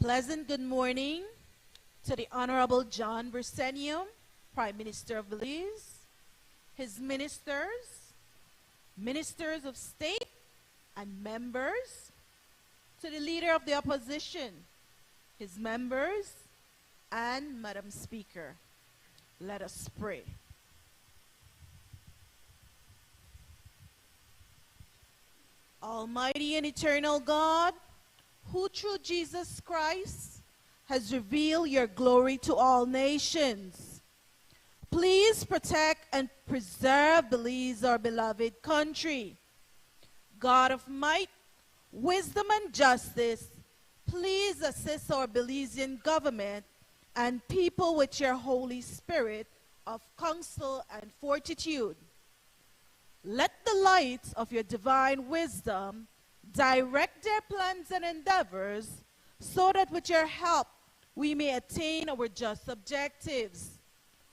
Pleasant good morning to the Honorable John Bersenio, Prime Minister of Belize, his ministers, ministers of state, and members, to the Leader of the Opposition, his members, and Madam Speaker. Let us pray. Almighty and eternal God, who through Jesus Christ has revealed your glory to all nations, please protect and preserve Belize, our beloved country. God of might, wisdom, and justice, please assist our Belizean government and people with your Holy Spirit of counsel and fortitude. Let the light of your divine wisdom direct their plans and endeavors, so that with your help we may attain our just objectives.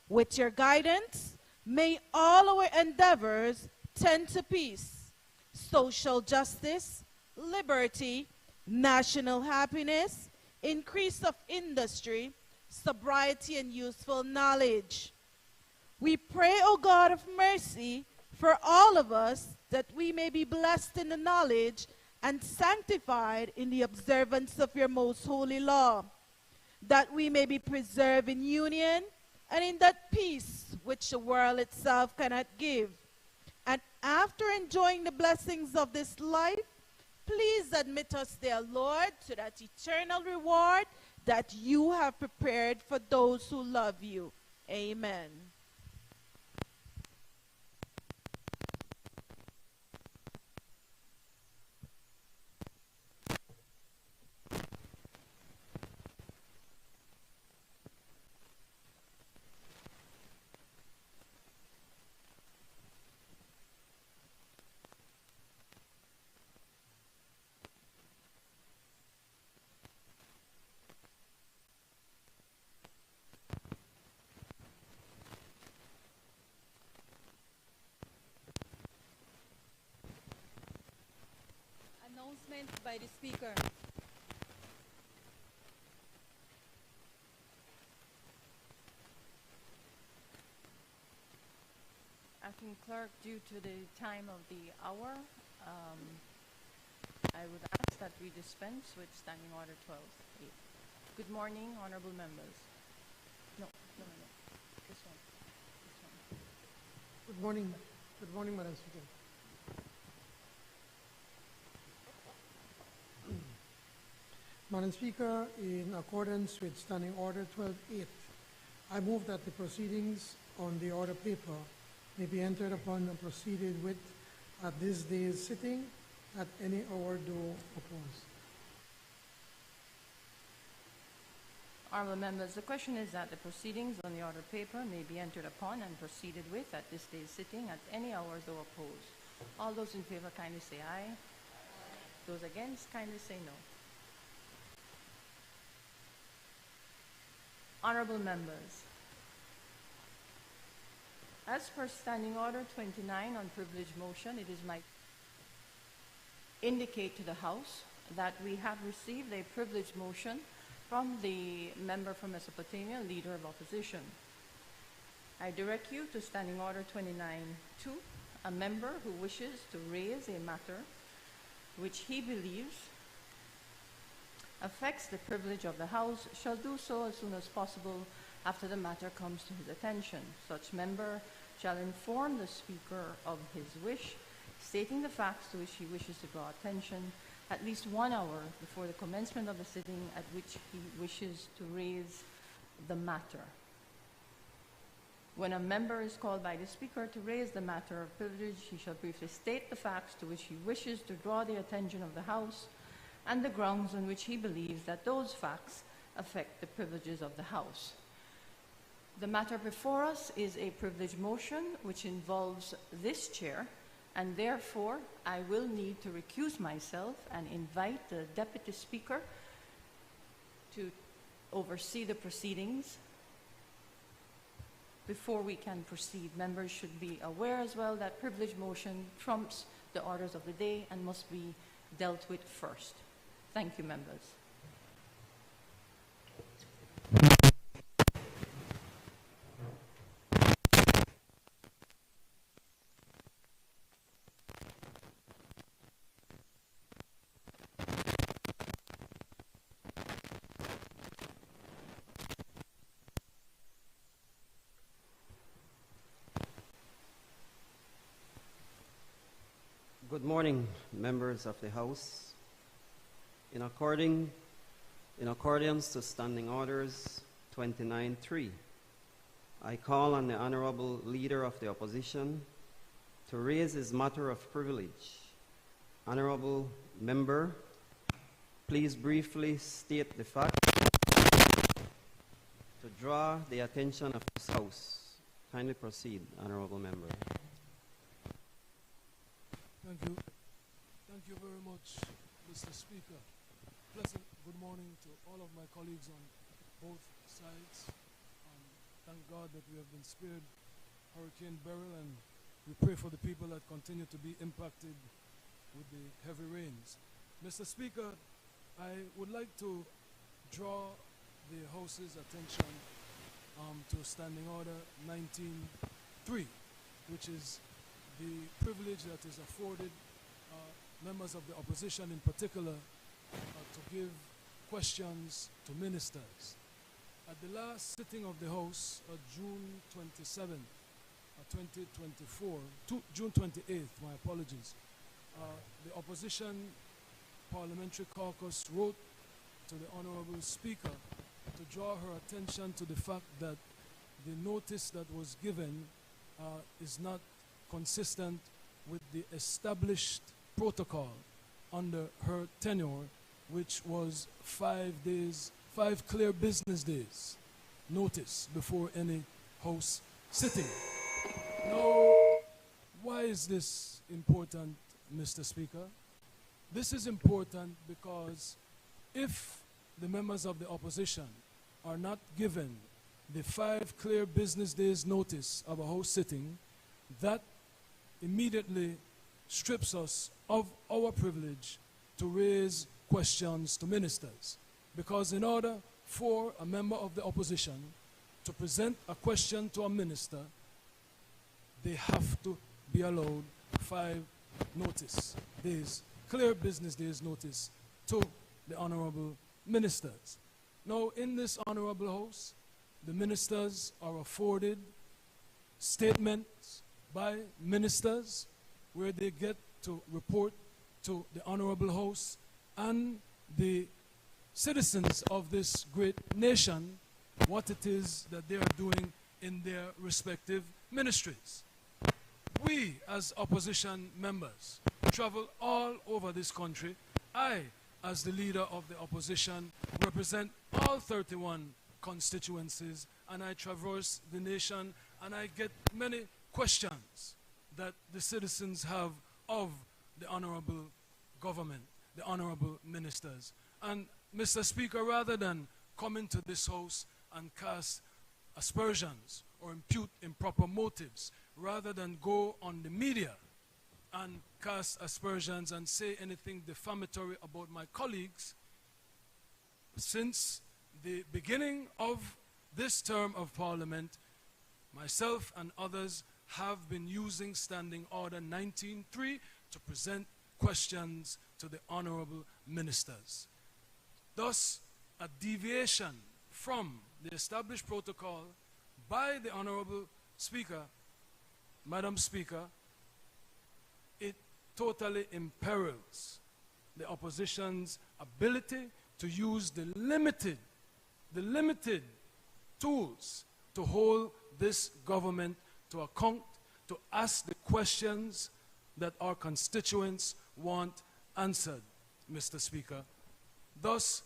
With your guidance, may all our endeavors tend to peace, social justice, liberty, national happiness, increase of industry, sobriety, and useful knowledge. We pray, O God of mercy, for all of us, that we may be blessed in the knowledge and sanctified in the observance of your most holy law, that we may be preserved in union and in that peace which the world itself cannot give. And after enjoying the blessings of this life, please admit us, dear Lord, to that eternal reward that you have prepared for those who love you. Amen. Announcement by the Speaker. Acting Clerk, due to the time of the hour, I would ask that we dispense with Standing Order 12.8. Good morning, honorable members. No. This one. Good morning. Good morning, Madam Speaker. Madam Speaker, in accordance with Standing Order 12.8, I move that the proceedings on the order paper may be entered upon and proceeded with at this day's sitting at any hour do oppose. Honorable members, the question is that the proceedings on the order paper may be entered upon and proceeded with at this day's sitting at any hour though opposed. All those in favor kindly say aye. Those against kindly say no. Honorable members, as per Standing Order 29 on privilege motion, it is my indicate to the House that we have received a privilege motion from the member from Mesopotamia, Leader of Opposition. I direct you to Standing Order 29.2, a member who wishes to raise a matter which he believes affects the privilege of the House shall do so as soon as possible after the matter comes to his attention. Such member shall inform the Speaker of his wish, stating the facts to which he wishes to draw attention at least 1 hour before the commencement of the sitting at which he wishes to raise the matter. When a member is called by the Speaker to raise the matter of privilege, he shall briefly state the facts to which he wishes to draw the attention of the House and the grounds on which he believes that those facts affect the privileges of the House. The matter before us is a privilege motion which involves this chair, and therefore I will need to recuse myself and invite the Deputy Speaker to oversee the proceedings before we can proceed. Members should be aware as well that privilege motion trumps the orders of the day and must be dealt with first. Thank you, members. morning, members of the House. In accordance to Standing Orders 29.3, I call on the Honorable Leader of the Opposition to raise his matter of privilege. Honorable Member, please briefly state the fact to draw the attention of this House. Kindly proceed, Honorable Member. Thank you. Thank you very much, Mr. Speaker. Pleasant good morning to all of my colleagues on both sides. Thank God that we have been spared Hurricane Beryl, and we pray for the people that continue to be impacted with the heavy rains. Mr. Speaker, I would like to draw the House's attention to Standing Order 19.3, which is the privilege that is afforded members of the opposition in particular to give questions to ministers. At the last sitting of the House, June 27, 2024, June 28th, my apologies, the opposition parliamentary caucus wrote to the Honorable Speaker to draw her attention to the fact that the notice that was given is not consistent with the established protocol under her tenure, which was 5 clear business days notice before any House sitting. Now, why is this important, Mr. Speaker? This is important because if the members of the opposition are not given the 5 clear business days notice of a House sitting, that immediately strips us of our privilege to raise questions to ministers. Because in order for a member of the opposition to present a question to a minister, they have to be allowed 5 notice days, clear business days notice to the honorable ministers. Now, in this honorable House, the ministers are afforded statements by ministers where they get to report to the honorable House and the citizens of this great nation what it is that they are doing in their respective ministries. We, as opposition members, travel all over this country. I, as the leader of the opposition, represent all 31 constituencies, and I traverse the nation, and I get many questions that the citizens have of the honorable government, the honorable ministers. And Mr. Speaker, rather than come into this House and cast aspersions or impute improper motives, rather than go on the media and cast aspersions and say anything defamatory about my colleagues, since the beginning of this term of Parliament, myself and others have been using Standing Order 19.3 to present questions to the honorable ministers. Thus, a deviation from the established protocol by the honorable Speaker, Madam Speaker, it totally imperils the opposition's ability to use the limited tools to hold this government to account, to ask the questions that our constituents want answered, Mr. Speaker. Thus,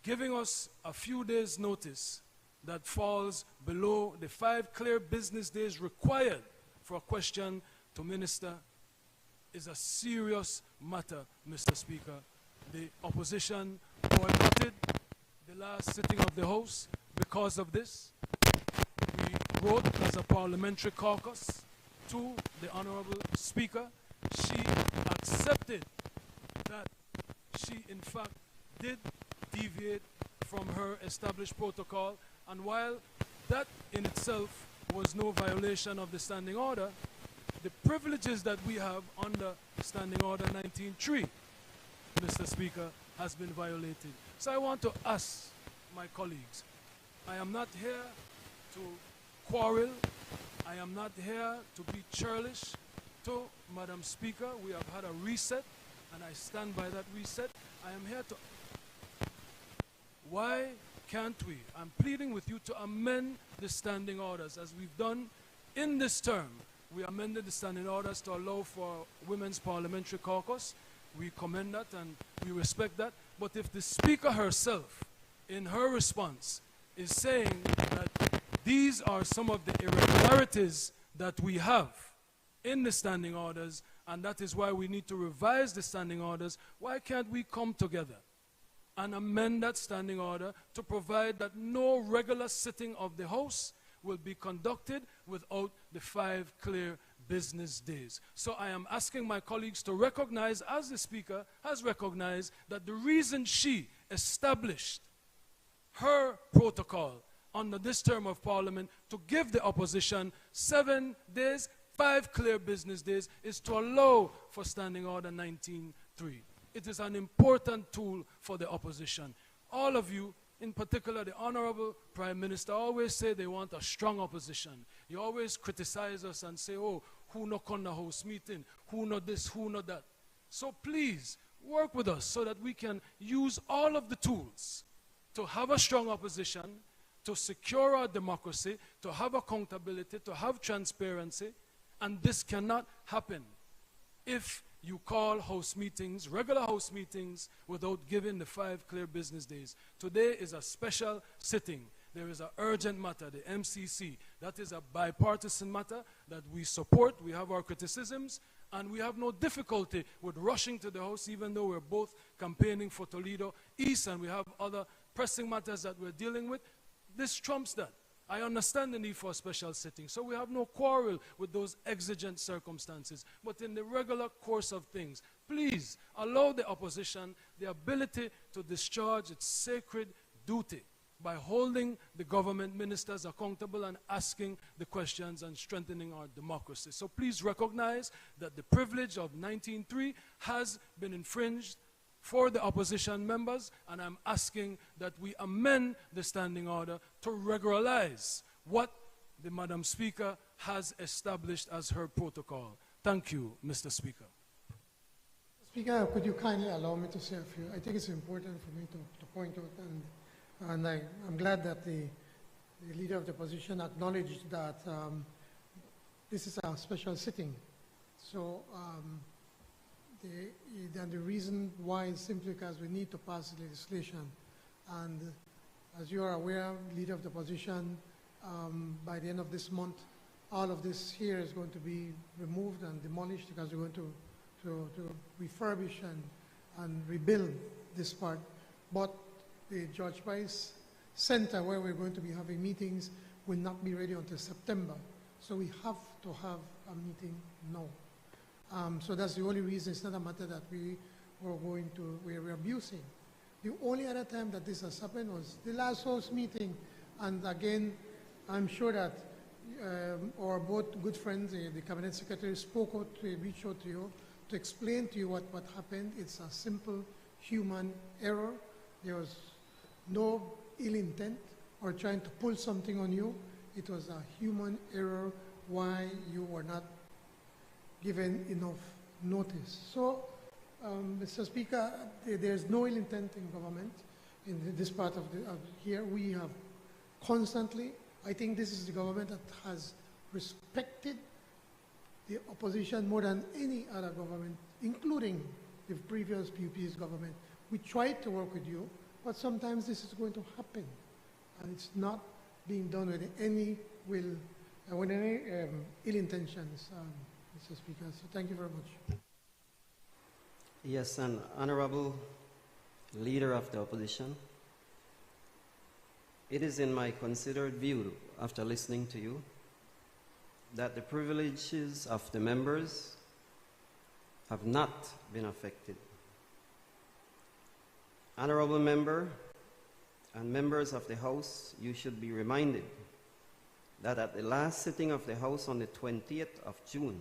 giving us a few days' notice that falls below the 5 clear business days required for a question to minister is a serious matter, Mr. Speaker. The opposition boycotted the last sitting of the House because of this. We wrote as a parliamentary caucus to the Honorable Speaker. She accepted that she, in fact, did deviate from her established protocol, and while that in itself was no violation of the Standing Order, the privileges that we have under Standing Order 19.3, Mr. Speaker, has been violated. So I want to ask my colleagues, I am not here to quarrel, I am not here to be churlish, to Madam Speaker. We have had a reset, and I stand by that reset. I am here to... Why can't we? I'm pleading with you to amend the standing orders as we've done in this term. We amended the standing orders to allow for Women's Parliamentary Caucus. We commend that and we respect that. But if the Speaker herself, in her response, is saying that these are some of the irregularities that we have in the standing orders, and that is why we need to revise the standing orders, why can't we come together and amend that standing order to provide that no regular sitting of the House will be conducted without the 5 clear business days? So I am asking my colleagues to recognize, as the Speaker has recognized, that the reason she established her protocol under this term of Parliament to give the opposition 7 days, 5 clear business days, is to allow for Standing Order 19.3. It is an important tool for the opposition. All of you, in particular the Honorable Prime Minister, always say they want a strong opposition. You always criticize us and say, oh, who no come the House meeting, who not this, who not that. So please, work with us so that we can use all of the tools to have a strong opposition, to secure our democracy, to have accountability, to have transparency. And this cannot happen if you call House meetings, regular House meetings, without giving the 5 clear business days. Today is a special sitting. There is an urgent matter, the MCC. That is a bipartisan matter that we support. We have our criticisms, and we have no difficulty with rushing to the House, even though we're both campaigning for Toledo East, and we have other pressing matters that we're dealing with. This trumps that. I understand the need for a special sitting, so we have no quarrel with those exigent circumstances. But in the regular course of things, please allow the opposition the ability to discharge its sacred duty by holding the government ministers accountable and asking the questions and strengthening our democracy. So please recognize that the privilege of 19.3 has been infringed for the opposition members, and I'm asking that we amend the standing order to regularize what the Madam Speaker has established as her protocol. Thank you, Mr. Speaker. Speaker, could you kindly allow me to say a few? I think it's important for me to point out, and I'm glad that the leader of the opposition acknowledged that this is a special sitting. So the reason why is simply because we need to pass legislation. And as you are aware, leader of the opposition, by the end of this month, all of this here is going to be removed and demolished because we're going to refurbish and rebuild this part. But the George Price Center, where we're going to be having meetings, will not be ready until September. So we have to have a meeting now. So that's the only reason. It's not a matter that we're abusing. The only other time that this has happened was the last House meeting. And again, I'm sure that our both good friends, the Cabinet Secretary, reached out to you to explain to you what happened. It's a simple human error. There was no ill intent or trying to pull something on you. It was a human error why you were not given enough notice. So, Mr. Speaker, there's no ill intent in government in this part of here. We have constantly, I think this is the government that has respected the opposition more than any other government, including the previous PUP's government. We tried to work with you, but sometimes this is going to happen, and it's not being done with any ill intentions, Mr. Speaker. So thank you very much. Yes, and Honorable Leader of the Opposition, it is in my considered view, after listening to you, that the privileges of the members have not been affected. Honorable Member and members of the House, you should be reminded that at the last sitting of the House on the 20th of June,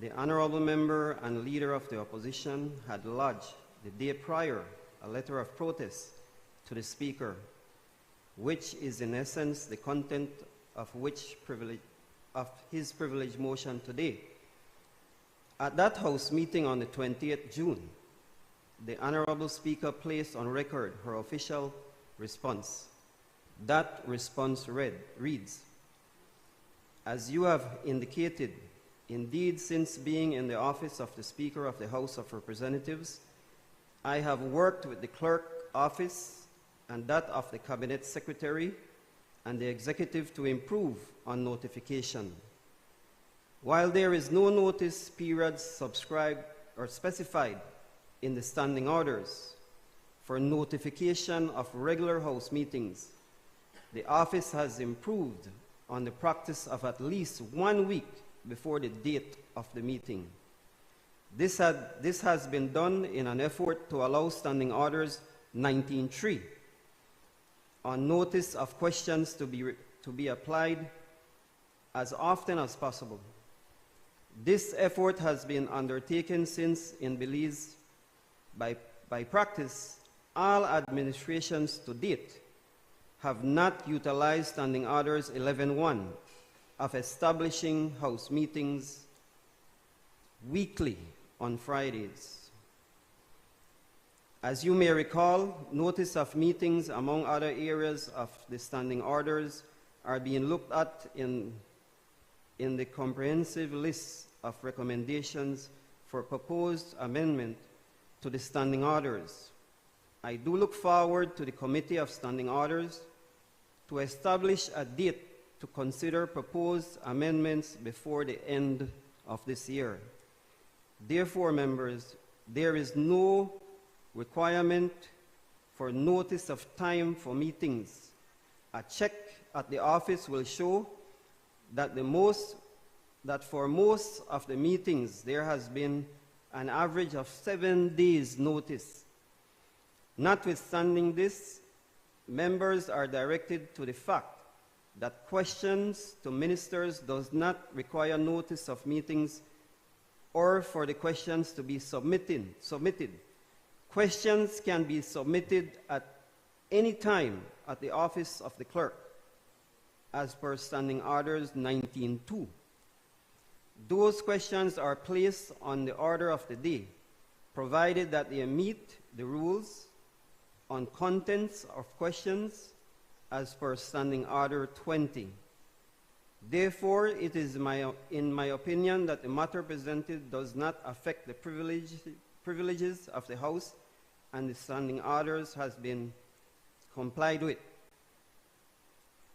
the Honorable Member and Leader of the Opposition had lodged the day prior a letter of protest to the Speaker, which is in essence the content of his privilege motion today. At that House meeting on the 20th June, the Honorable Speaker placed on record her official response. That response reads, "As you have indicated, indeed, since being in the office of the Speaker of the House of Representatives, I have worked with the Clerk Office and that of the Cabinet Secretary and the Executive to improve on notification. While there is no notice period subscribed or specified in the standing orders for notification of regular House meetings, the office has improved on the practice of at least 1 week before the date of the meeting. This has been done in an effort to allow Standing Orders 19.3 on notice of questions to be applied as often as possible. This effort has been undertaken since in Belize, by practice, all administrations to date have not utilized Standing Orders 11.1 of establishing House meetings weekly on Fridays. As you may recall, notice of meetings, among other areas of the Standing Orders, are being looked at in the comprehensive list of recommendations for proposed amendment to the Standing Orders. I do look forward to the Committee of Standing Orders to establish a date to consider proposed amendments before the end of this year. Therefore, members, there is no requirement for notice of time for meetings. A check at the office will show that for most of the meetings there has been an average of 7 days notice. Notwithstanding this, members are directed to the fact that questions to ministers does not require notice of meetings or for the questions to be submitted. Questions can be submitted at any time at the office of the clerk, as per Standing Orders 19.2. Those questions are placed on the order of the day, provided that they meet the rules on contents of questions as per Standing Order 20. Therefore, it is in my opinion that the matter presented does not affect the privileges of the House, and the Standing Orders has been complied with.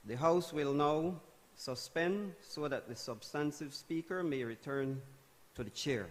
The House will now suspend so that the substantive Speaker may return to the chair.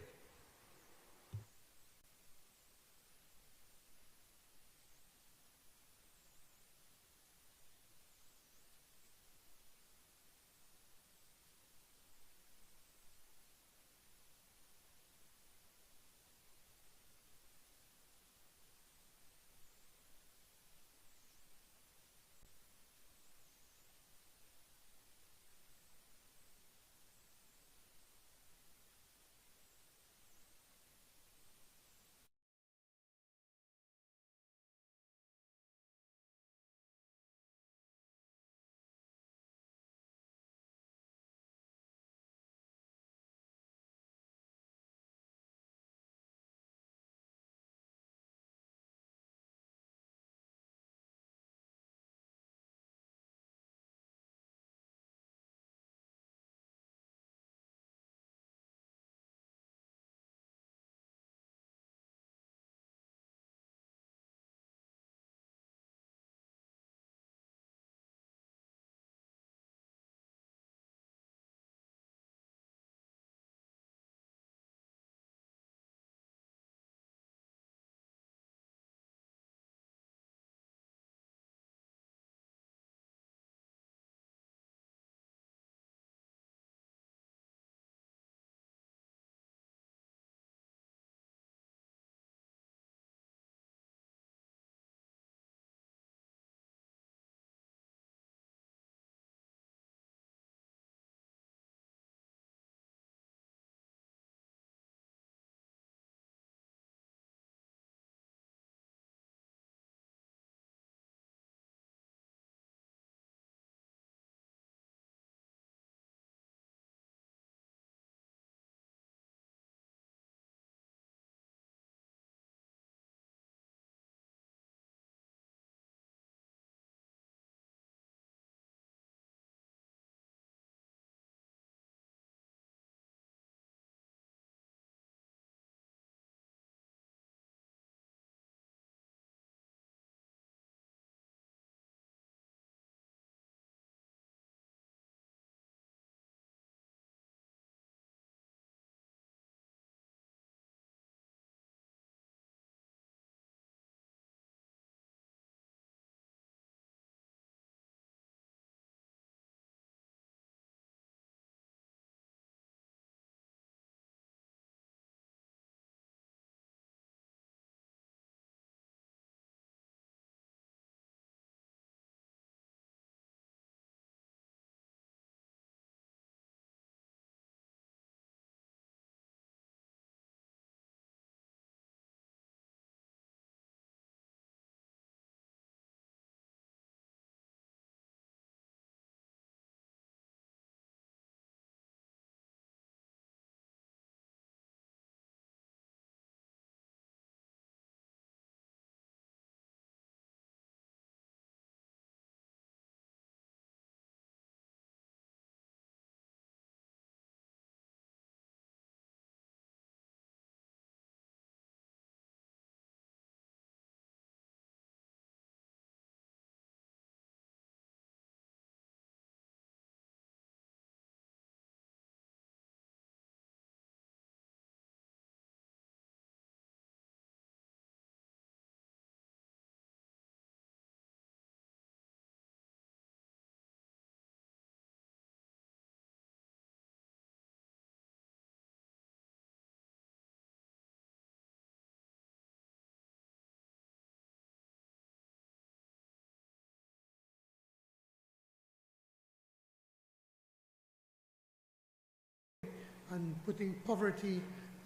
and putting poverty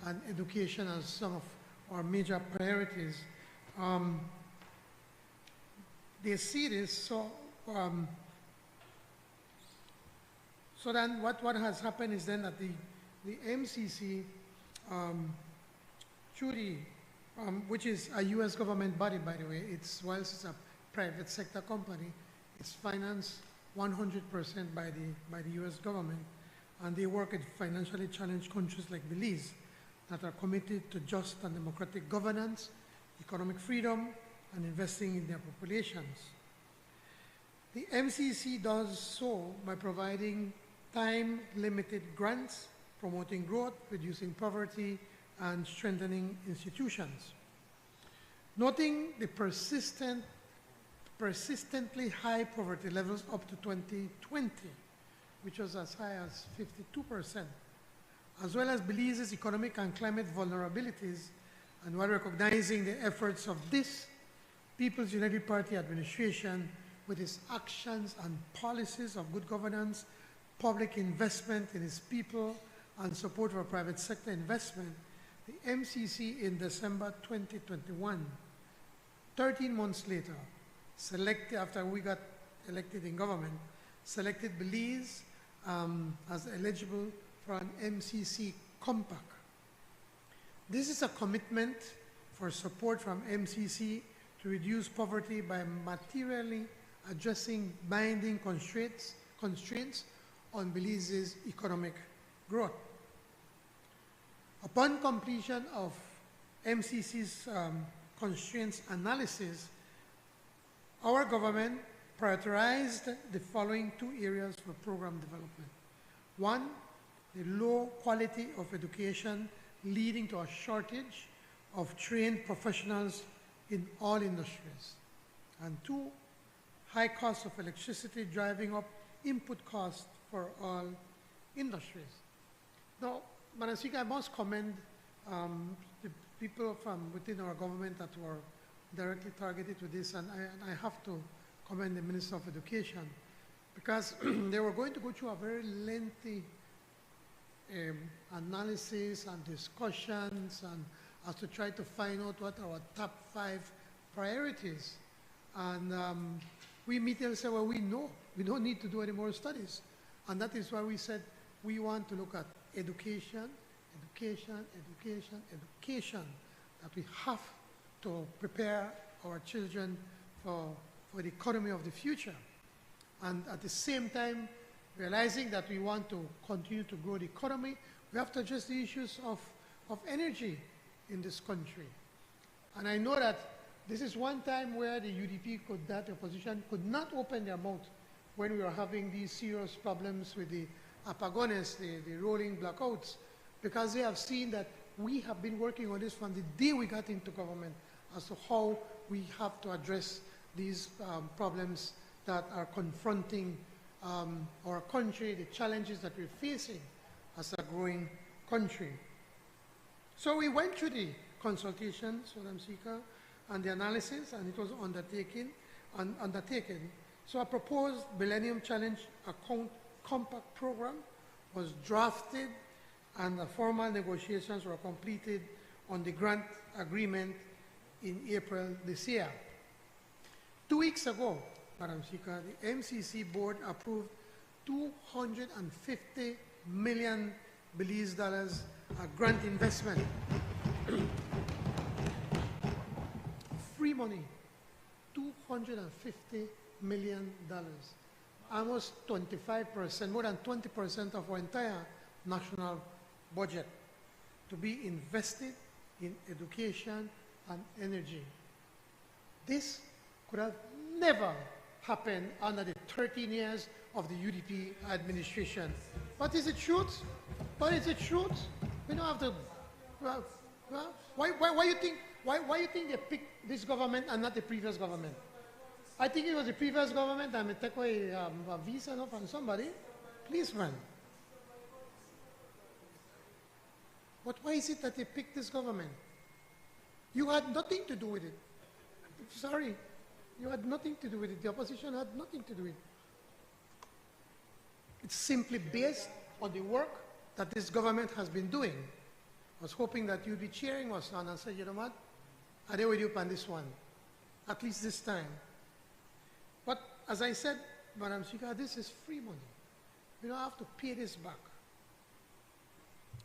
and education as some of our major priorities. They see this, so then what has happened is then that the MCC, through the, which is a U.S. government body, by the way, whilst it's a private sector company, it's financed 100% by the U.S. government, and they work with financially challenged countries like Belize that are committed to just and democratic governance, economic freedom, and investing in their populations. The MCC does so by providing time-limited grants, promoting growth, reducing poverty, and strengthening institutions. Noting the persistently high poverty levels up to 2020, which was as high as 52%, as well as Belize's economic and climate vulnerabilities, and while recognizing the efforts of this People's United Party administration with its actions and policies of good governance, public investment in its people, and support for private sector investment, the MCC in December 2021, 13 months later, after we got elected in government, selected Belize as eligible for an MCC compact. This is a commitment for support from MCC to reduce poverty by materially addressing binding constraints on Belize's economic growth. Upon completion of MCC's constraints analysis, our government prioritized the following two areas for program development. One, the low quality of education leading to a shortage of trained professionals in all industries. And two, high cost of electricity driving up input costs for all industries. Now, Madam Speaker, I must commend the people from within our government that were directly targeted with this, and I have to commend the Minister of Education, because they were going to go through a very lengthy analysis and discussions and as to try to find out what our top 5 priorities. And we immediately said, well, we know, we don't need to do any more studies. And that is why we said we want to look at education, education, education, education, that we have to prepare our children for the economy of the future. And at the same time, realizing that we want to continue to grow the economy, we have to address the issues of energy in this country. And I know that this is one time where the UDP that opposition could not open their mouth when we were having these serious problems with the apagones, the rolling blackouts, because they have seen that we have been working on this from the day we got into government as to how we have to address these problems that are confronting our country, the challenges that we're facing as a growing country. So we went through the consultations, Madam Speaker, and the analysis, and it was undertaken. So a proposed Millennium Challenge Account Compact Program was drafted, and the formal negotiations were completed on the grant agreement in April this year. 2 weeks ago, Madam Speaker, the MCC board approved $250 million Belize dollars grant investment. Free money, $250 million. Almost 25%, more than 20% of our entire national budget to be invested in education and energy. This could have never happened under the 13 years of the UDP administration. But is it truth? But is it truth? We don't have to. Why you think they picked this government and not the previous government? I think it was the previous government that may take away a visa from somebody. Please, man. But why is it that they picked this government? You had nothing to do with it. Sorry. You had nothing to do with it. The opposition had nothing to do with it. It's simply based on the work that this government has been doing. I was hoping that you'd be cheering us on and say, you know what, I did with you on this one, at least this time. But as I said, Madam Speaker, this is free money. We don't have to pay this back.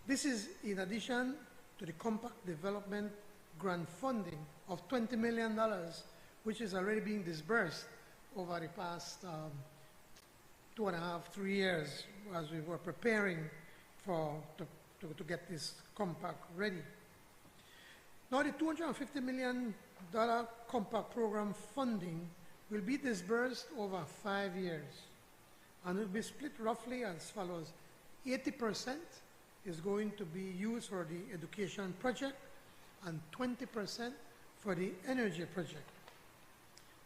This is in addition to the compact development grant funding of $20 million, which is already being disbursed over the past 2.5, 3 years as we were preparing to get this compact ready. Now the $250 million compact program funding will be disbursed over 5 years and will be split roughly as follows. 80% is going to be used for the education project and 20% for the energy project.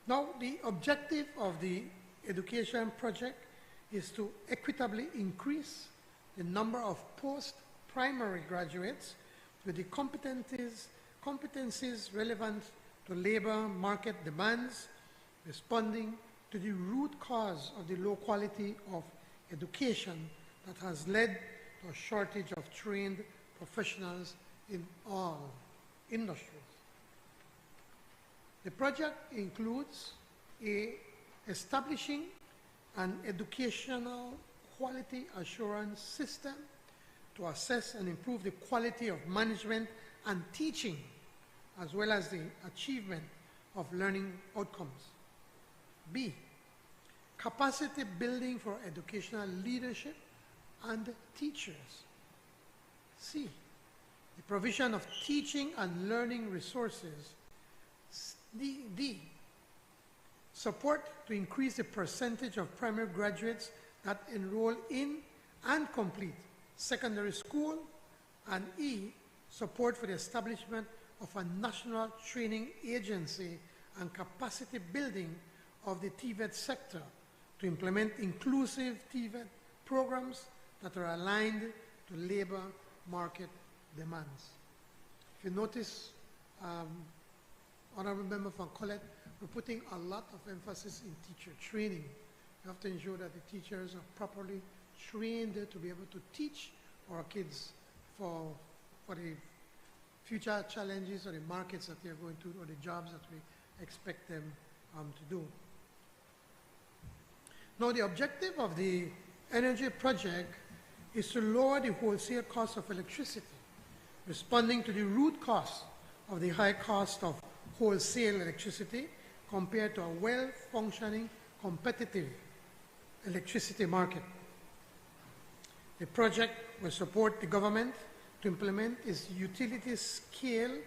Now, the objective of the education project is to equitably increase the number of post-primary graduates with the competencies relevant to labor market demands, responding to the root cause of the low quality of education that has led to a shortage of trained professionals in all industries. The project includes establishing an educational quality assurance system to assess and improve the quality of management and teaching, as well as the achievement of learning outcomes. B, capacity building for educational leadership and teachers. C, the provision of teaching and learning resources. D, support to increase the percentage of primary graduates that enroll in and complete secondary school. And E, support for the establishment of a national training agency and capacity building of the TVET sector to implement inclusive TVET programs that are aligned to labor market demands. If you notice, Honorable Member from Colette, we're putting a lot of emphasis in teacher training. We have to ensure that the teachers are properly trained to be able to teach our kids for the future challenges or the markets that they're going to, or the jobs that we expect them to do. Now, the objective of the energy project is to lower the wholesale cost of electricity, responding to the root cause of the high cost of wholesale electricity compared to a well-functioning, competitive electricity market. The project will support the government to implement its utility-scale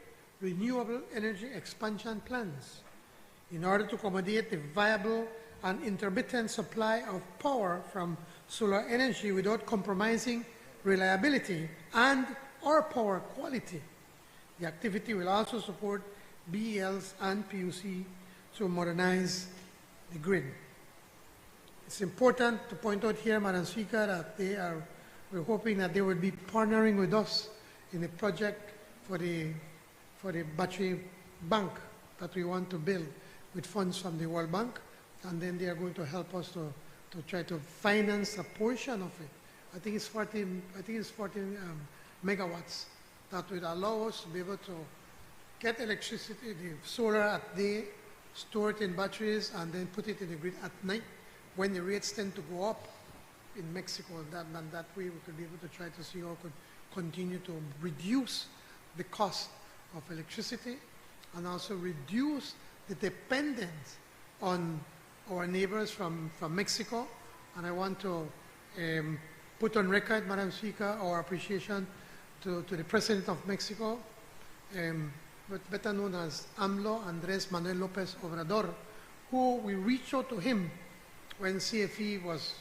renewable energy expansion plans in order to accommodate the viable and intermittent supply of power from solar energy without compromising reliability and or power quality. The activity will also support BELs and PUC to modernize the grid. It's important to point out here, Madam Speaker, that we're hoping that they will be partnering with us in the project for the battery bank that we want to build with funds from the World Bank, and then they are going to help us to try to finance a portion of it. I think it's 14 megawatts that would allow us to be able to get electricity, the solar at day, store it in batteries, and then put it in the grid at night when the rates tend to go up in Mexico. And that way we could be able to try to see how we could continue to reduce the cost of electricity and also reduce the dependence on our neighbors from Mexico. And I want to put on record, Madam Speaker, our appreciation to the President of Mexico, but better known as AMLO, Andrés Manuel López Obrador, who we reached out to him when CFE was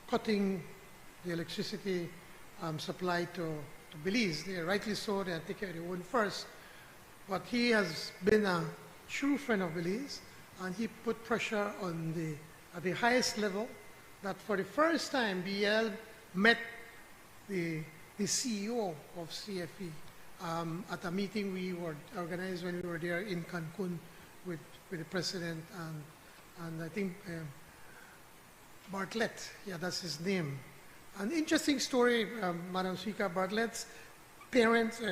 cutting the electricity supply to Belize. They rightly so, they take care of their own first. But he has been a true friend of Belize, and he put pressure on at the highest level that for the first time BL met the CEO of CFE at a meeting we were organized when we were there in Cancun with the President and I think Bartlett, yeah, that's his name. An interesting story, Madam Speaker. Bartlett's parents,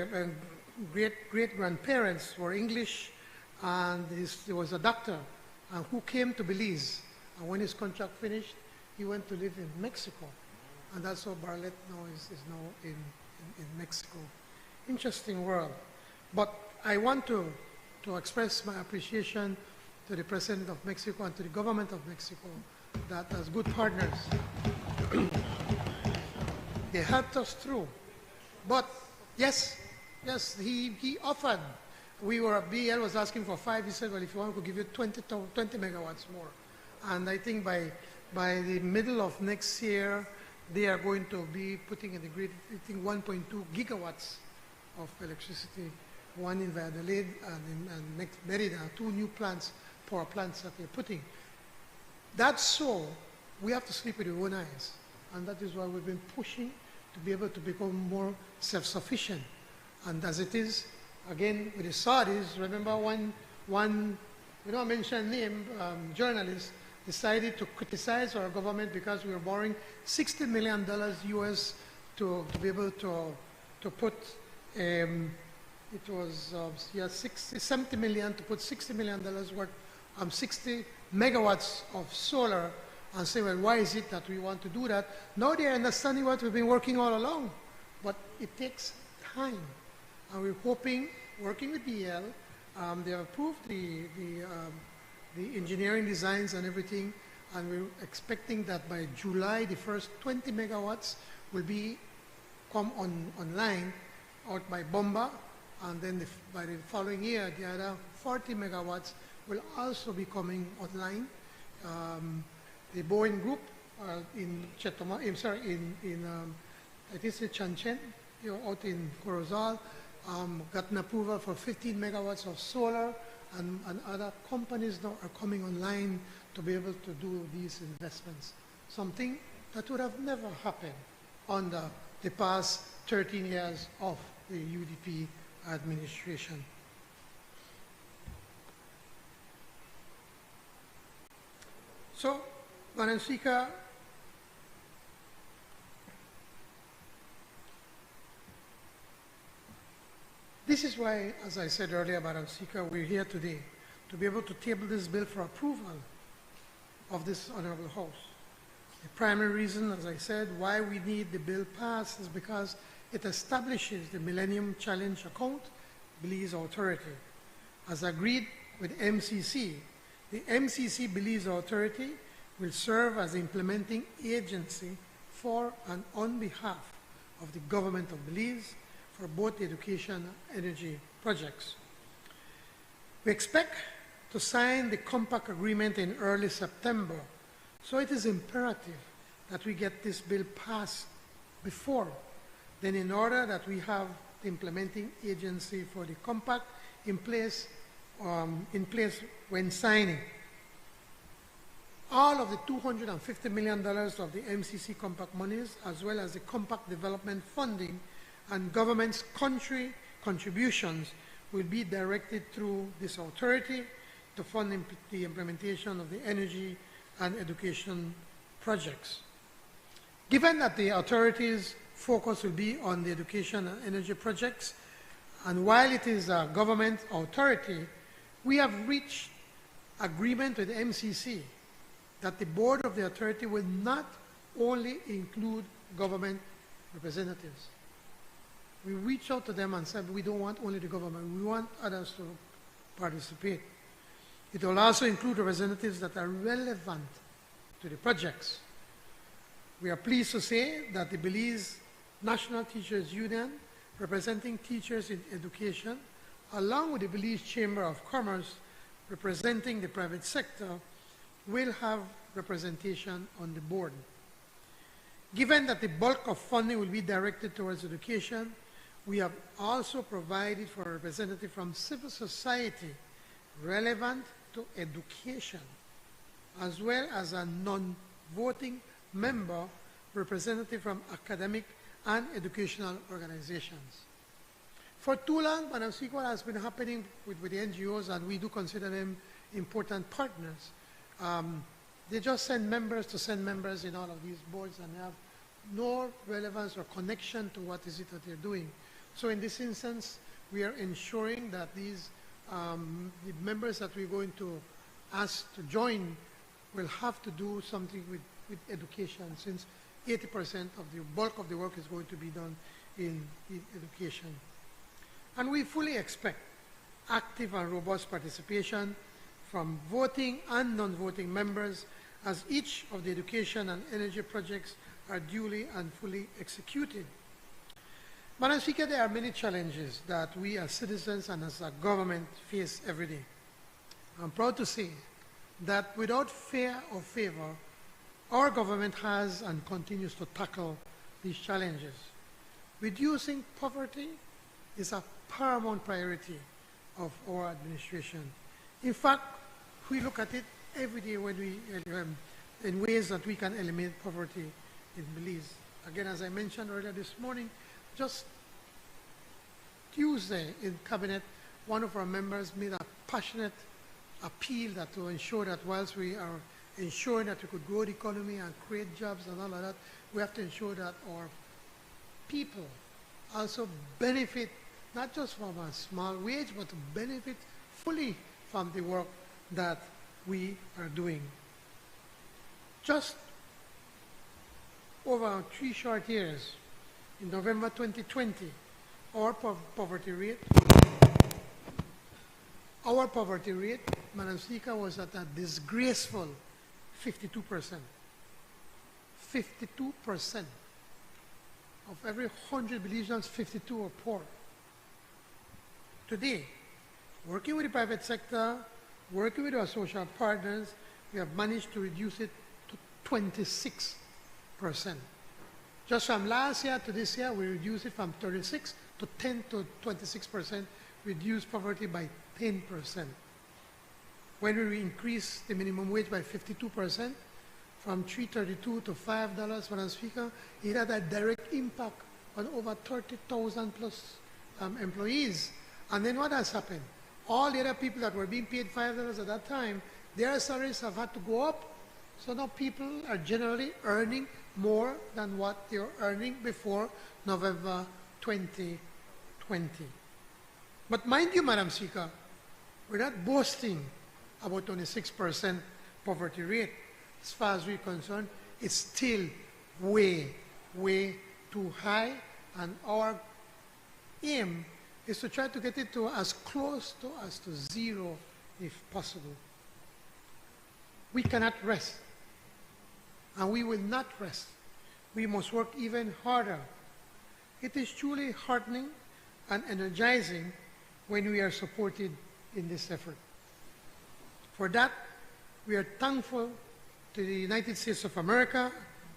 great-grandparents were English, and he was a doctor who came to Belize. And when his contract finished, he went to live in Mexico. And that's how Bartlett now is now in Mexico. Interesting world. But I want to express my appreciation to the President of Mexico and to the government of Mexico that as good partners, they helped us through. But yes, he offered. BL was asking for 5. He said, well, if you want, we could give you 20 megawatts more. And I think by the middle of next year, they are going to be putting in the grid, I think, 1.2 gigawatts of electricity, one in Valladolid and in Merida, 2 new power plants that they're putting. That's so. We have to sleep with our own eyes. And that is why we've been pushing to be able to become more self-sufficient. And as it is, again, with the Saudis, remember one we don't mention name, journalist, decided to criticize our government because we were borrowing $60 million US to be able to put, it was 70 million to put $60 million worth, 60 megawatts of solar, and say, well, why is it that we want to do that? Now they are understanding what we've been working all along, but it takes time. And we're hoping, working with DL, they have approved the engineering designs and everything, and we're expecting that by July, the first 20 megawatts will come online out by Bomba, and then by the following year, the other 40 megawatts will also be coming online. The Boeing Group in Chetoma, I think it's Chanchen, out in Corozal, got an approval for 15 megawatts of solar, and other companies now are coming online to be able to do these investments. Something that would have never happened under the past 13 years of the UDP administration. So, Madam Speaker, this is why, as I said earlier, Madam Speaker, we're here today to be able to table this bill for approval of this Honorable House. The primary reason, as I said, why we need the bill passed is because it establishes the Millennium Challenge Account, Belize Authority. As agreed with MCC, the MCC Belize Authority will serve as the implementing agency for and on behalf of the government of Belize for both education and energy projects. We expect to sign the compact agreement in early September, so it is imperative that we get this bill passed before then, in order that we have the implementing agency for the compact in place when signing. All of the $250 million of the MCC compact monies, as well as the compact development funding and government's country contributions, will be directed through this authority to fund the implementation of the energy and education projects. Given that the authority's focus will be on the education and energy projects, and while it is a government authority, we have reached agreement with MCC that the board of the authority will not only include government representatives. We reached out to them and said we don't want only the government, we want others to participate. It will also include representatives that are relevant to the projects. We are pleased to say that the Belize National Teachers Union, representing teachers in education, along with the Belize Chamber of Commerce, representing the private sector, will have representation on the board. Given that the bulk of funding will be directed towards education, we have also provided for a representative from civil society relevant to education, as well as a non-voting member representative from academic and educational organizations. For too long, Madam Speaker, what has been happening with the NGOs, and we do consider them important partners, they just send members to send members in all of these boards, and have no relevance or connection to what is it that they're doing. So in this instance, we are ensuring that these the members that we're going to ask to join will have to do something with education, since 80% of the bulk of the work is going to be done in education. And we fully expect active and robust participation from voting and non-voting members, as each of the education and energy projects are duly and fully executed. Madam Speaker, there are many challenges that we as citizens and as a government face every day. I'm proud to say that without fear or favor, our government has and continues to tackle these challenges. Reducing poverty is a paramount priority of our administration. In fact, we look at it every day when we, in ways that we can eliminate poverty in Belize. Again, as I mentioned earlier this morning, just Tuesday in Cabinet, one of our members made a passionate appeal that to ensure that whilst we are ensuring that we could grow the economy and create jobs and all of that, we have to ensure that our people also benefit not just from a small wage, but to benefit fully from the work that we are doing. Just over 3 short years, in November 2020, our poverty rate, Madam Speaker, was at a disgraceful 52%. 52%. Of every 100 Belizeans, 52 are poor. Today, working with the private sector, working with our social partners, we have managed to reduce it to 26%. Just from last year to this year, we reduced it from 36 to 10 to 26%, reduced poverty by 10%. When we increased the minimum wage by 52%, from $3.32 to $5, Madam Speaker, it had a direct impact on over 30,000 plus employees. And then what has happened? All the other people that were being paid $5 at that time, their salaries have had to go up. So now people are generally earning more than what they were earning before November 2020. But mind you, Madam Speaker, we're not boasting about 26% poverty rate. As far as we're concerned, it's still way, way too high, and our aim is to try to get it to as close to zero if possible. We cannot rest, and we will not rest. We must work even harder. It is truly heartening and energizing when we are supported in this effort. For that, we are thankful to the United States of America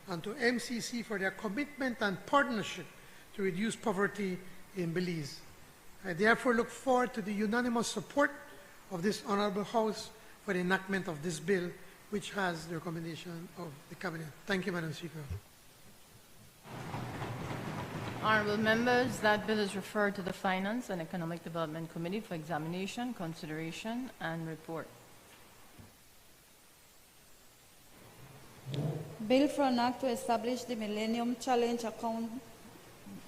and to MCC for their commitment and partnership to reduce poverty in Belize. I therefore look forward to the unanimous support of this Honorable House for the enactment of this bill, which has the recommendation of the Cabinet. Thank you, Madam Speaker. Honourable members, that bill is referred to the Finance and Economic Development Committee for examination, consideration, and report. Bill for an act to establish the Millennium Challenge Account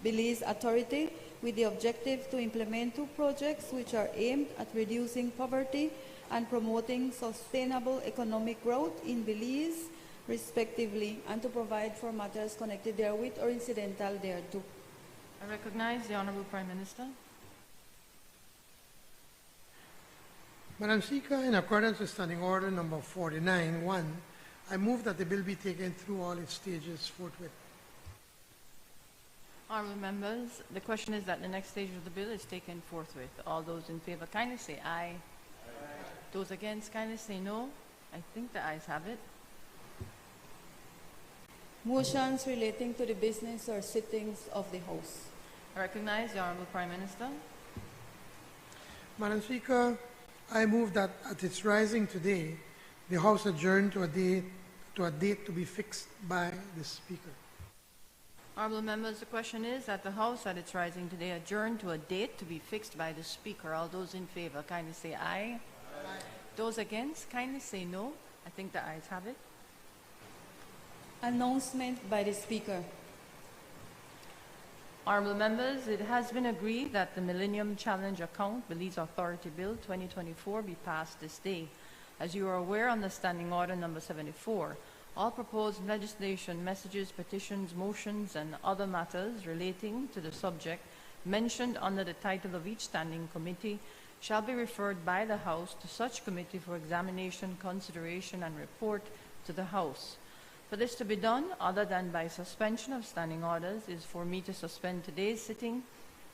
Belize Authority with the objective to implement 2 projects which are aimed at reducing poverty and promoting sustainable economic growth in Belize, respectively, and to provide for matters connected therewith or incidental thereto. I recognize the Honourable Prime Minister. Madam Speaker, in accordance with Standing Order number 49-1, I move that the bill be taken through all its stages forthwith. Honourable members, the question is that the next stage of the bill is taken forthwith. All those in favour kindly say aye. Aye. Those against kindly say no. I think the ayes have it. Motions relating to the business or sittings of the House. I recognize the Honourable Prime Minister. Madam Speaker, I move that at its rising today, the House adjourn to a date to be fixed by the Speaker. Honourable members, the question is that the House at its rising today adjourn to a date to be fixed by the Speaker. All those in favour kindly say aye. Aye. Those against kindly say no. I think the ayes have it. Announcement by the Speaker. Honourable members, it has been agreed that the Millennium Challenge Account Belize Authority Bill 2024 be passed this day. As you are aware, under Standing Order number 74, all proposed legislation, messages, petitions, motions, and other matters relating to the subject mentioned under the title of each standing committee shall be referred by the House to such committee for examination, consideration, and report to the House. For this to be done, other than by suspension of standing orders, is for me to suspend today's sitting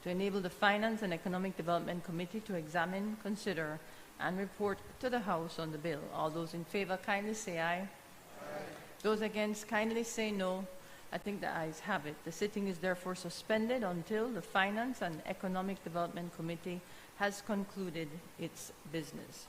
to enable the Finance and Economic Development Committee to examine, consider, and report to the House on the bill. All those in favor kindly say aye. Aye. Those against kindly say no. I think the ayes have it. The sitting is therefore suspended until the Finance and Economic Development Committee has concluded its business.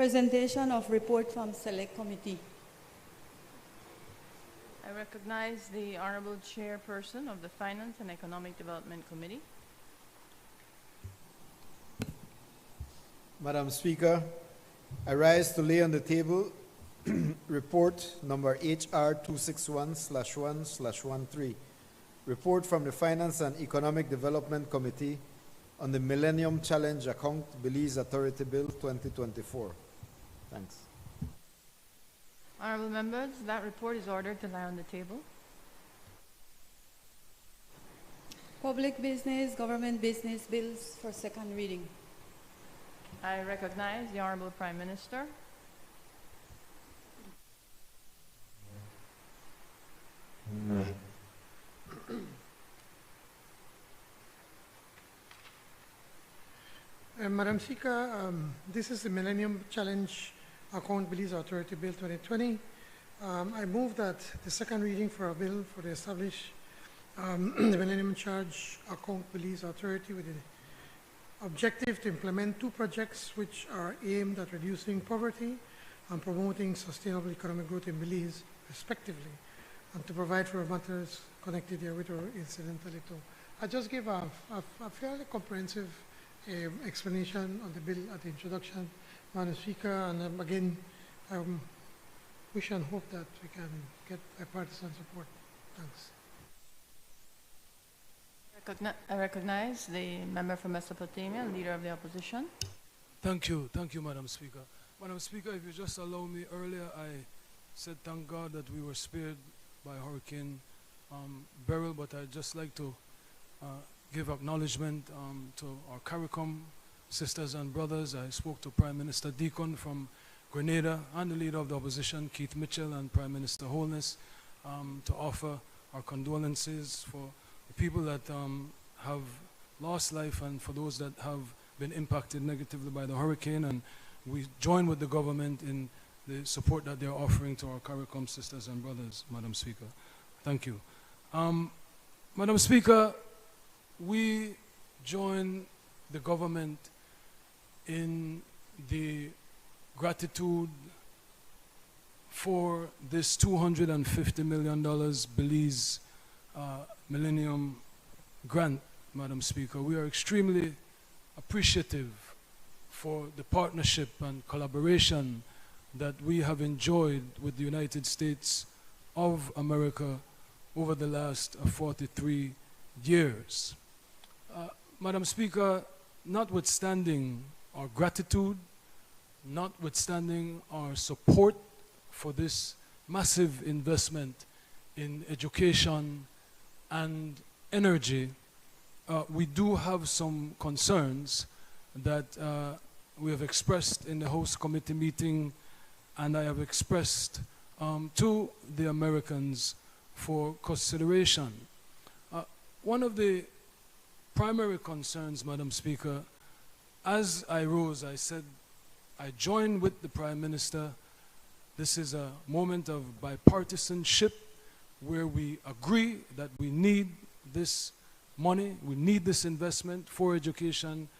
Presentation of report from Select Committee. I recognize the Honorable Chairperson of the Finance and Economic Development Committee. Madam Speaker, I rise to lay on the table report number HR 261/1/13, report from the Finance and Economic Development Committee on the Millennium Challenge Account Belize Authority Bill 2024. Thanks. Honorable members, that report is ordered to lie on the table. Public business, government business bills for second reading. I recognize the Honorable Prime Minister. Madam Speaker, this is the Millennium Challenge Account Belize Authority Bill 2020. I move that the second reading for a bill for the establish the Millennium Charge Account Belize Authority with the objective to implement two projects which are aimed at reducing poverty and promoting sustainable economic growth in Belize, respectively, and to provide for matters connected herewith or incidentally to. I just gave a fairly comprehensive explanation on the bill at the introduction, Madam Speaker, and again, wish and hope that we can get bipartisan support. Thanks. I recognize the member from Mesopotamia, Leader of the Opposition. Thank you, Madam Speaker. Madam Speaker, if you just allow me, earlier I said thank God that we were spared by Hurricane Beryl, but I'd just like to give acknowledgement to our CARICOM sisters and brothers. I spoke to Prime Minister Deacon from Grenada and the Leader of the Opposition, Keith Mitchell, and Prime Minister Holness to offer our condolences for the people that have lost life and for those that have been impacted negatively by the hurricane. And we join with the government in the support that they're offering to our CARICOM sisters and brothers, Madam Speaker. Thank you. Madam Speaker, we join the government in the gratitude for this $250 million Belize Millennium Grant, Madam Speaker. We are extremely appreciative for the partnership and collaboration that we have enjoyed with the United States of America over the last 43 years. Madam Speaker, notwithstanding our gratitude, notwithstanding our support for this massive investment in education and energy, we do have some concerns that we have expressed in the House Committee meeting, and I have expressed to the Americans for consideration. One of the primary concerns, Madam Speaker, as I rose, I said, I join with the Prime Minister. This is a moment of bipartisanship where we agree that we need this money, we need this investment for education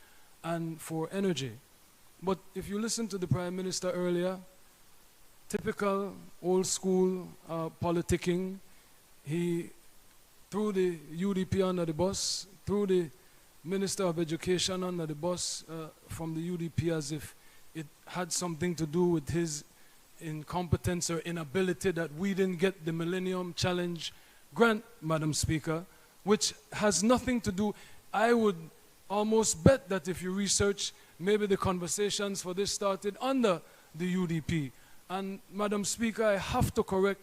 and for energy. But if you listen to the Prime Minister earlier, typical old school politicking, he threw the UDP under the bus, threw the Minister of Education under the bus from the UDP as if it had something to do with his incompetence or inability that we didn't get the Millennium Challenge Grant, Madam Speaker, which has nothing to do. I would almost bet that if you research, maybe the conversations for this started under the UDP. And Madam Speaker, I have to correct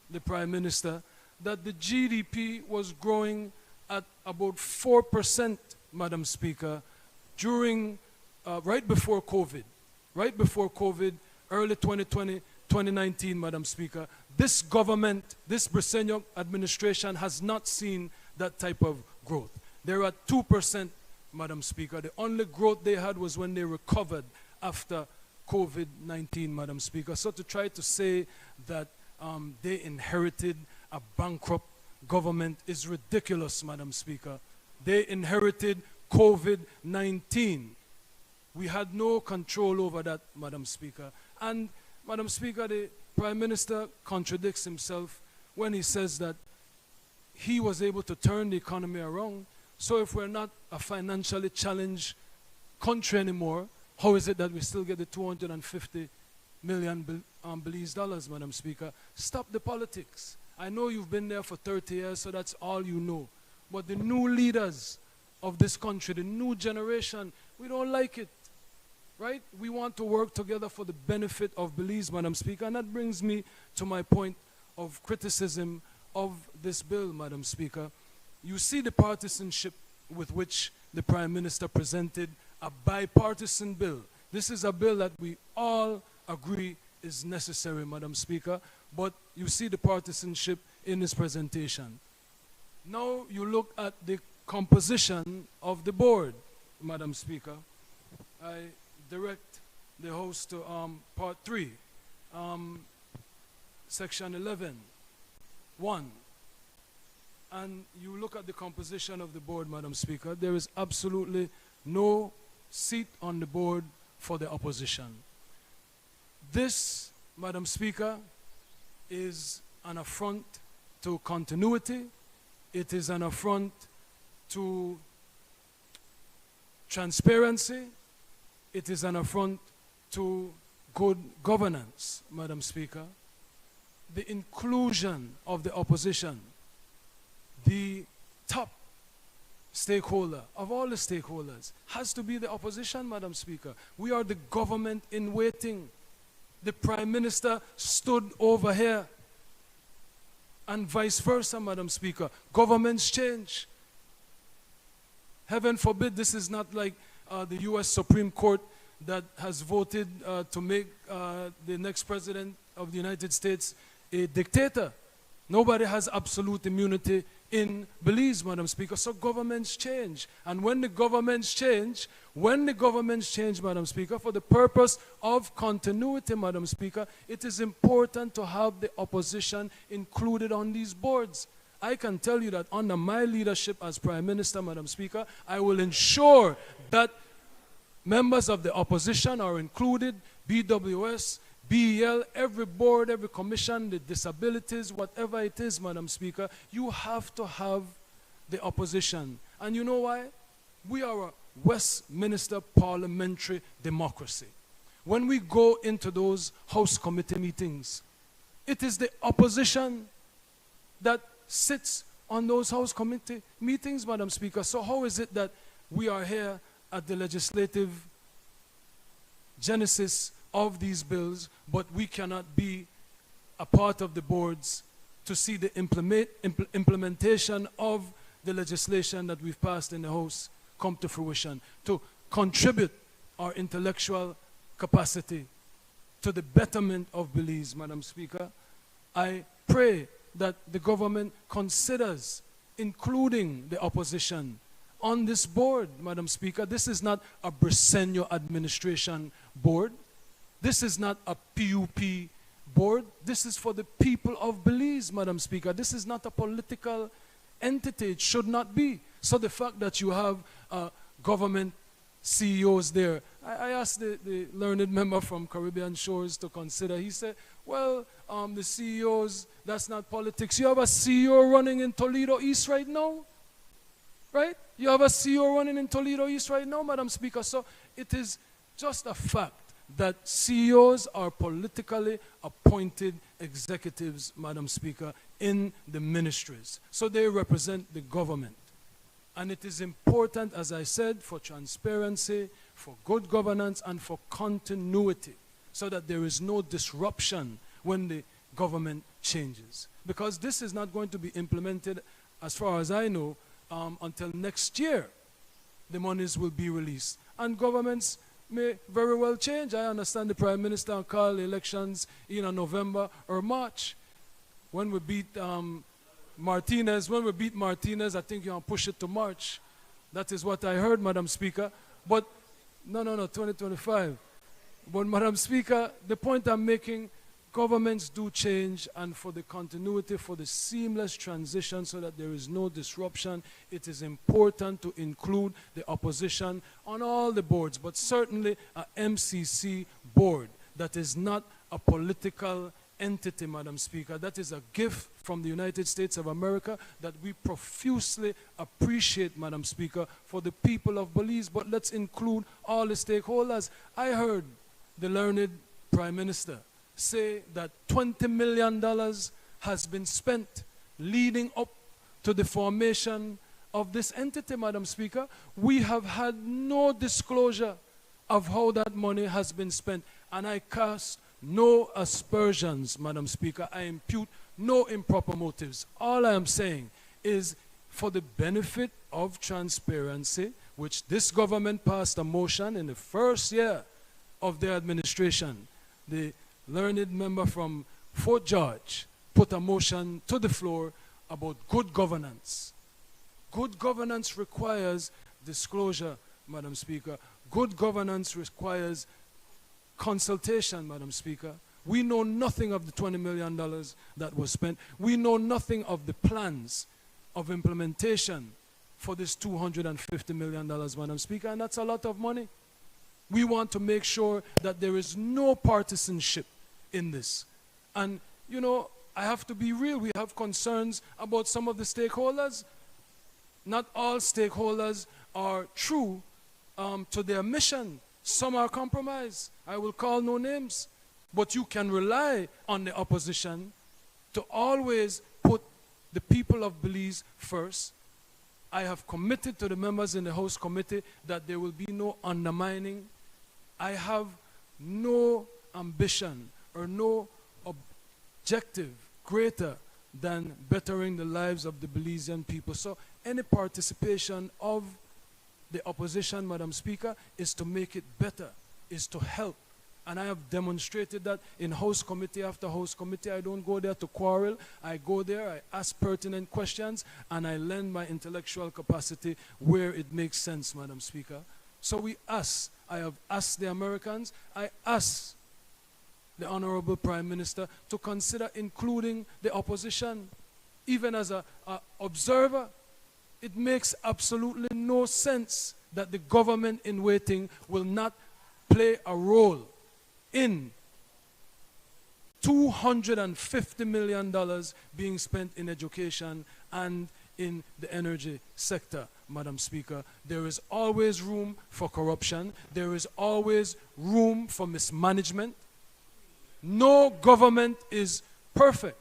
the Prime Minister that the GDP was growing at about 4%, Madam Speaker, during, right before COVID. Right before COVID, early 2020, 2019, Madam Speaker. This government, this Briceño administration has not seen that type of growth. They're at 2%, Madam Speaker. The only growth they had was when they recovered after COVID-19, Madam Speaker. So to try to say that they inherited a bankrupt government is ridiculous, Madam Speaker. They inherited COVID-19, We had no control over that, Madam Speaker. And, Madam Speaker, the Prime Minister contradicts himself when he says that he was able to turn the economy around. So if we're not a financially challenged country anymore, how is it that we still get the 250 million Belize dollars, Madam Speaker? Stop the politics. I know you've been there for 30 years, so that's all you know. But the new leaders of this country, the new generation, we don't like it, right? We want to work together for the benefit of Belize, Madam Speaker. And that brings me to my point of criticism of this bill, Madam Speaker. You see the partisanship with which the Prime Minister presented a bipartisan bill. This is a bill that we all agree is necessary, Madam Speaker, but you see the partisanship in his presentation. Now you look at the composition of the board, Madam Speaker. I direct the House to Part 3, Section 11(1). And you look at the composition of the board, Madam Speaker, there is absolutely no seat on the board for the opposition. This, Madam Speaker, is an affront to continuity. It is an affront to transparency. It is an affront to good governance, Madam Speaker. The inclusion of the opposition, the top stakeholder of all the stakeholders, has to be the opposition, Madam Speaker. We are the government in waiting. The Prime Minister stood over here, and vice versa, Madam Speaker. Governments change. Heaven forbid this is not like the U.S. Supreme Court that has voted to make the next president of the United States a dictator. Nobody has absolute immunity in Belize, Madam Speaker. So governments change. And when the governments change, Madam Speaker, for the purpose of continuity, Madam Speaker, it is important to have the opposition included on these boards. I can tell you that under my leadership as Prime Minister, Madam Speaker, I will ensure that members of the opposition are included, BWS, BEL, every board, every commission, the disabilities, whatever it is, Madam Speaker, you have to have the opposition. And you know why? We are a Westminster parliamentary democracy. When we go into those House committee meetings, it is the opposition that sits on those House committee meetings, Madam Speaker. So how is it that we are here at the legislative genesis of these bills, but we cannot be a part of the boards to see the implementation of the legislation that we've passed in the House come to fruition, to contribute our intellectual capacity to the betterment of Belize, Madam Speaker? I pray that the government considers including the opposition on this board, Madam Speaker. This is not a Briceño administration board. This is not a PUP board. This is for the people of Belize, Madam Speaker. This is not a political entity. It should not be. So the fact that you have government CEOs there, I asked the learned member from Caribbean Shores to consider. He said, well, the CEOs, that's not politics. You have a CEO running in Toledo East right now, right? You have a CEO running in Toledo East right now, Madam Speaker. So it is just a fact that CEOs are politically appointed executives, Madam Speaker, in the ministries. So they represent the government. And it is important, as I said, for transparency, for good governance, and for continuity, so that there is no disruption when the government changes. Because this is not going to be implemented, as far as I know, until next year. The monies will be released. And governments may very well change. I understand the Prime Minister will call the elections in November or March. When we beat Martinez, I think you will push it to March. That is what I heard, Madam Speaker. But, no, 2025. But, Madam Speaker, the point I'm making, governments do change, and for the continuity, for the seamless transition so that there is no disruption, it is important to include the opposition on all the boards, but certainly a MCC board that is not a political entity, Madam Speaker. That is a gift from the United States of America that we profusely appreciate, Madam Speaker, for the people of Belize. But let's include all the stakeholders. I heard the learned Prime Minister say that $20 million has been spent leading up to the formation of this entity, Madam Speaker. We have had no disclosure of how that money has been spent, and I cast no aspersions, Madam Speaker. I impute no improper motives. All I am saying is, for the benefit of transparency, which this government passed a motion in the first year of their administration, the learned member from Fort George put a motion to the floor about good governance. Good governance requires disclosure, Madam Speaker. Good governance requires consultation, Madam Speaker. We know nothing of the $20 million that was spent. We know nothing of the plans of implementation for this $250 million, Madam Speaker, and that's a lot of money. We want to make sure that there is no partisanship in this. And, you know, I have to be real. We have concerns about some of the stakeholders. Not all stakeholders are true to their mission. Some are compromised. I will call no names. But you can rely on the opposition to always put the people of Belize first. I have committed to the members in the House Committee that there will be no undermining. I have no ambition or no objective greater than bettering the lives of the Belizean people. So any participation of the opposition, Madam Speaker, is to make it better, is to help. And I have demonstrated that in House Committee after House Committee. I don't go there to quarrel. I go there, I ask pertinent questions, and I lend my intellectual capacity where it makes sense, Madam Speaker. So I have asked the Americans, I asked the Honorable Prime Minister to consider including the opposition, even as an observer. It makes absolutely no sense that the government in waiting will not play a role in $250 million being spent in education and in the energy sector, Madam Speaker. There is always room for corruption. There is always room for mismanagement. No government is perfect.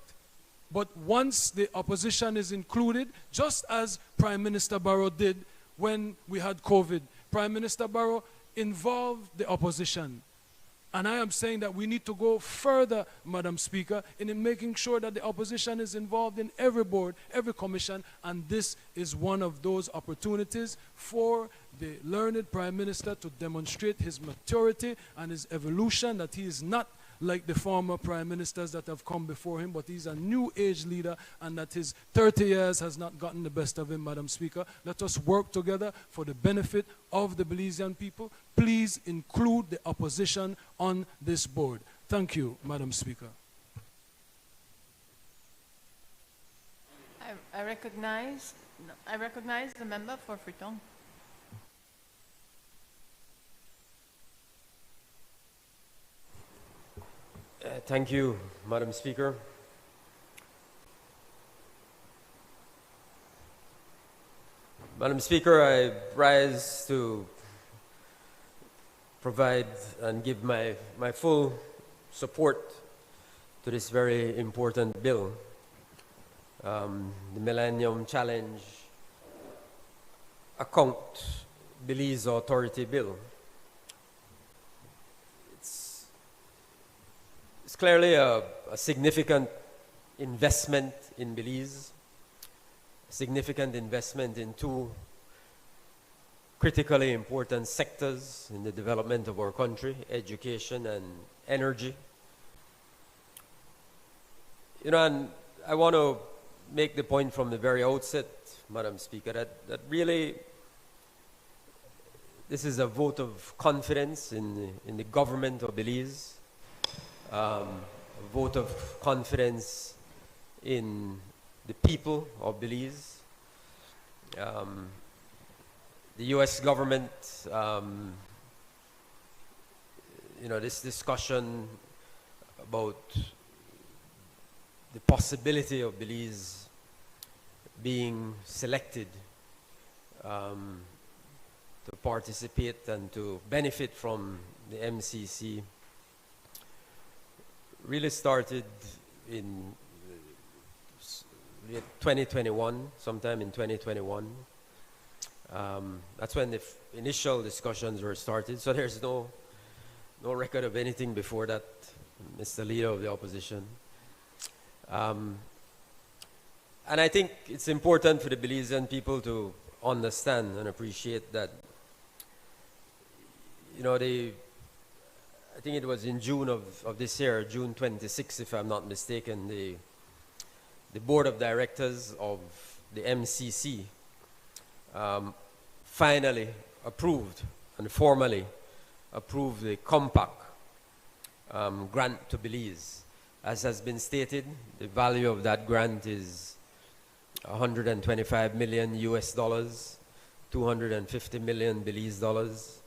But once the opposition is included, just as Prime Minister Barrow did when we had COVID, Prime Minister Barrow involved the opposition. And I am saying that we need to go further, Madam Speaker, in making sure that the opposition is involved in every board, every commission, and this is one of those opportunities for the learned Prime Minister to demonstrate his maturity and his evolution, that he is not like the former prime ministers that have come before him, but he's a new age leader, and that his 30 years has not gotten the best of him, Madam Speaker. Let us work together for the benefit of the Belizean people. Please include the opposition on this board. Thank you, Madam Speaker. I recognize the member for Freetown. Thank you, Madam Speaker. Madam Speaker, I rise to provide and give my full support to this very important bill, the Millennium Challenge Account Belize Authority Bill. It's clearly a significant investment in Belize, a significant investment in two critically important sectors in the development of our country, education and energy. You know, and I want to make the point from the very outset, Madam Speaker, that really this is a vote of confidence in the government of Belize. a vote of confidence in the people of Belize. The U.S. government, this discussion about the possibility of Belize being selected to participate and to benefit from the MCC really started in 2021, sometime in 2021. That's when the initial discussions were started. So there's no record of anything before that, Mr. Leader of the Opposition. And I think it's important for the Belizean people to understand and appreciate that, I think it was in June of this year, June 26, if I'm not mistaken, the board of directors of the MCC finally approved and formally approved the compact grant to Belize. As has been stated, the value of that grant is 125 million US dollars, 250 million Belize dollars.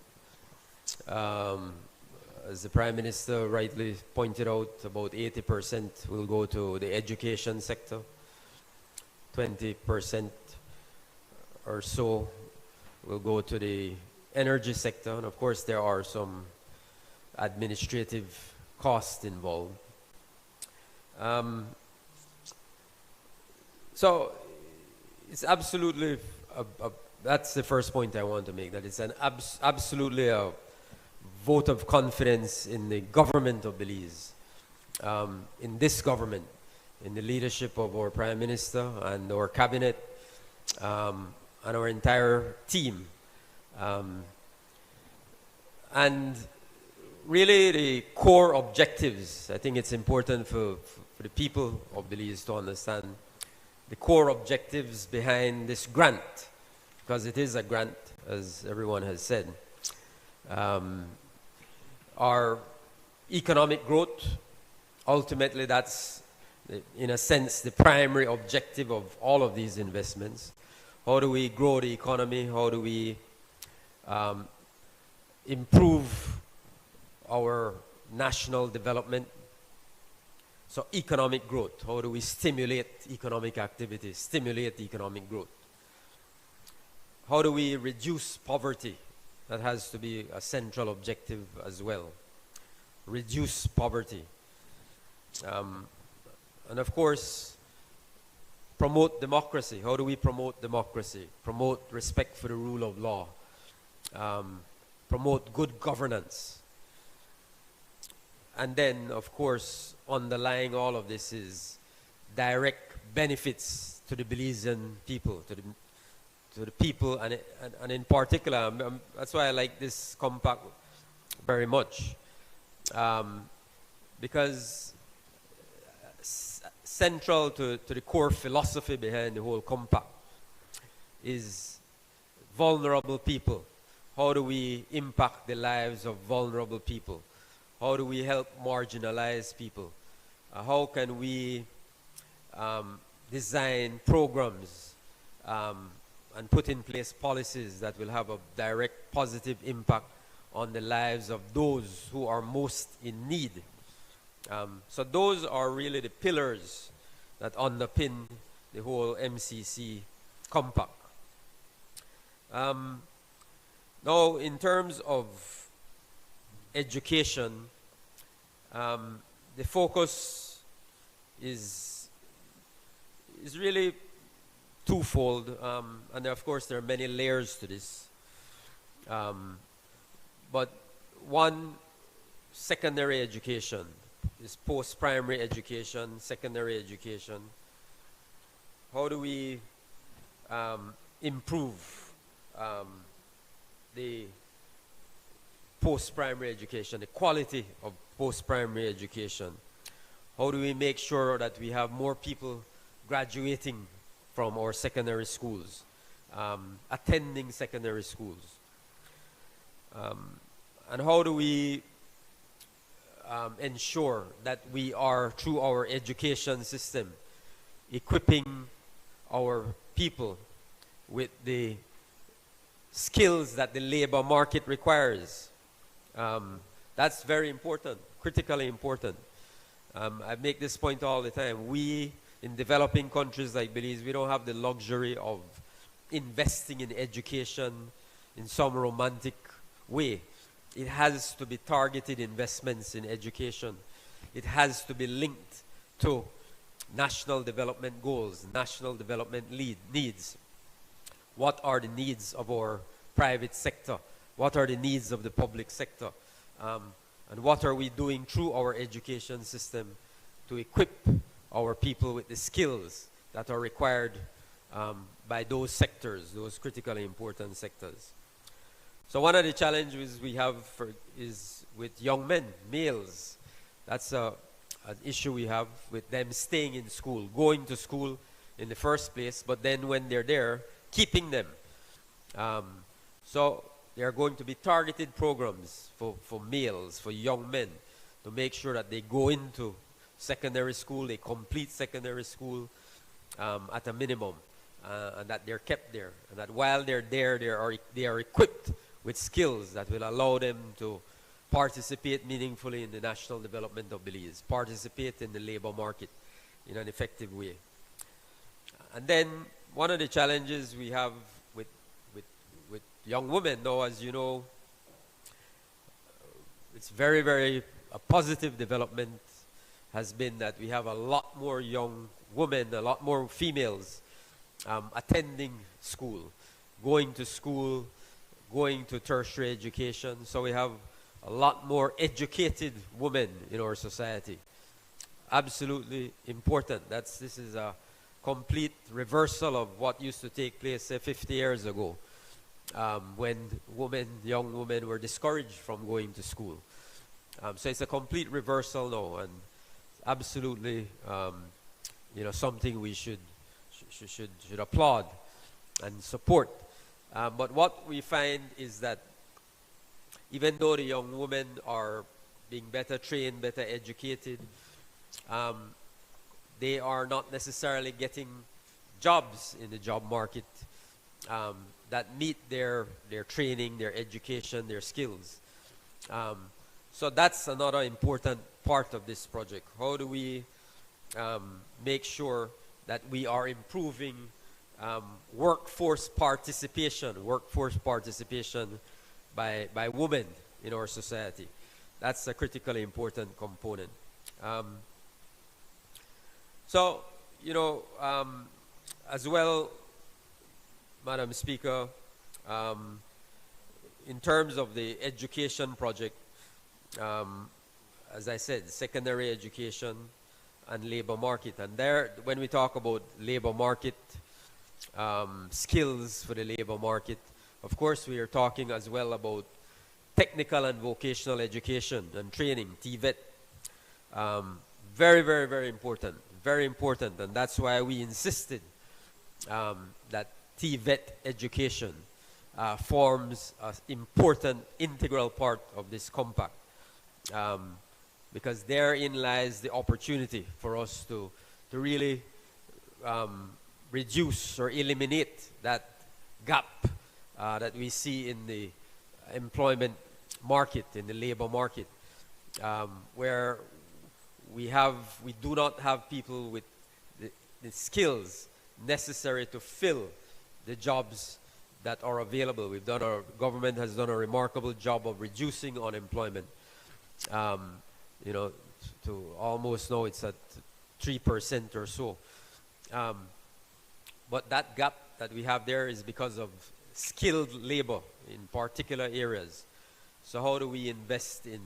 As the Prime Minister rightly pointed out, about 80% will go to the education sector, 20% or so will go to the energy sector, and of course there are some administrative costs involved. So it's absolutely, that's the first point I want to make, that it's an absolutely a vote of confidence in the government of Belize, in this government, in the leadership of our Prime Minister and our cabinet, and our entire team. And really the core objectives, I think it's important for the people of Belize to understand the core objectives behind this grant, because it is a grant, as everyone has said. Our economic growth, ultimately that's, in a sense, the primary objective of all of these investments. How do we grow the economy? How do we improve our national development? So economic growth, how do we stimulate economic activity, stimulate economic growth? How do we reduce poverty? That has to be a central objective as well. Reduce poverty. And of course, promote democracy. How do we promote democracy? Promote respect for the rule of law. Promote good governance. And then, of course, underlying all of this is direct benefits to the Belizean people, to the people, and in particular, that's why I like this compact very much, because central to the core philosophy behind the whole compact is vulnerable people. How do we impact the lives of vulnerable people? How do we help marginalized people? How can we design programs and put in place policies that will have a direct positive impact on the lives of those who are most in need? So those are really the pillars that underpin the whole MCC compact. Now, in terms of education, the focus is really twofold, and of course there are many layers to this. But one, secondary education, is post-primary education, secondary education. How do we improve the post-primary education, the quality of post-primary education? How do we make sure that we have more people graduating from our secondary schools, attending secondary schools? And how do we ensure that we are, through our education system, equipping our people with the skills that the labor market requires. That's very important, critically important. I make this point all the time. We, in developing countries like Belize, we don't have the luxury of investing in education in some romantic way. It has to be targeted investments in education. It has to be linked to national development goals, national development needs. What are the needs of our private sector? What are the needs of the public sector? And what are we doing through our education system to equip our people with the skills that are required by those sectors, those critically important sectors? So one of the challenges we have is with young men, males. That's an issue we have with them staying in school, going to school in the first place, but then when they're there, keeping them. So there are going to be targeted programs for males, for young men, to make sure that they go into secondary school, they complete secondary school at a minimum, and that they're kept there. And that while they're there, they are equipped with skills that will allow them to participate meaningfully in the national development of Belize, participate in the labor market in an effective way. And then one of the challenges we have with young women now, as you know, it's very, very a positive development has been that we have a lot more young women, a lot more females attending school, going to tertiary education. So we have a lot more educated women in our society. Absolutely important. This is a complete reversal of what used to take place, say, 50 years ago, when young women were discouraged from going to school. So it's a complete reversal now, and absolutely, something we should applaud and support. But what we find is that even though the young women are being better trained, better educated, they are not necessarily getting jobs in the job market that meet their training, their education, their skills. So that's another important part of this project. How do we make sure that we are improving workforce participation by women in our society? That's a critically important component. As well, Madam Speaker, in terms of the education project, as I said, secondary education and labor market. And there, when we talk about labor market, skills for the labor market, of course, we are talking as well about technical and vocational education and training, TVET. Very, very, very important. Very important. And that's why we insisted that TVET education forms an important, integral part of this compact. Because therein lies the opportunity for us to really reduce or eliminate that gap that we see in the employment market, in the labor market, where we do not have people with the skills necessary to fill the jobs that are available. Our government has done a remarkable job of reducing unemployment. To almost now it's at 3% or so. But that gap that we have there is because of skilled labor in particular areas. So how do we invest in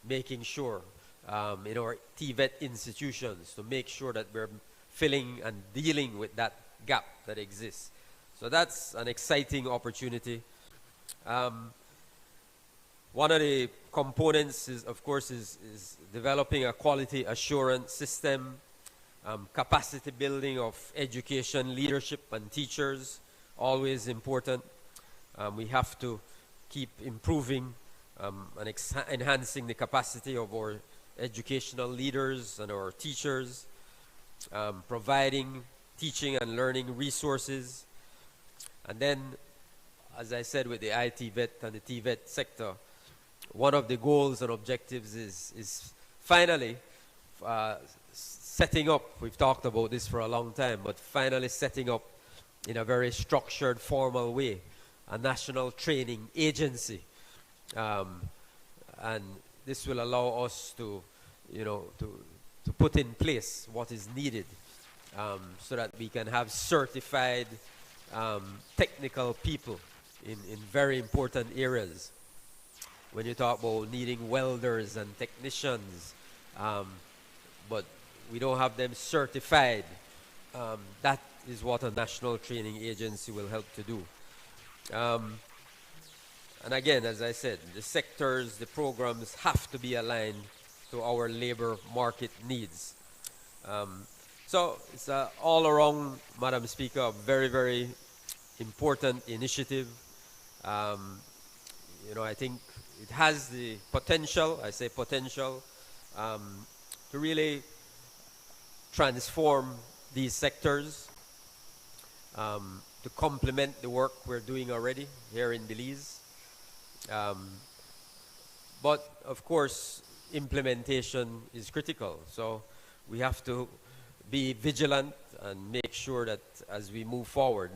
making sure in our TVET institutions to make sure that we're filling and dealing with that gap that exists? So that's an exciting opportunity. One of the components is, of course, is developing a quality assurance system, capacity building of education, leadership, and teachers, always important. We have to keep improving and enhancing the capacity of our educational leaders and our teachers, providing teaching and learning resources. And then, as I said, with the IT vet and the TVET sector, one of the goals and objectives is finally setting up, we've talked about this for a long time, but finally setting up in a very structured, formal way, a national training agency. And this will allow us to, to put in place what is needed so that we can have certified technical people in very important areas. When you talk about needing welders and technicians, but we don't have them certified, that is what a national training agency will help to do. And again, as I said, the sectors, the programs have to be aligned to our labor market needs. So it's all around, Madam Speaker, a very, very important initiative. I think it has the potential, I say potential, to really transform these sectors, to complement the work we're doing already here in Belize. But of course, implementation is critical. So we have to be vigilant and make sure that as we move forward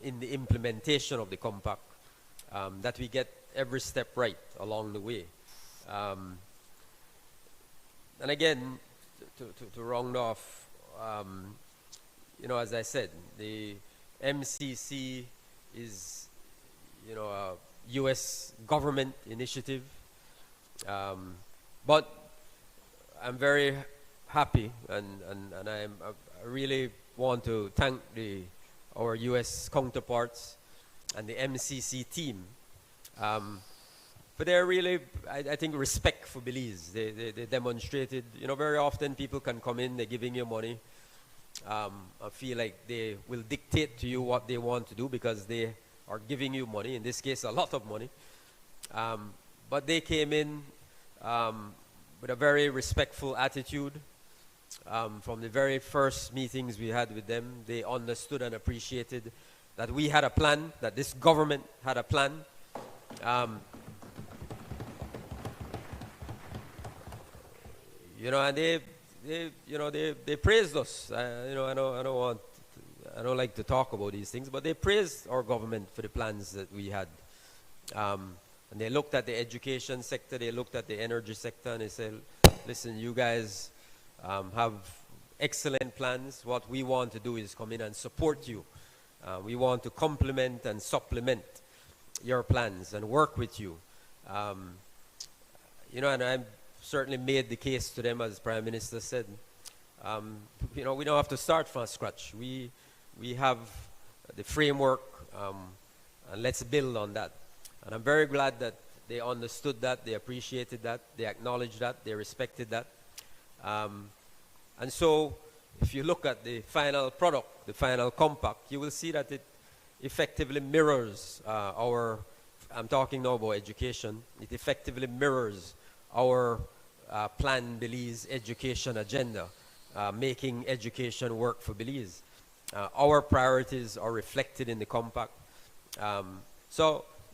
in the implementation of the compact, that we get every step right along the way. And again, to round off, as I said, the MCC is, a U.S. government initiative. But I'm very happy, and I really want to thank our U.S. counterparts and the MCC team for their really, I think, respect for Belize. They demonstrated, very often people can come in, they're giving you money. I feel like they will dictate to you what they want to do because they are giving you money, in this case a lot of money. But they came in with a very respectful attitude. From the very first meetings we had with them, they understood and appreciated that we had a plan, that this government had a plan. And they praised us. I don't like to talk about these things, but they praised our government for the plans that we had. And they looked at the education sector, they looked at the energy sector, and they said, listen, you guys have excellent plans. What we want to do is come in and support you. We want to complement and supplement your plans and work with you. And I certainly made the case to them, as Prime Minister said. We don't have to start from scratch. We have the framework, and let's build on that. And I'm very glad that they understood that, they appreciated that, they acknowledged that, they respected that. And so, if you look at the final product, the final compact, you will see that it effectively mirrors I'm talking now about education, it effectively mirrors our Plan Belize education agenda, making education work for Belize. Our priorities are reflected in the compact. And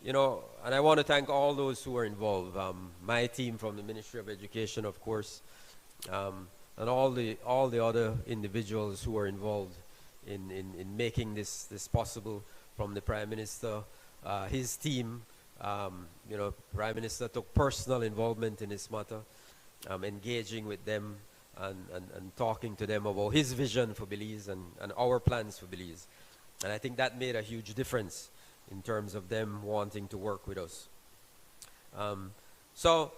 I want to thank all those who are involved. My team from the Ministry of Education, of course, and all the other individuals who are involved in making this possible, from the Prime Minister, his team. Prime Minister took personal involvement in this matter, engaging with them and talking to them about his vision for Belize and our plans for Belize. And I think that made a huge difference in terms of them wanting to work with us. So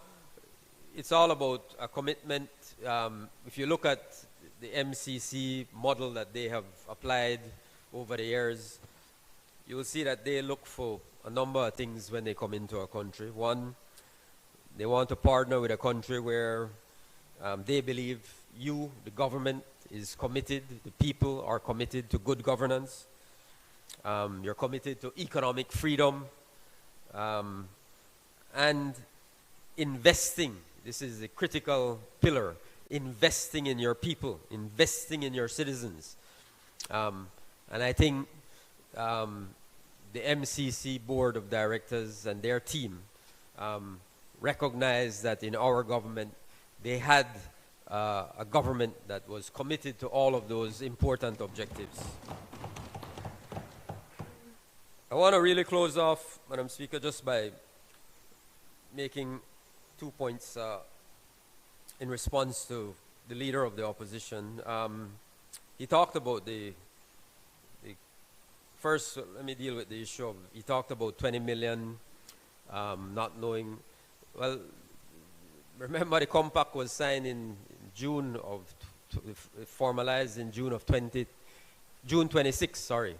it's all about a commitment. If you look at the MCC model that they have applied over the years, you will see that they look for a number of things when they come into a country. One, they want to partner with a country where they believe the government, is committed, the people are committed to good governance. You're committed to economic freedom and investing This is a critical pillar. Investing in your people, investing in your citizens. And I think the MCC Board of Directors and their team recognized that in our government, they had a government that was committed to all of those important objectives. I want to really close off, Madam Speaker, just by making 2 points in response to the leader of the opposition. He talked about first, let me deal with the issue of, he talked about 20 million, not knowing, well, remember the compact was signed in June of, formalized in June 26, sorry.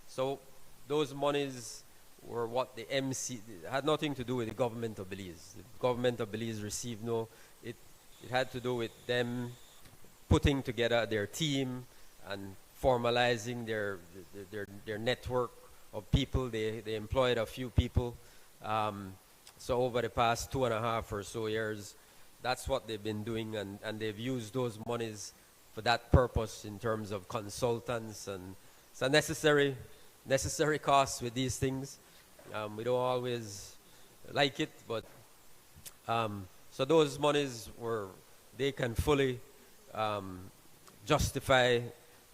So those monies were what the MC, had nothing to do with the government of Belize. The government of Belize received no, it had to do with them putting together their team and formalizing their network of people. They employed a few people. So over the past 2.5 or so years, that's what they've been doing, and they've used those monies for that purpose in terms of consultants, and it's a necessary cost with these things. We don't always like it, but so those monies they can fully justify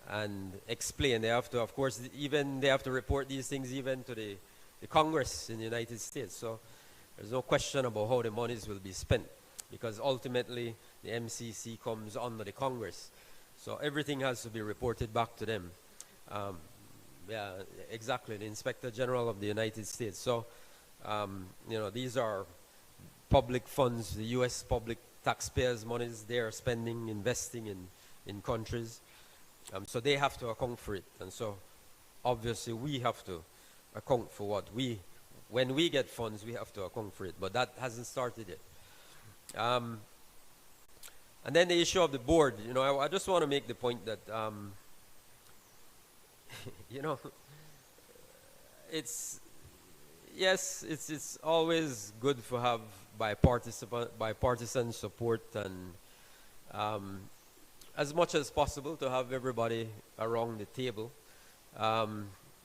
and explain. They have to, of course, they have to report these things even to the Congress in the United States. So there's no question about how the monies will be spent, because ultimately the MCC comes under the Congress. So everything has to be reported back to them. Yeah, exactly, the Inspector General of the United States. So, these are public funds, the U.S. public taxpayers' monies they are spending, investing in countries. So they have to account for it. And so, obviously, we have to account for when we get funds, we have to account for it. But that hasn't started yet. And then the issue of the board, I just want to make the point that, it's always good to have bipartisan support, and as much as possible to have everybody around the table.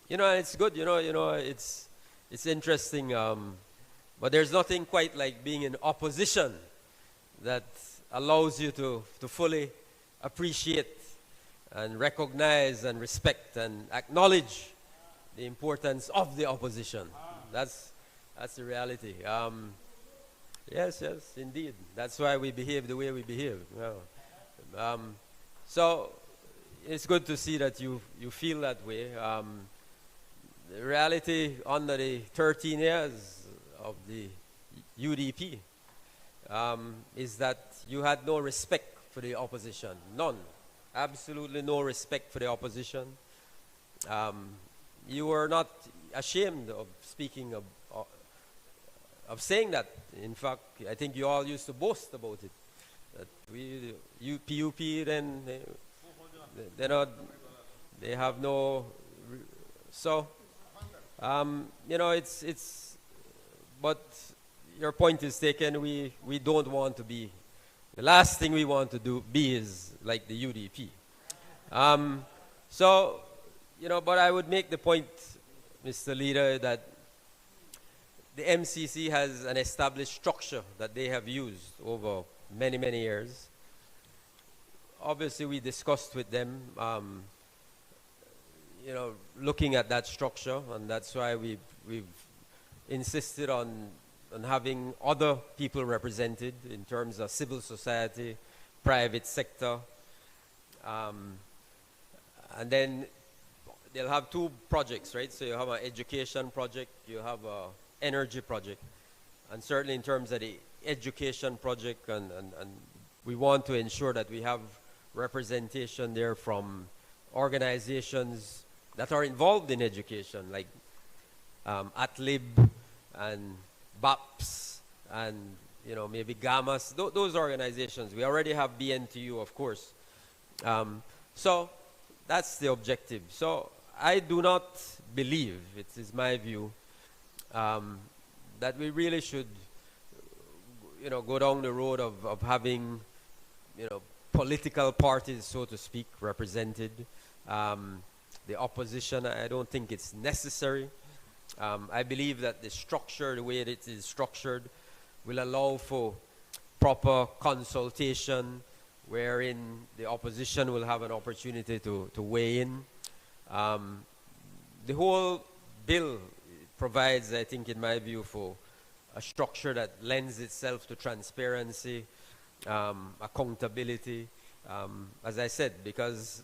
It's good, it's interesting, but there's nothing quite like being in opposition that allows you to fully appreciate and recognize and respect and acknowledge the importance of the opposition. That's the reality. Yes, indeed. That's why we behave the way we behave. Yeah. So it's good to see that you feel that way. The reality under the 13 years of the UDP is that you had no respect for the opposition. None. Absolutely no respect for the opposition. You were not ashamed of speaking of saying that. In fact, I think you all used to boast about it. That PUP, then they have no. So, but your point is taken. We don't want to be. The last thing we want to be is like the UDP. But I would make the point, Mr. Leader, that the MCC has an established structure that they have used over many, many years. Obviously, we discussed with them, looking at that structure, and that's why we've insisted on having other people represented in terms of civil society, private sector, and then they'll have 2 projects, right? So you have an education project, you have an energy project, and certainly in terms of the education project, and we want to ensure that we have representation there from organizations that are involved in education, like ATLIB and BAPS and maybe GAMAS, those organizations. We already have BNTU, of course. So that's the objective. So I do not believe, it is my view, that we really should, go down the road of having, political parties, so to speak, represented. The opposition, I don't think it's necessary. I believe that the structure, the way it is structured, will allow for proper consultation, wherein the opposition will have an opportunity to weigh in. The whole bill provides, I think, in my view, for a structure that lends itself to transparency, accountability. As I said, because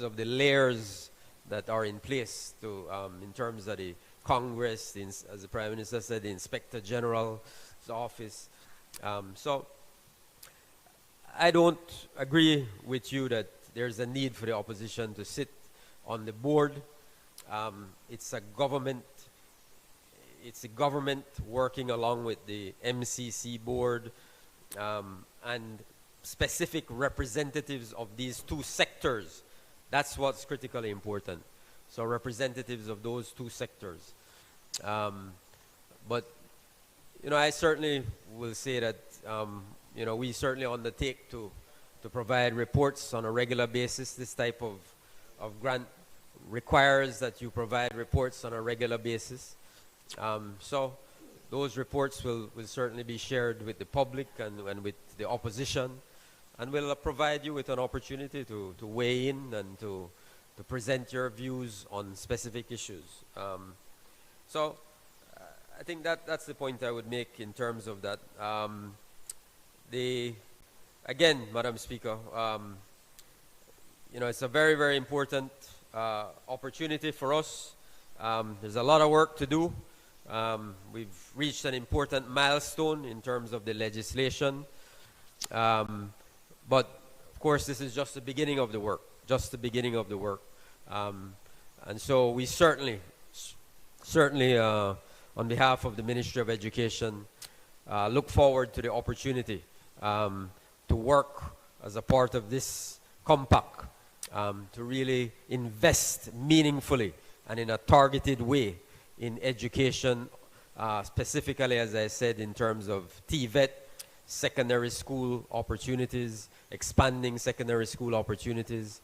of the layers that are in place to, in terms of the Congress, as the Prime Minister said, the Inspector General's office. So I don't agree with you that there's a need for the opposition to sit on the board. It's a government working along with the MCC board and specific representatives of these two sectors. That's what's critically important. So representatives of those two sectors. But, I certainly will say that, we certainly undertake to provide reports on a regular basis. This type of grant requires that you provide reports on a regular basis. So those reports will certainly be shared with the public and with the opposition, and will provide you with an opportunity to weigh in and to present your views on specific issues. So I think that's the point I would make in terms of that. Again, Madam Speaker, it's a very, very important opportunity for us. There's a lot of work to do. We've reached an important milestone in terms of the legislation. But, of course, this is just the beginning of the work. And so we certainly, on behalf of the Ministry of Education, look forward to the opportunity to work as a part of this compact, to really invest meaningfully and in a targeted way in education, specifically, as I said, in terms of TVET, secondary school opportunities, expanding secondary school opportunities.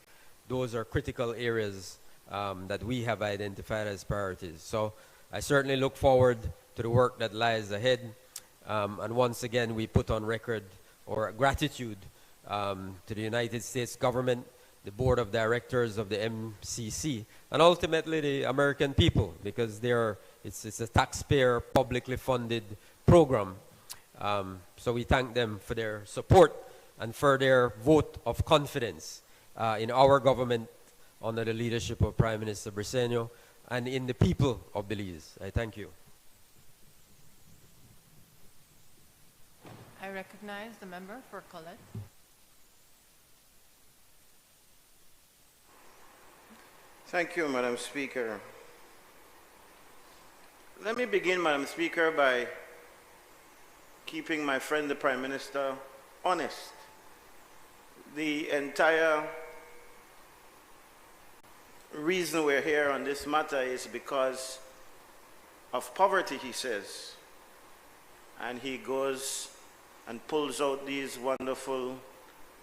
Those are critical areas that we have identified as priorities. So I certainly look forward to the work that lies ahead. And once again, we put on record our gratitude to the United States government, the board of directors of the MCC, and ultimately the American people, because it's a taxpayer, publicly funded program. So we thank them for their support and for their vote of confidence in our government under the leadership of Prime Minister Briceño and in the people of Belize. I thank you. I recognize the member for Colette. Thank you, Madam Speaker. Let me begin, Madam Speaker, by keeping my friend, the Prime Minister, honest. The entire reason we're here on this matter is because of poverty, he says. And he goes and pulls out these wonderful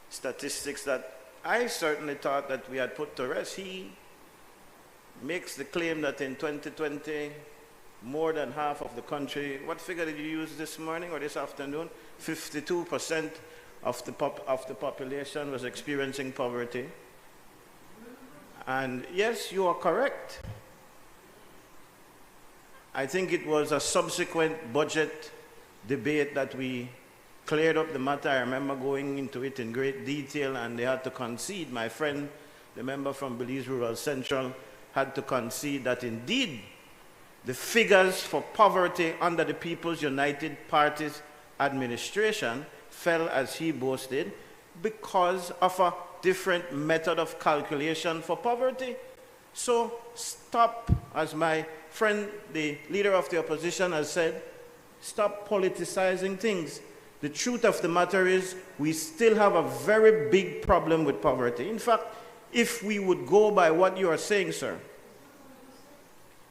statistics that I certainly thought that we had put to rest. He makes the claim that in 2020, more than half of the country, what figure did you use this morning or this afternoon? 52% of the population was experiencing poverty. And yes, you are correct. I think it was a subsequent budget debate that we cleared up the matter. I remember going into it in great detail, and they had to concede. My friend, the member from Belize Rural Central, had to concede that indeed the figures for poverty under the People's United Party's administration fell, as he boasted, because of a different method of calculation for poverty. So stop, as my friend, the leader of the opposition, has said, stop politicizing things. The truth of the matter is we still have a very big problem with poverty. In fact, if we would go by what you are saying, sir,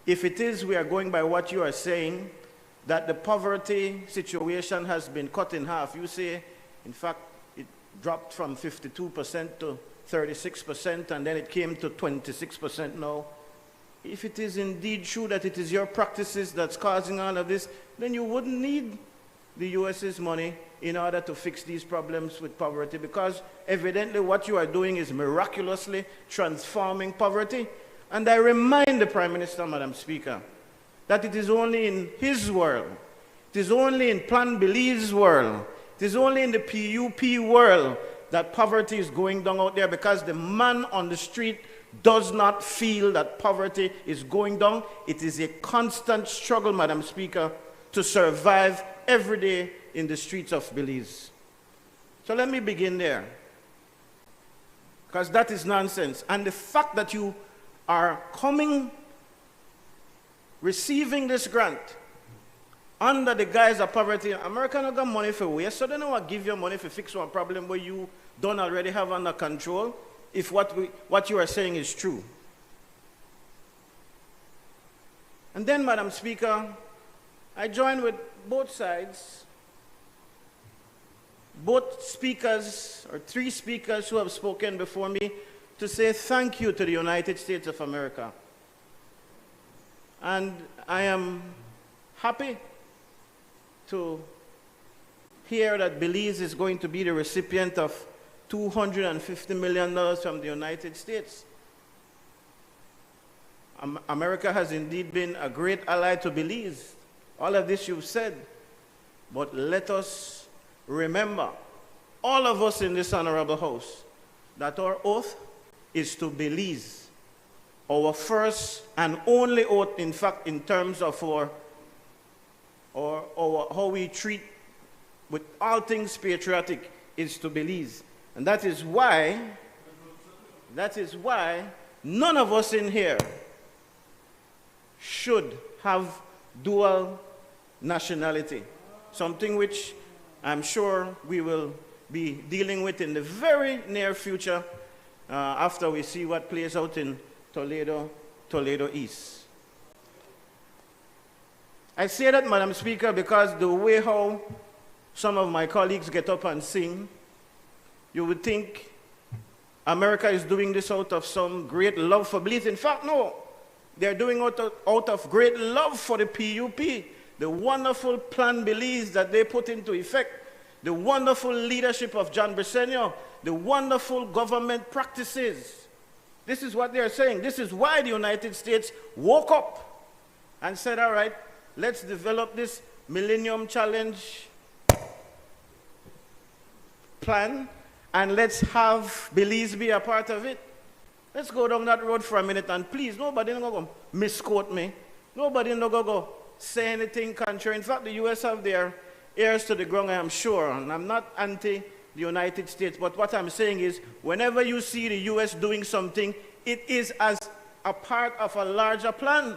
if it is we are going by what you are saying, that the poverty situation has been cut in half. You say, in fact, it dropped from 52% to 36%, and then it came to 26% now. If it is indeed true that it is your practices that's causing all of this, then you wouldn't need the US's money in order to fix these problems with poverty, because evidently what you are doing is miraculously transforming poverty. And I remind the Prime Minister, Madam Speaker, that it is only in his world, it is only in Plan Belize's world, it is only in the PUP world that poverty is going down out there, because the man on the street does not feel that poverty is going down. It is a constant struggle, Madam Speaker, to survive every day in the streets of Belize. So let me begin there, because that is nonsense. And the fact that you are receiving this grant under the guise of poverty, America not got money for waste, so they don't want to give you money to fix one problem where you don't already have under control, if what you are saying is true. And then, Madam Speaker, I join with both sides, both speakers, or three speakers who have spoken before me, to say thank you to the United States of America. And I am happy to hear that Belize is going to be the recipient of $250 million from the United States. America has indeed been a great ally to Belize. All of this you've said. But let us remember, all of us in this honorable house, that our oath is to Belize. Our first and only oath, in fact, in terms of how we treat with all things patriotic, is to Belize. And that is why none of us in here should have dual nationality, something which I'm sure we will be dealing with in the very near future after we see what plays out in Toledo East. I say that, Madam Speaker, because the way how some of my colleagues get up and sing, you would think America is doing this out of some great love for Belize. In fact, no. They're doing it out of great love for the PUP, the wonderful Plan Belize that they put into effect, the wonderful leadership of John Briceño, the wonderful government practices. This is what they're saying. This is why the United States woke up and said, all right, let's develop this Millennium Challenge plan, and let's have Belize be a part of it. Let's go down that road for a minute, and please, nobody no go misquote me. Nobody no go say anything contrary. In fact, the U.S. have their ears to the ground, I am sure, and I'm not anti the United States, but what I'm saying is, whenever you see the U.S. doing something, it is as a part of a larger plan.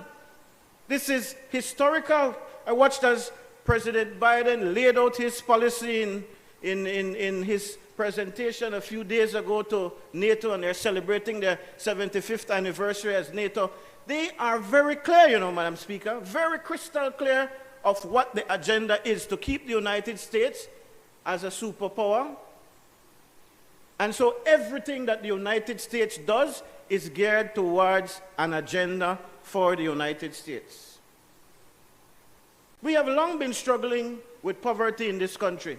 This is historical. I watched as President Biden laid out his policy in his presentation a few days ago to NATO, and they're celebrating their 75th anniversary as NATO. They are very clear, you know, Madam Speaker, very crystal clear of what the agenda is, to keep the United States as a superpower. And so everything that the United States does is geared towards an agenda for the United States. We have long been struggling with poverty in this country,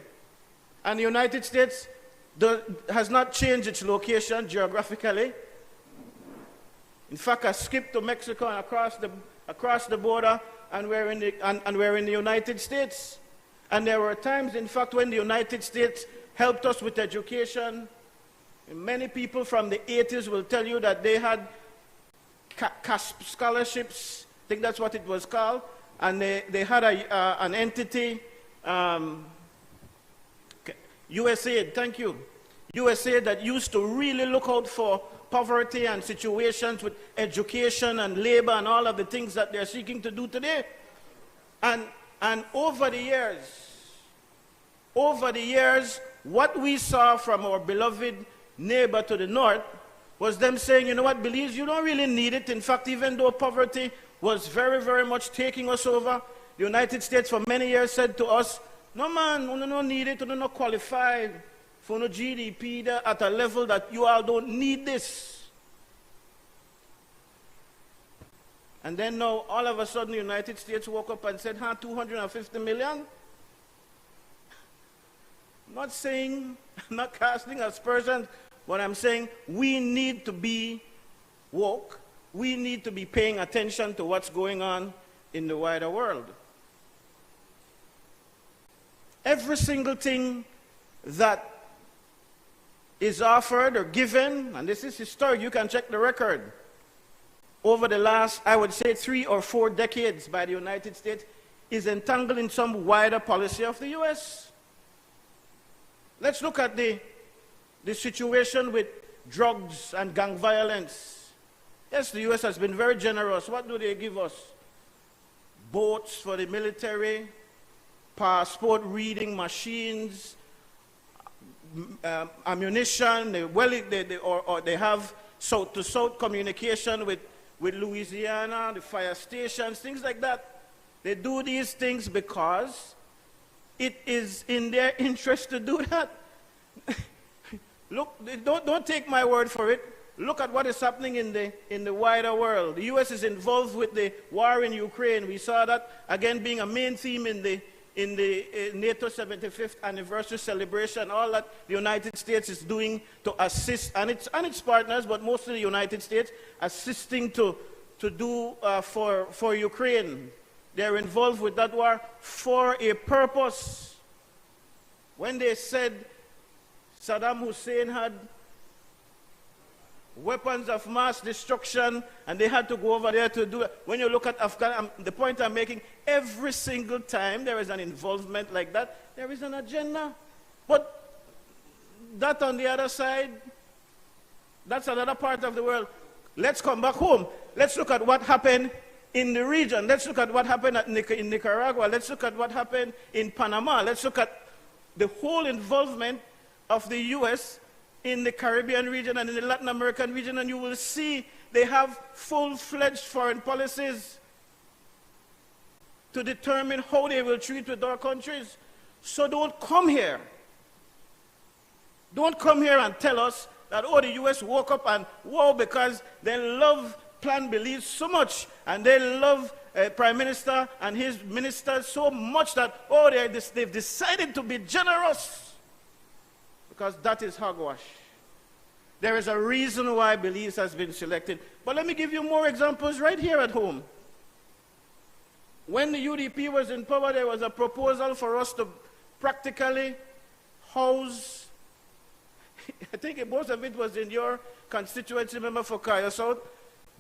and the United States has not changed its location geographically. In fact, I skipped to Mexico and across the border, and we're in the United States. And there were times, in fact, when the United States helped us with education. Many people from the 80s will tell you that they had CASP scholarships, I think that's what it was called, and they had an entity, USAID, thank you, USAID, that used to really look out for poverty and situations with education and labor and all of the things that they're seeking to do today. And over the years, what we saw from our beloved neighbor to the north was them saying, you know what, Belize, you don't really need it. In fact, even though poverty was very, very much taking us over, The United States for many years said to us, no man, you don't need it, you don't qualify for no GDP there at a level that you all don't need this. And then now, all of a sudden, the United States woke up and said, 250 million? I'm not saying, I'm not casting aspersions, but I'm saying we need to be woke. We need to be paying attention to what's going on in the wider world. Every single thing that is offered or given, and this is historic, you can check the record, over the last, I would say, 3 or 4 decades by the United States, is entangled in some wider policy of the U.S. Let's look at the situation with drugs and gang violence. Yes, the U.S. has been very generous. What do they give us? Boats for the military, passport reading machines, ammunition. They have south-to-south communication with Louisiana, the fire stations, things like that. They do these things because it is in their interest to do that. Look, don't take my word for it. Look at what is happening in the wider world. The U.S. is involved with the war in Ukraine. We saw that again being a main theme in the NATO 75th anniversary celebration. All that the United States is doing to assist, and its partners, but mostly the United States, assisting to do for Ukraine. They're involved with that war for a purpose. When they said Saddam Hussein had weapons of mass destruction, and they had to go over there to do it. When you look at Afghanistan, the point I'm making, every single time there is an involvement like that, there is an agenda. But that on the other side, that's another part of the world. Let's come back home. Let's look at what happened in the region. Let's look at what happened in Nicaragua. Let's look at what happened in Panama. Let's look at the whole involvement of the U.S. in the Caribbean region and in the Latin American region, and you will see they have full-fledged foreign policies to determine how they will treat with our countries. So don't come here. Don't come here and tell us that, oh, the U.S. woke up and, whoa, because they love Plan Belize so much, and they love Prime Minister and his ministers so much that, oh, they've decided to be generous. Because that is hogwash. There is a reason why Belize has been selected. But let me give you more examples right here at home. When the UDP was in power, there was a proposal for us to practically house, I think most of it was in your constituency, member for Kaya South,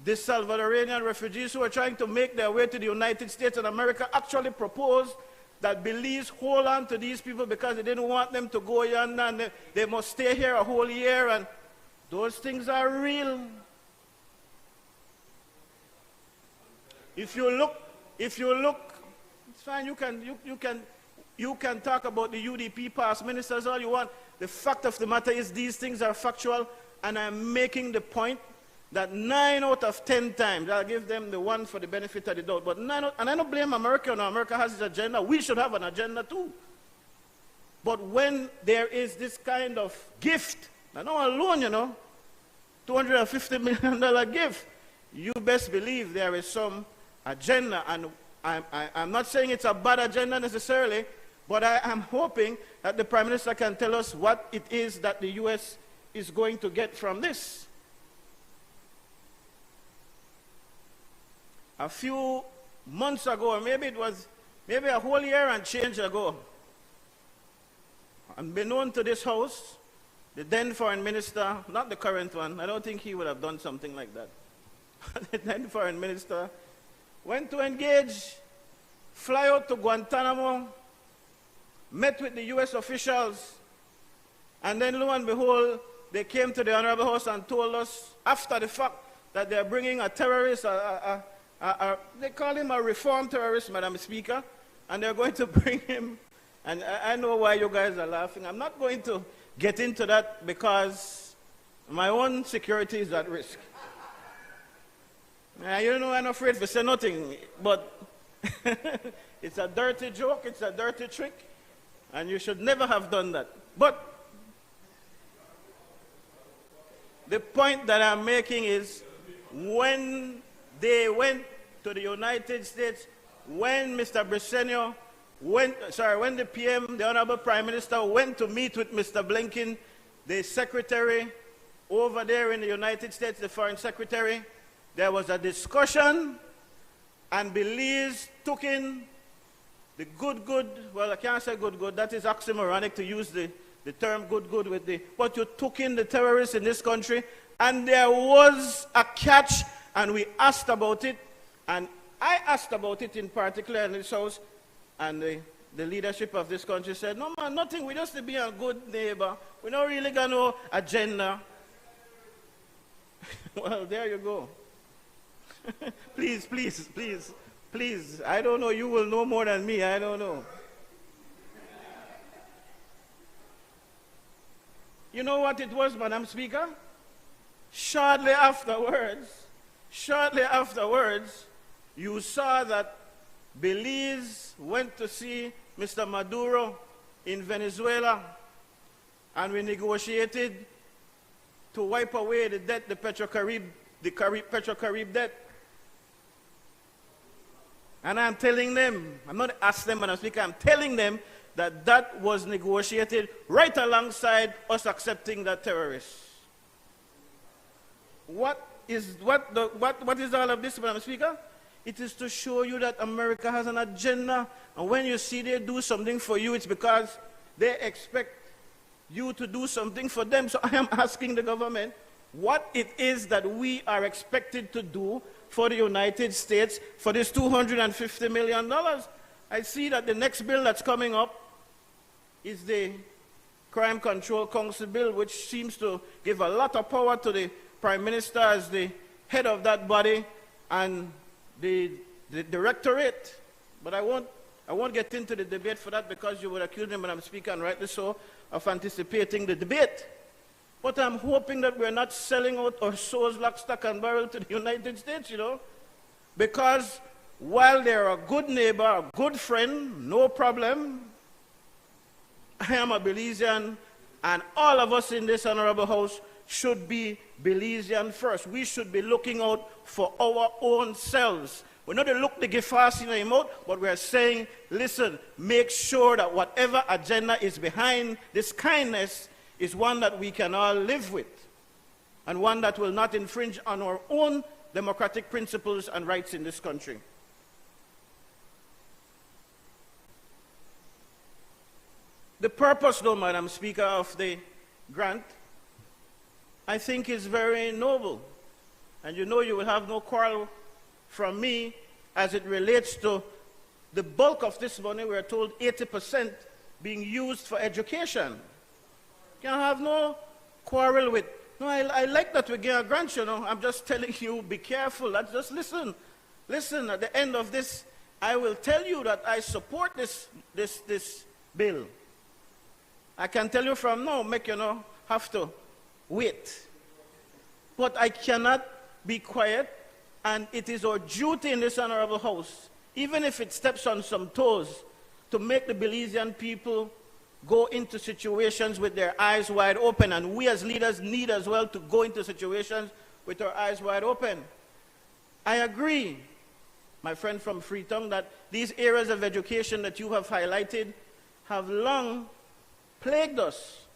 the Salvadorian refugees who are trying to make their way to the United States and America actually proposed that Belize hold on to these people because they didn't want them to go yonder, and they must stay here a whole year, and those things are real. If you look, it's fine, you can talk about the UDP past ministers all you want. The fact of the matter is these things are factual, and I'm making the point that 9 out of 10 times, I'll give them the one for the benefit of the doubt, but and I don't blame America. No, America has its agenda. We should have an agenda too. But when there is this kind of gift, not alone, $250 million gift, you best believe there is some agenda. And I'm not saying it's a bad agenda necessarily, but I am hoping that the Prime Minister can tell us what it is that the U.S. is going to get from this. A few months ago, or maybe a whole year and change ago, unbeknown to this house, the then foreign minister, not the current one, I don't think he would have done something like that. The then foreign minister went to engage, fly out to Guantanamo, met with the U.S. officials, and then lo and behold, they came to the Honorable House and told us, after the fact, that they're bringing a terrorist, they call him a reformed terrorist, Madam Speaker, and they're going to bring him, and I know why you guys are laughing. I'm not going to get into that because my own security is at risk. You know, I'm afraid to say nothing, but It's a dirty joke, it's a dirty trick, and you should never have done that. But the point that I'm making is when they went to the United States, when Mr. Bresenio when the PM, the Honorable Prime Minister, went to meet with Mr. Blinken, the secretary over there in the United States, the Foreign Secretary, there was a discussion, and Belize took in the good, well, I can't say good, that is oxymoronic to use the term good with the, but you took in the terrorists in this country, and there was a catch, and we asked about it, and I asked about it in particular in this house, and the leadership of this country said, no man, nothing, we just to be a good neighbor. We don't really got no agenda. Well, there you go. Please, I don't know, you will know more than me, I don't know. You know what it was, Madam Speaker? Shortly afterwards, you saw that Belize went to see Mr. Maduro in Venezuela, and we negotiated to wipe away the debt, the Petrocarib debt. And I'm telling them, I'm not asking them, Madam Speaker, I'm telling them that that was negotiated right alongside us accepting that terrorists. What is all of this, Madam Speaker? It is to show you that America has an agenda, and when you see they do something for you, it's because they expect you to do something for them. So I am asking the government what it is that we are expected to do for the United States for this $250 million. I see that the next bill that's coming up is the Crime Control Council bill, which seems to give a lot of power to the Prime Minister as the head of that body and the directorate. But I won't get into the debate for that because you would accuse me, Madam Speaker, and rightly so, of anticipating the debate. But I'm hoping that we're not selling out our souls lock, stock, and barrel to the United States, you know. Because while they're a good neighbor, a good friend, no problem, I am a Belizean, and all of us in this honorable house should be Belizean first. We should be looking out for our own selves. We're not to look the gifas in the mouth, but we're saying, listen, make sure that whatever agenda is behind this kindness is one that we can all live with, and one that will not infringe on our own democratic principles and rights in this country. The purpose, though, Madam Speaker, of the grant, I think is very noble. And you know you will have no quarrel from me as it relates to the bulk of this money. We're told 80% being used for education. You can have no quarrel with, no, I like that we get a grant, you know. I'm just telling you, be careful. Just listen. Listen, at the end of this, I will tell you that I support this bill. I can tell you from now, make you know, have to wait. But I cannot be quiet, and it is our duty in this honorable house, even if it steps on some toes, to make the Belizean people go into situations with their eyes wide open. And we as leaders need as well to go into situations with our eyes wide open. I agree, my friend from Freetown, that these areas of education that you have highlighted have long plagued us.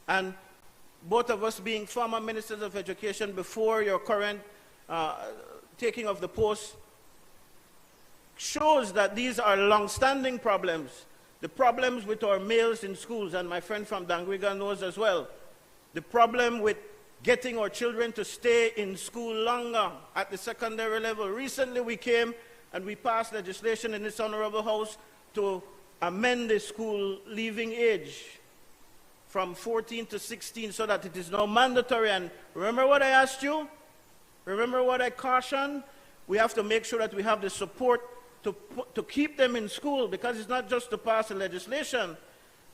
And both of us being former ministers of education before your current taking of the post shows that these are long-standing problems. The problems with our males in schools, and my friend from Dangriga knows as well, the problem with getting our children to stay in school longer at the secondary level. Recently we came and we passed legislation in this honorable house to amend the school leaving age from 14 to 16 so that it is now mandatory. And remember what I asked you? Remember what I cautioned? We have to make sure that we have the support to keep them in school, because it's not just to pass a legislation.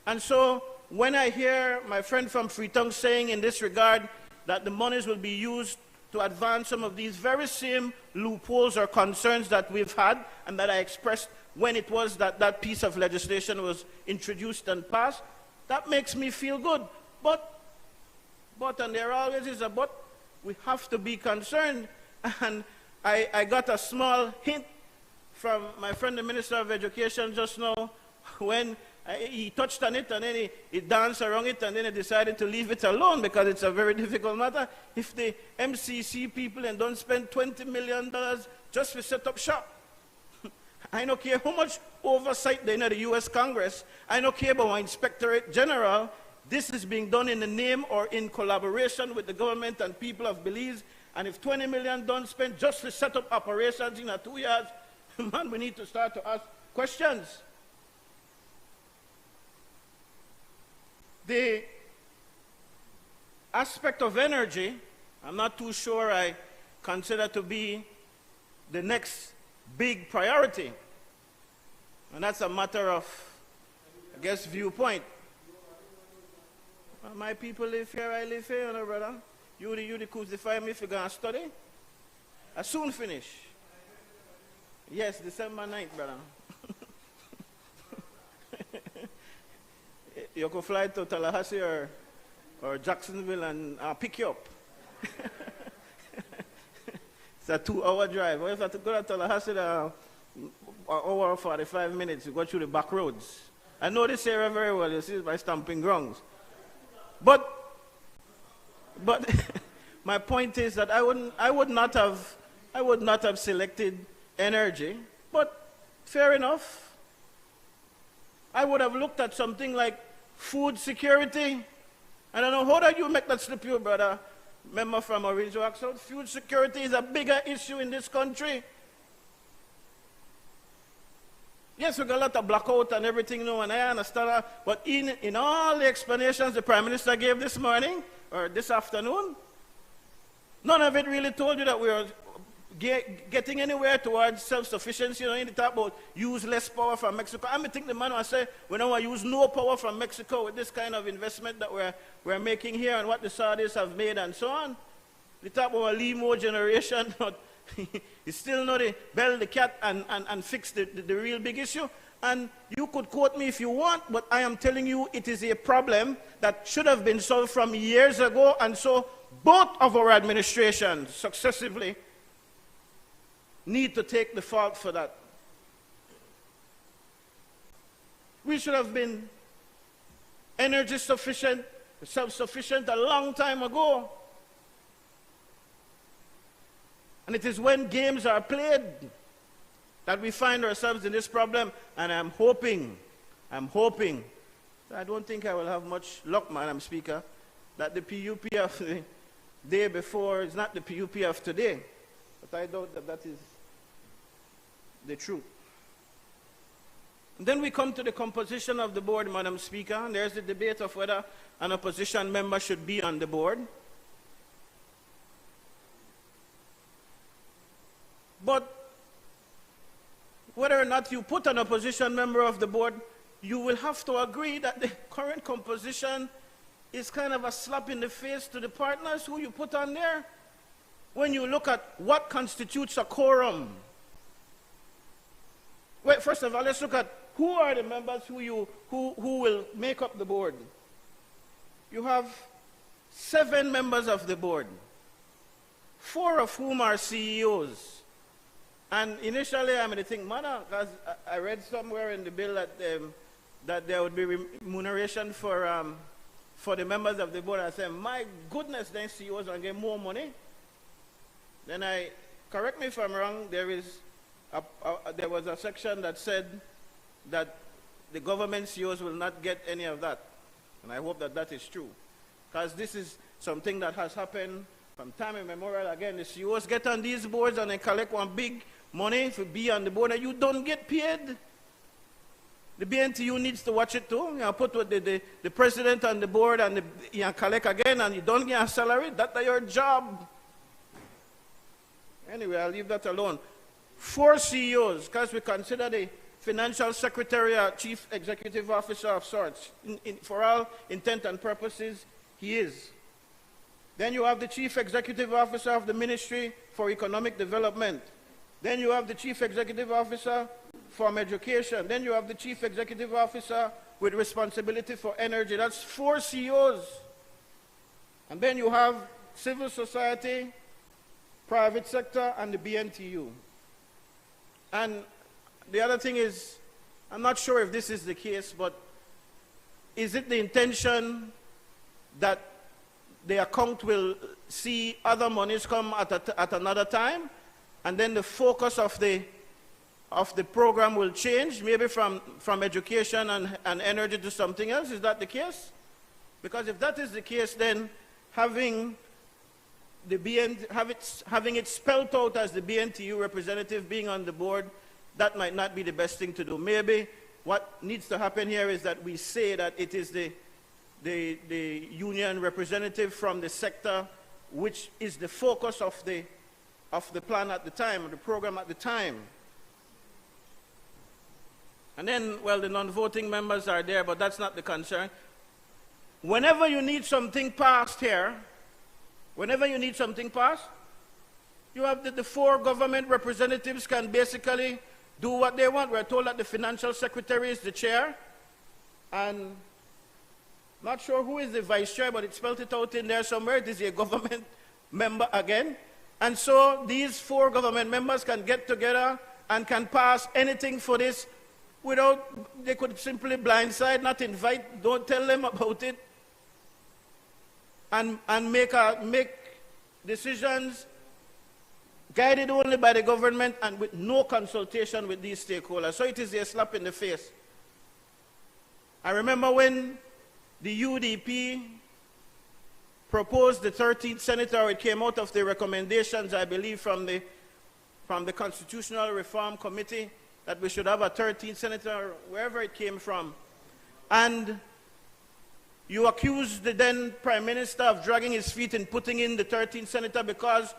And so when I hear my friend from Freetown saying in this regard that the monies will be used to advance some of these very same loopholes or concerns that we've had and that I expressed when it was that that piece of legislation was introduced and passed. That makes me feel good. But, and there always is a but, we have to be concerned. And I got a small hint from my friend the Minister of Education just now when he touched on it and then he danced around it and then he decided to leave it alone because it's a very difficult matter. If the MCC people and don't spend $20 million just to set up shop, I don't care how much oversight they know the U.S. Congress, I don't care about my Inspectorate General, this is being done in the name or in collaboration with the government and people of Belize, and if 20 million don't spend just to set up operations in 2 years, man, we need to start to ask questions. The aspect of energy, I'm not too sure I consider to be the next big priority. And that's a matter of, I guess, viewpoint. Well, my people live here, I live here, you know, brother. You the crucify me if you're going to study. I soon finish. Yes, December 9th, brother. You could fly to Tallahassee or Jacksonville and I'll pick you up. It's a 2-hour drive. Well, if I have to go to Tallahassee, an hour or 45 minutes, you go through the back roads. I know this area very well. You see it by stomping grounds. But my point is that I would not have selected energy. But fair enough. I would have looked at something like food security. I don't know, how did you make that slip you, brother? Member from Orange Oxford? Food security is a bigger issue in this country. Yes, we got a lot of blackout and everything now, and I understand that. But in all the explanations the Prime Minister gave this morning, or this afternoon, none of it really told you that we are getting anywhere towards self-sufficiency. You know, they talk about use less power from Mexico. I think the man will say, we don't want to use no power from Mexico with this kind of investment that we're making here and what the Saudis have made and so on. They talk about a limo generation, but it's still not a bell the cat and fix the real big issue. And you could quote me if you want, but I am telling you it is a problem that should have been solved from years ago, and so both of our administrations successively need to take the fault for that. We should have been energy sufficient, self-sufficient a long time ago. And it is when games are played that we find ourselves in this problem. And I'm hoping, I don't think I will have much luck, Madam Speaker, that the PUP of the day before is not the PUP of today. But I doubt that that is the truth. And then we come to the composition of the board, Madam Speaker, and there's the debate of whether an opposition member should be on the board. But whether or not you put an opposition member of the board, you will have to agree that the current composition is kind of a slap in the face to the partners who you put on there. When you look at what constitutes a quorum. Well, first of all, let's look at who are the members who will make up the board. You have 7 members of the board, 4 of whom are CEOs. And initially, I mean, I think, because I read somewhere in the bill that there would be remuneration for the members of the board. I said, my goodness, then CEOs are getting more money. Then correct me if I'm wrong, there was a section that said that the government CEOs will not get any of that. And I hope that that is true. Because this is something that has happened from time immemorial. Again, the CEOs get on these boards and they collect one big money to be on the board and you don't get paid. The BNTU needs to watch it too. You put with the president on the board and you collect again and you don't get a salary. That's your job. Anyway, I'll leave that alone. 4 CEOs, because we consider the financial secretary a chief executive officer of sorts. For all intent and purposes, he is. Then you have the Chief Executive Officer of the Ministry for Economic Development. Then you have the Chief Executive Officer from Education. Then you have the Chief Executive Officer with responsibility for energy. That's 4 CEOs. And then you have civil society, private sector, and the BNTU. And the other thing is, I'm not sure if this is the case, but is it the intention that the account will see other monies come at another time, and then the focus of the program will change, maybe from education and energy to something else? Is that the case? Because if that is the case, then having it spelled out as the BNTU representative being on the board, that might not be the best thing to do. Maybe what needs to happen here is that we say that it is the union representative from the sector, which is the focus of the plan at the time, of the program at the time. And then, well, the non-voting members are there, but that's not the concern. Whenever you need something passed here, whenever you need something passed, you have the 4 government representatives can basically do what they want. We're told that the financial secretary is the chair, and not sure who is the vice chair, but it spelled it out in there somewhere. It is a government member again. And so these 4 government members can get together and can pass anything for this without, they could simply blindside, not invite, don't tell them about it, and make decisions guided only by the government and with no consultation with these stakeholders. So it is a slap in the face. I remember when the UDP proposed the 13th senator, it came out of the recommendations, I believe, from the Constitutional Reform Committee, that we should have a 13th senator, wherever it came from. And you accused the then Prime Minister of dragging his feet in putting in the 13th senator because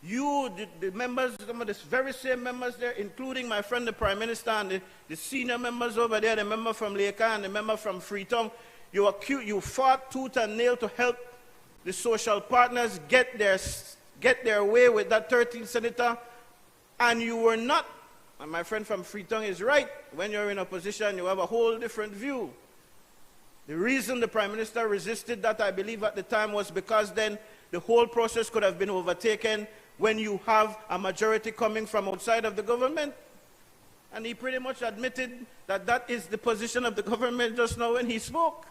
you, the members, some of the very same members there, including my friend the Prime Minister and the senior members over there, the member from Leka and the member from Freetown, you fought tooth and nail to help the social partners get their way with that 13th senator, and you were not, and my friend from Freetown is right, when you're in opposition, you have a whole different view. The reason the Prime Minister resisted that, I believe, at the time was because then the whole process could have been overtaken when you have a majority coming from outside of the government. And he pretty much admitted that that is the position of the government just now when he spoke.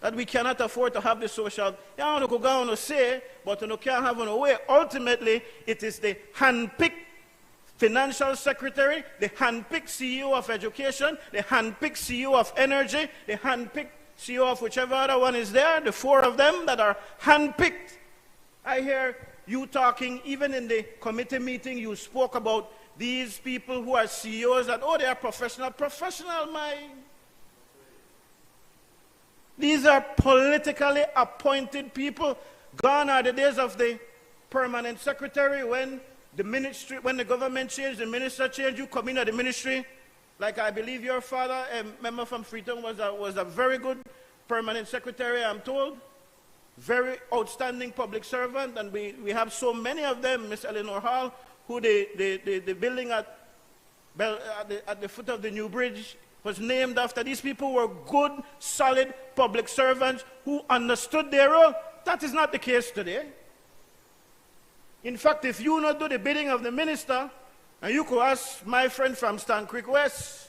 That we cannot afford to have the social, yeah, you go on to say, but you can't have no way. Ultimately, it is the hand-picked financial secretary, the hand-picked CEO of education, the hand-picked CEO of energy, the hand-picked CEO of whichever other one is there, the 4 of them that are hand-picked. I hear you talking, even in the committee meeting, you spoke about these people who are CEOs, that, oh, they are professional, These are politically appointed people. Gone are the days of the permanent secretary when the ministry, when the government changed, the minister changed, you come in at the ministry. Like I believe your father, a member from Freetown, was a very good permanent secretary, I'm told. Very outstanding public servant, and we have so many of them. Miss Eleanor Hall, who the building at the foot of the new bridge was named after. These people were good, solid public servants who understood their role. That is not the case today. In fact, if you not do the bidding of the minister, and you could ask my friend from Stan Creek West,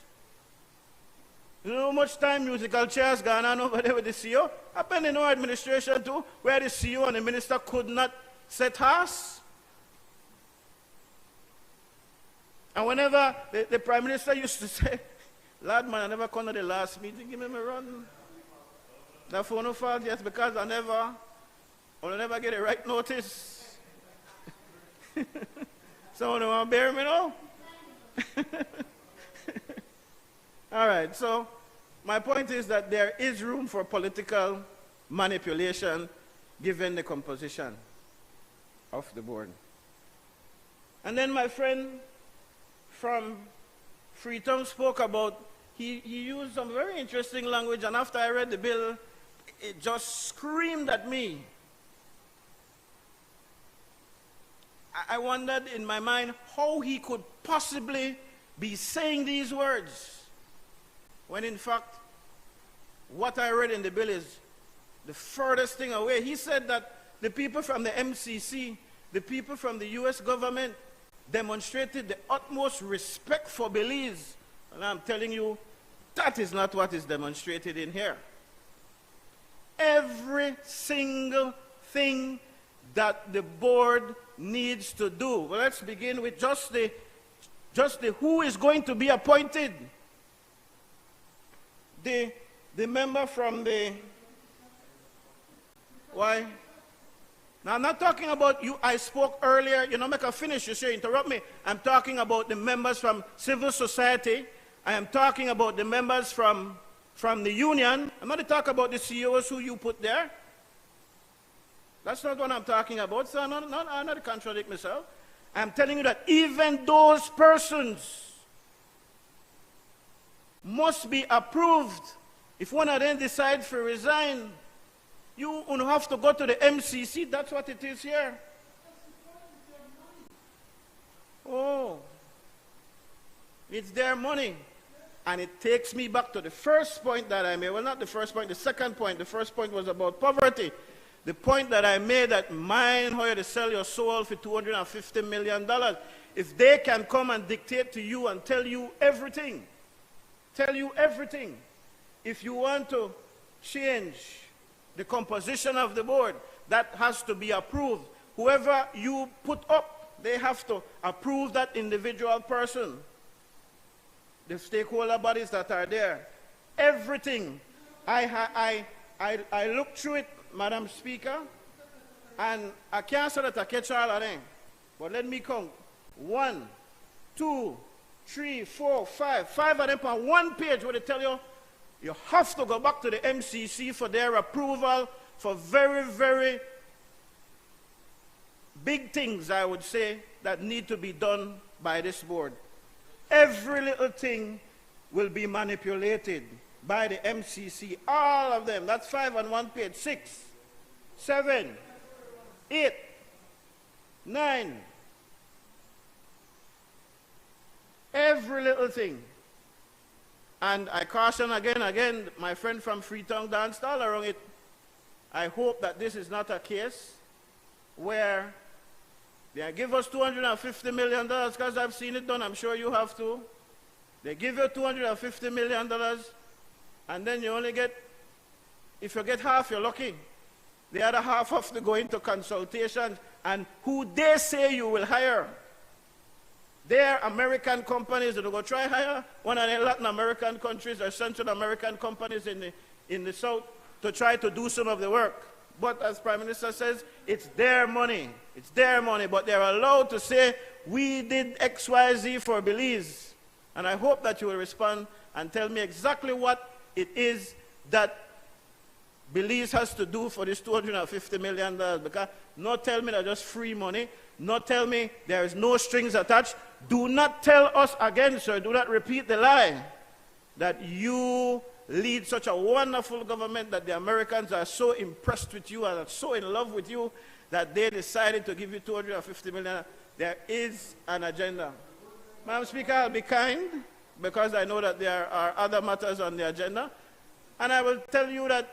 you know how much time musical chairs gone on over there with the CEO? Happened in our administration too, where the CEO and the minister could not set horse. And whenever the Prime Minister used to say, Lord man, I never come to the last meeting, give me a run. That for no fault, yes, because I never get the right notice. Someone want to bear me now? All right, so my point is that there is room for political manipulation given the composition of the board. And then my friend from Freetown spoke about, he used some very interesting language, and after I read the bill, it just screamed at me I wondered in my mind how he could possibly be saying these words, when in fact, what I read in the bill is the furthest thing away. He said that the people from the MCC, the people from the US government, demonstrated the utmost respect for Belize. And I'm telling you, that is not what is demonstrated in here. Every single thing that the board needs to do. Well, let's begin with just the who is going to be appointed. The member from the, why? Now, I'm not talking about you. I spoke earlier. You know, make a finish. You say, interrupt me. I'm talking about the members from civil society. I am talking about the members from the union. I'm not talking about the CEOs who you put there. That's not what I'm talking about. So I'm not contradict myself. I'm telling you that even those persons must be approved. If one of them decides to resign, you will have to go to the MCC. That's what it is here. Oh, it's their money. And it takes me back to the first point that I made. Well, not the first point, the second point. The first point was about poverty. The point that I made that mine how to sell your soul for $250 million. If they can come and dictate to you and tell you everything, if you want to change the composition of the board, that has to be approved. Whoever you put up, they have to approve that individual person. The stakeholder bodies that are there. Everything. I looked through it, Madam Speaker, and I can't say that I catch all of them. But let me count. 1, 2, 3, 4, 5. 5 of them on one page where they tell you you have to go back to the MCC for their approval for very, very big things, I would say, that need to be done by this board. Every little thing will be manipulated by the MCC. All of them. That's 5 on one page. 6, 7, 8, 9. Every little thing. And I caution again, my friend from Freetown danced all around it. I hope that this is not a case where they give us $250 million, because I've seen it done. I'm sure you have too. They give you $250 million, and then you only get, if you get half, you're lucky. The other half have to go into consultation, and who they say you will hire. They're American companies that will go try hire one of the Latin American countries or Central American companies in the South to try to do some of the work. But as Prime Minister says, it's their money. It's their money. But they're allowed to say, we did X, Y, Z for Belize. And I hope that you will respond and tell me exactly what it is that Belize has to do for this $250 million. Because not tell me that just free money. Not tell me there is no strings attached. Do not tell us again, sir. Do not repeat the lie that you lead such a wonderful government, that the Americans are so impressed with you and are so in love with you that they decided to give you $250 million. There is an agenda. Madam Speaker, I'll be kind because I know that there are other matters on the agenda. And I will tell you that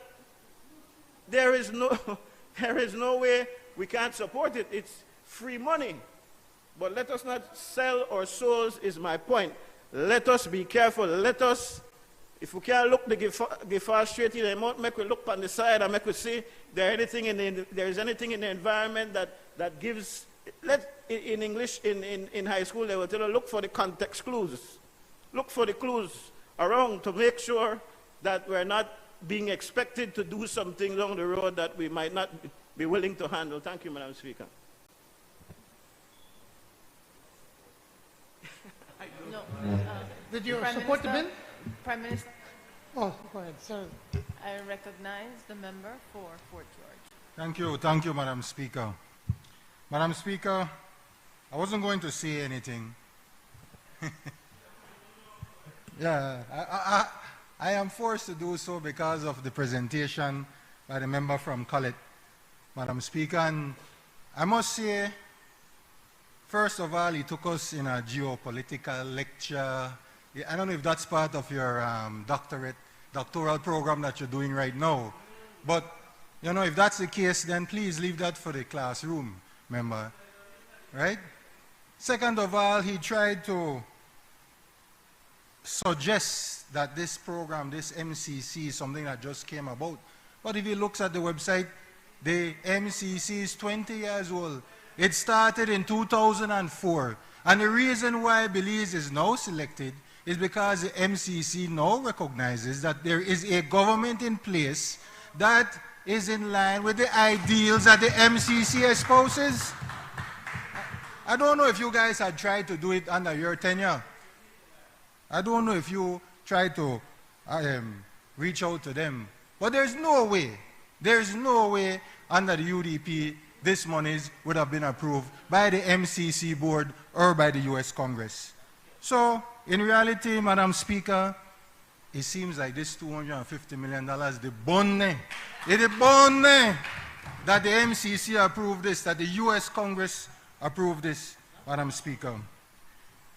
there is no way we can't support it. It's free money. But let us not sell our souls, is my point. Let us be careful. Let us, if we can't look the Gifar straight in the mouth, make we look on the side and make we see there is anything in the environment that gives, in English, in high school, they will tell you, look for the context clues. Look for the clues around to make sure that we're not being expected to do something along the road that we might not be willing to handle. Thank you, Madam Speaker. No. Did you Prime support the Minister? bill? Prime Minister, Oh, go ahead, sir. I recognize the member for Fort George. Thank you, Madam Speaker. Madam Speaker, I wasn't going to say anything. Yeah, I am forced to do so because of the presentation by the member from Collet, Madam Speaker. And I must say, First of all, he took us in a geopolitical lecture. Yeah, I don't know if that's part of your doctoral program that you're doing right now. But, you know, if that's the case, then please leave that for the classroom, remember, right? Second of all, he tried to suggest that this program, this MCC, is something that just came about. But if he looks at the website, the MCC is 20 years old. It started in 2004. And the reason why Belize is now selected is because the MCC now recognizes that there is a government in place that is in line with the ideals that the MCC espouses. I don't know if you guys had tried to do it under your tenure. I don't know if you tried to reach out to them. But there's no way under the UDP this monies would have been approved by the MCC board or by the US Congress. So, in reality, Madam Speaker, it seems like this $250 million, the bonne that the MCC approved this, that the US Congress approved this, Madam Speaker.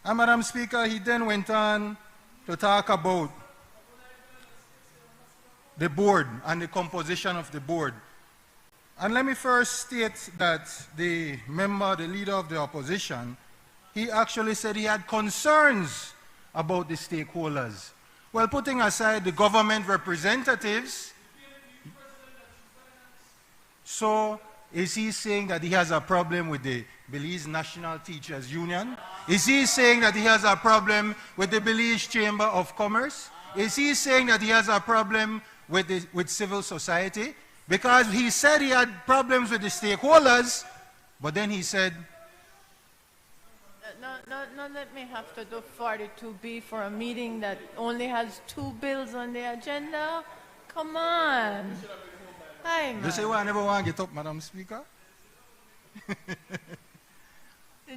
And Madam Speaker, he then went on to talk about the board and the composition of the board. And let me first state that the leader of the opposition, he actually said he had concerns about the stakeholders. Well, putting aside the government representatives, so is he saying that he has a problem with the Belize National Teachers Union? Is he saying that he has a problem with the Belize Chamber of Commerce? Is he saying that he has a problem with civil society? Because he said he had problems with the stakeholders, but then he said, No, let me have to do 42B for a meeting that only has 2 bills on the agenda. Come on. Hi, man. You say, well, I never want to get up, Madam Speaker.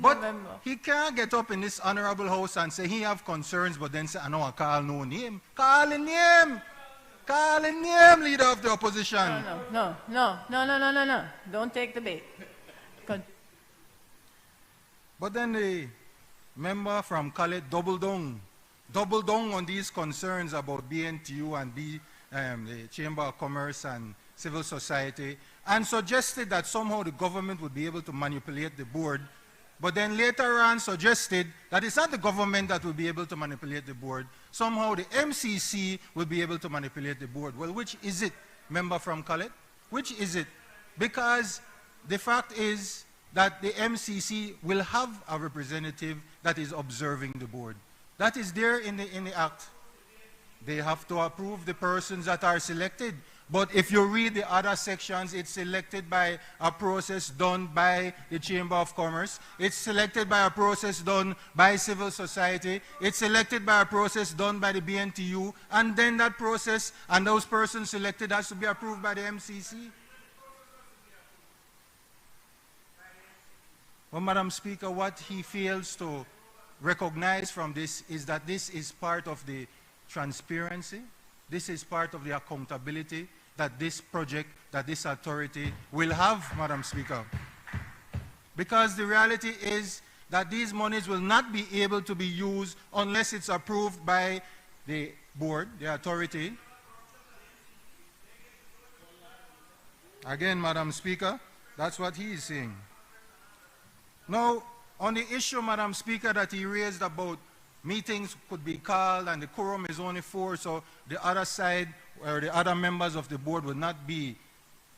But he can't get up in this honorable house and say he have concerns, but then say, I know I call no name. Call a name. Call a name, leader of the opposition. No. Don't take the bait. But then the member from Khaled doubled down on these concerns about BNTU and the Chamber of Commerce and civil society, and suggested that somehow the government would be able to manipulate the board, but then later on suggested that it's not the government that will be able to manipulate the board, somehow the MCC will be able to manipulate the board. Well, which is it, member from Khaled? Which is it? Because the fact is that the MCC will have a representative that is observing the board. That is there in the act. They have to approve the persons that are selected. But if you read the other sections, it's selected by a process done by the Chamber of Commerce. It's selected by a process done by civil society. It's selected by a process done by the BNTU. And then that process and those persons selected has to be approved by the MCC. Well, Madam Speaker, what he fails to recognize from this is that this is part of the transparency. This is part of the accountability that this project, that this authority will have, Madam Speaker. Because the reality is that these monies will not be able to be used unless it's approved by the board, the authority. Again, Madam Speaker, that's what he is saying. Now, on the issue, Madam Speaker, that he raised about meetings could be called and the quorum is only 4, so the other side or the other members of the board would not be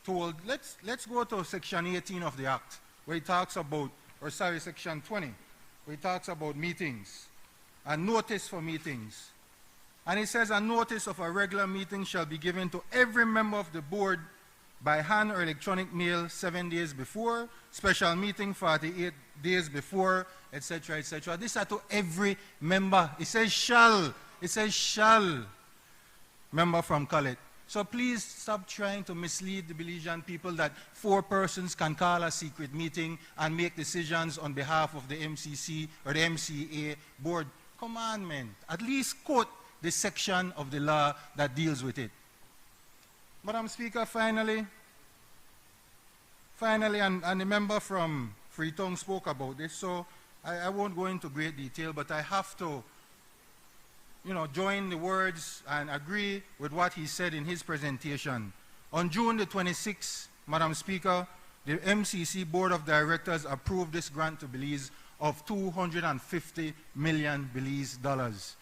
told. Let's go to section 18 of the act, where it talks about, or sorry, section 20, where it talks about meetings and notice for meetings. And it says a notice of a regular meeting shall be given to every member of the board by hand or electronic mail 7 days before, special meeting 48 days before, etc., etc. This are to every member. It says shall. It says shall. Member from Khaled. So please stop trying to mislead the Belizean people that 4 persons can call a secret meeting and make decisions on behalf of the MCC or the MCA board. Come on, man. At least quote the section of the law that deals with it. Madam Speaker, finally, and the member from Freetongue spoke about this, so I won't go into great detail, but I have to, join the words and agree with what he said in his presentation. On June the 26th, Madam Speaker, the MCC Board of Directors approved this grant to Belize of 250 million Belize dollars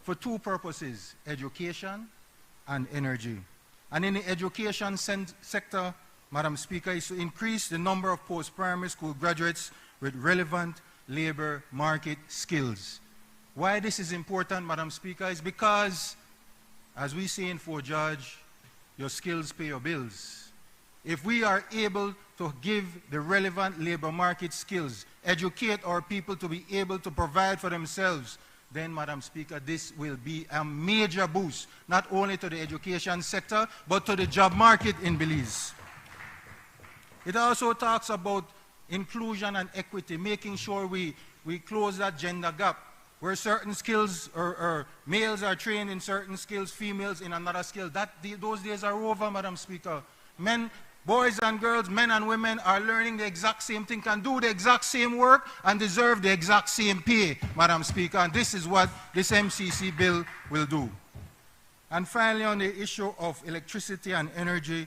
for two purposes, education and energy. And in the education sector, Madam Speaker, is to increase the number of post-primary school graduates with relevant labor market skills. Why this is important, Madam Speaker, is because, as we say in Fort George, your skills pay your bills. If we are able to give the relevant labor market skills, educate our people to be able to provide for themselves, then, Madam Speaker, this will be a major boost, not only to the education sector, but to the job market in Belize. It also talks about inclusion and equity, making sure we close that gender gap, where certain skills, or males are trained in certain skills, females in another skill. Those days are over, Madam Speaker. Boys and girls, men and women are learning the exact same thing, can do the exact same work, and deserve the exact same pay, Madam Speaker. And this is what this MCC bill will do. And finally, on the issue of electricity and energy,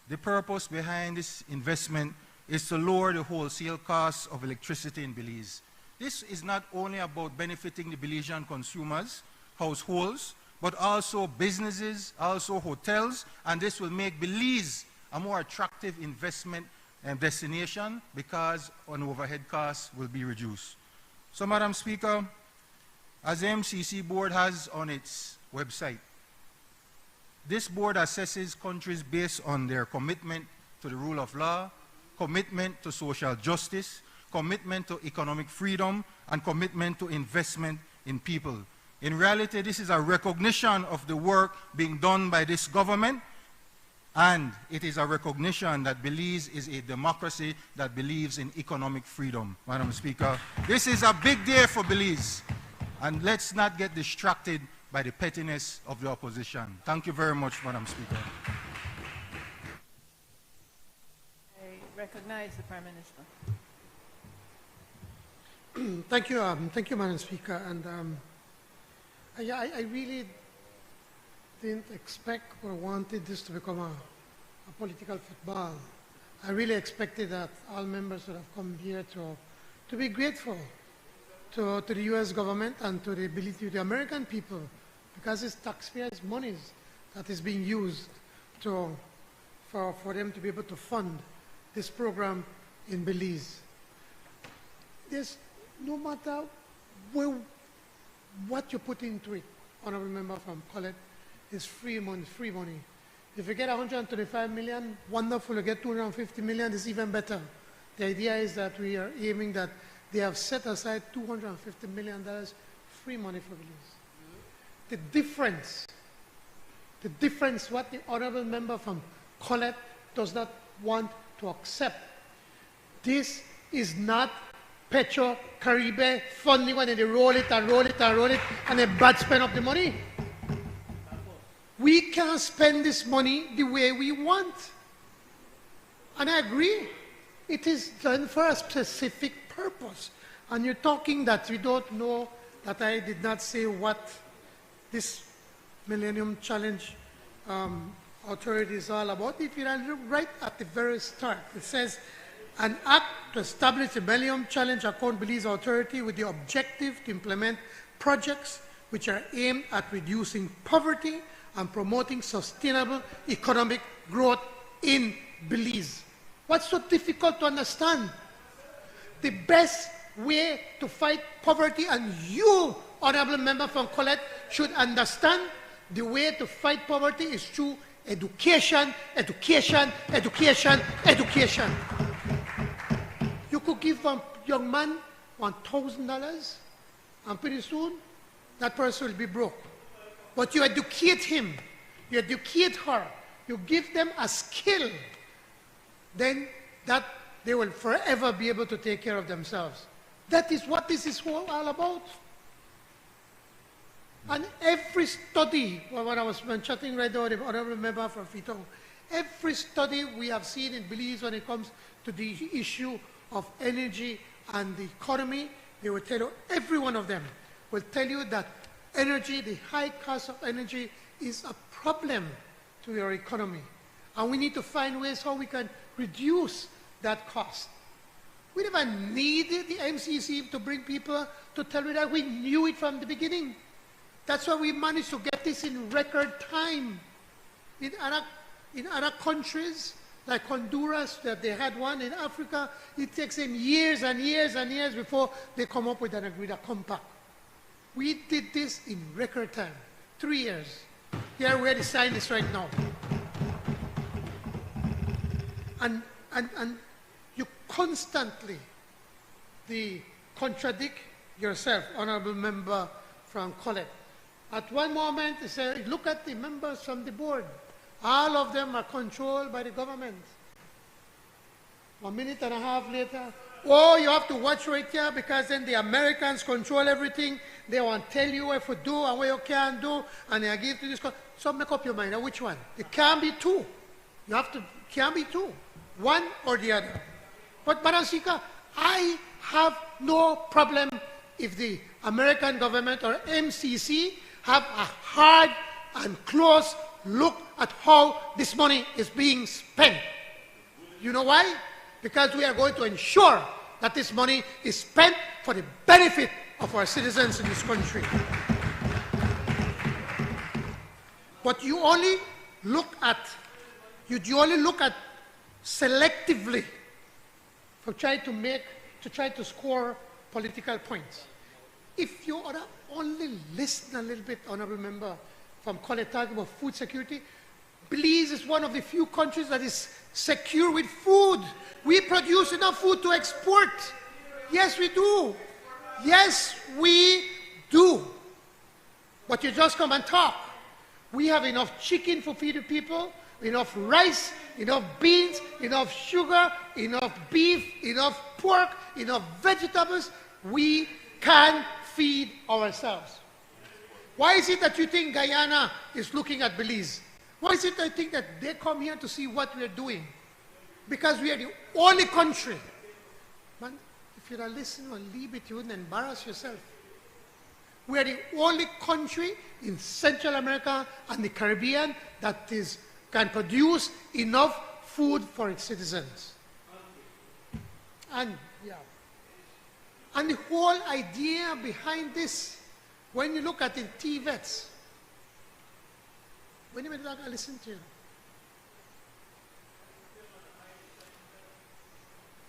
the purpose behind this investment is to lower the wholesale costs of electricity in Belize. This is not only about benefiting the Belizean consumers, households, but also businesses, also hotels, and this will make Belize a more attractive investment destination because an overhead costs will be reduced. So, Madam Speaker, as the MCC board has on its website, this board assesses countries based on their commitment to the rule of law, commitment to social justice, commitment to economic freedom, and commitment to investment in people. In reality, this is a recognition of the work being done by this government, and it is a recognition that Belize is a democracy that believes in economic freedom, Madam Speaker. This is a big day for Belize, and let's not get distracted by the pettiness of the opposition. Thank you very much, Madam Speaker. I recognize the Prime Minister. Thank you, Madam Speaker. And I really didn't expect or wanted this to become a political football. I really expected that all members would have come here to be grateful to the U.S. government and to the American people, because it's taxpayers' monies that is being used for them to be able to fund this program in Belize. There's no matter what you put into it, Honorable Member from Colette, is free money. If you get 125 million, wonderful. You get 250 million, it's even better. The idea is that we are aiming that they have set aside $250 million free money for Belize. The difference, what the Honorable Member from Colette does not want to accept. This is not Petro Caribe funding when they roll it, and they bad spend up the money. We can't spend this money the way we want. And I agree, it is done for a specific purpose. And you're talking that we don't know, that I did not say what this Millennium Challenge Authority is all about. If you look right at the very start, it says, an act to establish the Millennium Challenge Account Belize Authority with the objective to implement projects which are aimed at reducing poverty and promoting sustainable economic growth in Belize. What's so difficult to understand? The best way to fight poverty, and you, Honorable Member from Colette, should understand the way to fight poverty is through education. You could give a young man $1,000, and pretty soon that person will be broke. But you educate him, you educate her, you give them a skill, then that they will forever be able to take care of themselves. That is what this is all about. And every study, when I was chatting right now with the Honorable Member from Freetongue, every study we have seen in Belize when it comes to the issue of energy and the economy, they will tell you, every one of them will tell you that energy, the high cost of energy, is a problem to your economy. And we need to find ways how we can reduce that cost. We never needed the MCC to bring people to tell you that. We knew it from the beginning. That's why we managed to get this in record time. In other countries, like Honduras, that they had one in Africa, it takes them years and years and years before they come up with an agreed compact. We did this in record time, 3 years. Here we are deciding this right now. And you constantly contradict yourself, Honorable Member from Colette. At one moment, they say, look at the members from the board. All of them are controlled by the government. 1.5 minutes later, oh, you have to watch right here because then the Americans control everything. They want to tell you what to do and what you can't do, and they give to this. So make up your mind. Now, which one? It can't be two. You have to, can't be two. One or the other. But Madam Speaker, I have no problem if the American government or MCC have a hard and close look at how this money is being spent. You know why? Because we are going to ensure that this money is spent for the benefit of our citizens in this country. But you only look at selectively for trying to score political points. If you only listen a little bit, Honorable Member from Colette, talking about food security, Belize is one of the few countries that is secure with food. We produce enough food to export. Yes, we do. Yes, we do. But you just come and talk. We have enough chicken for feeding people, enough rice, enough beans, enough sugar, enough beef, enough pork, enough vegetables. We can feed ourselves. Why is it that you think Guyana is looking at Belize? Why is it that you think that they come here to see what we are doing? Because we are the only country. Man, if you don't listen or leave it, you wouldn't embarrass yourself. We are the only country in Central America and the Caribbean that can produce enough food for its citizens. And the whole idea behind this, when you look at the TVETs, wait a minute, I listen to you.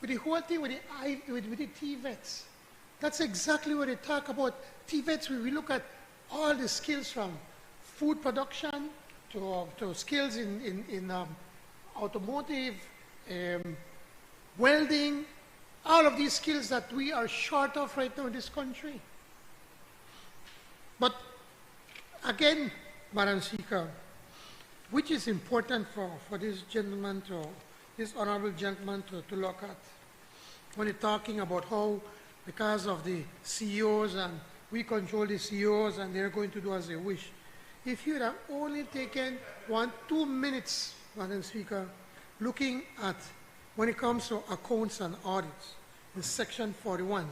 With the whole thing with the TVETs, that's exactly what they talk about. TVETs, we look at all the skills from food production to skills in automotive, welding, all of these skills that we are short of right now in this country. But again, Madam Speaker, which is important for this gentleman, this honorable gentleman to look at, when he's talking about how, because of the CEOs and we control the CEOs and they're going to do as they wish. If you had only taken 1-2 minutes, Madam Speaker, looking at when it comes to accounts and audits in Section 41.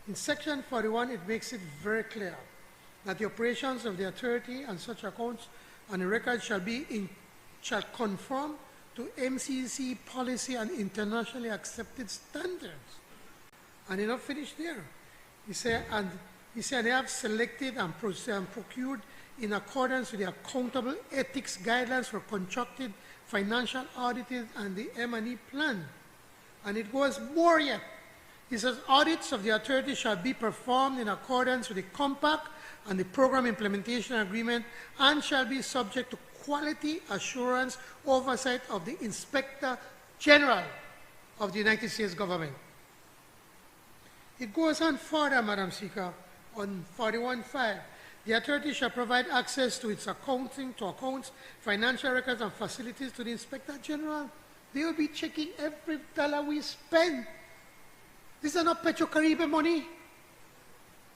In Section 41, it makes it very clear that the operations of the authority and such accounts and the records shall conform to MCC policy and internationally accepted standards. And he not finished there. He said, they have selected and procured in accordance with the accountable ethics guidelines for contracted financial audited and the M&E plan. And it goes more yet. It says audits of the authority shall be performed in accordance with the compact and the program implementation agreement and shall be subject to quality assurance oversight of the Inspector General of the United States government. It goes on further, Madam Speaker, on 41.5. The authority shall provide access to its accounts, financial records, and facilities to the Inspector General. They will be checking every dollar we spend. These are not Petro-Caribbean money.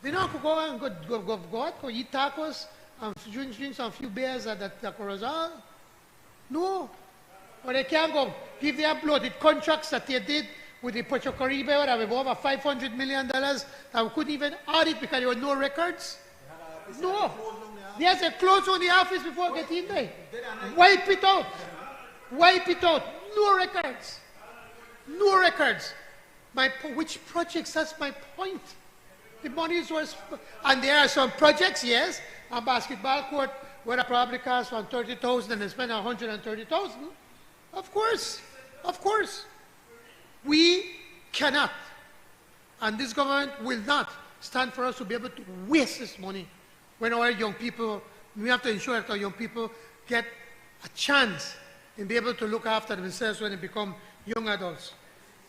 They don't go and go eat tacos and drink some few beers at the Corozal. No. Or they can't go give their bloated contracts that they did with the Petrocaribe that we over $500 million that we couldn't even audit because there were no records? No. There's a close on the office before getting there. Wipe it out. Wipe it out. No records. No records. Which projects? That's my point. The money was, and there are some projects, yes, a basketball court where it probably costs from 30,000 and they spend 130,000. Of course. Of course. We cannot, and this government will not stand for us to be able to waste this money when our young people, we have to ensure that our young people get a chance in being able to look after themselves when they become young adults.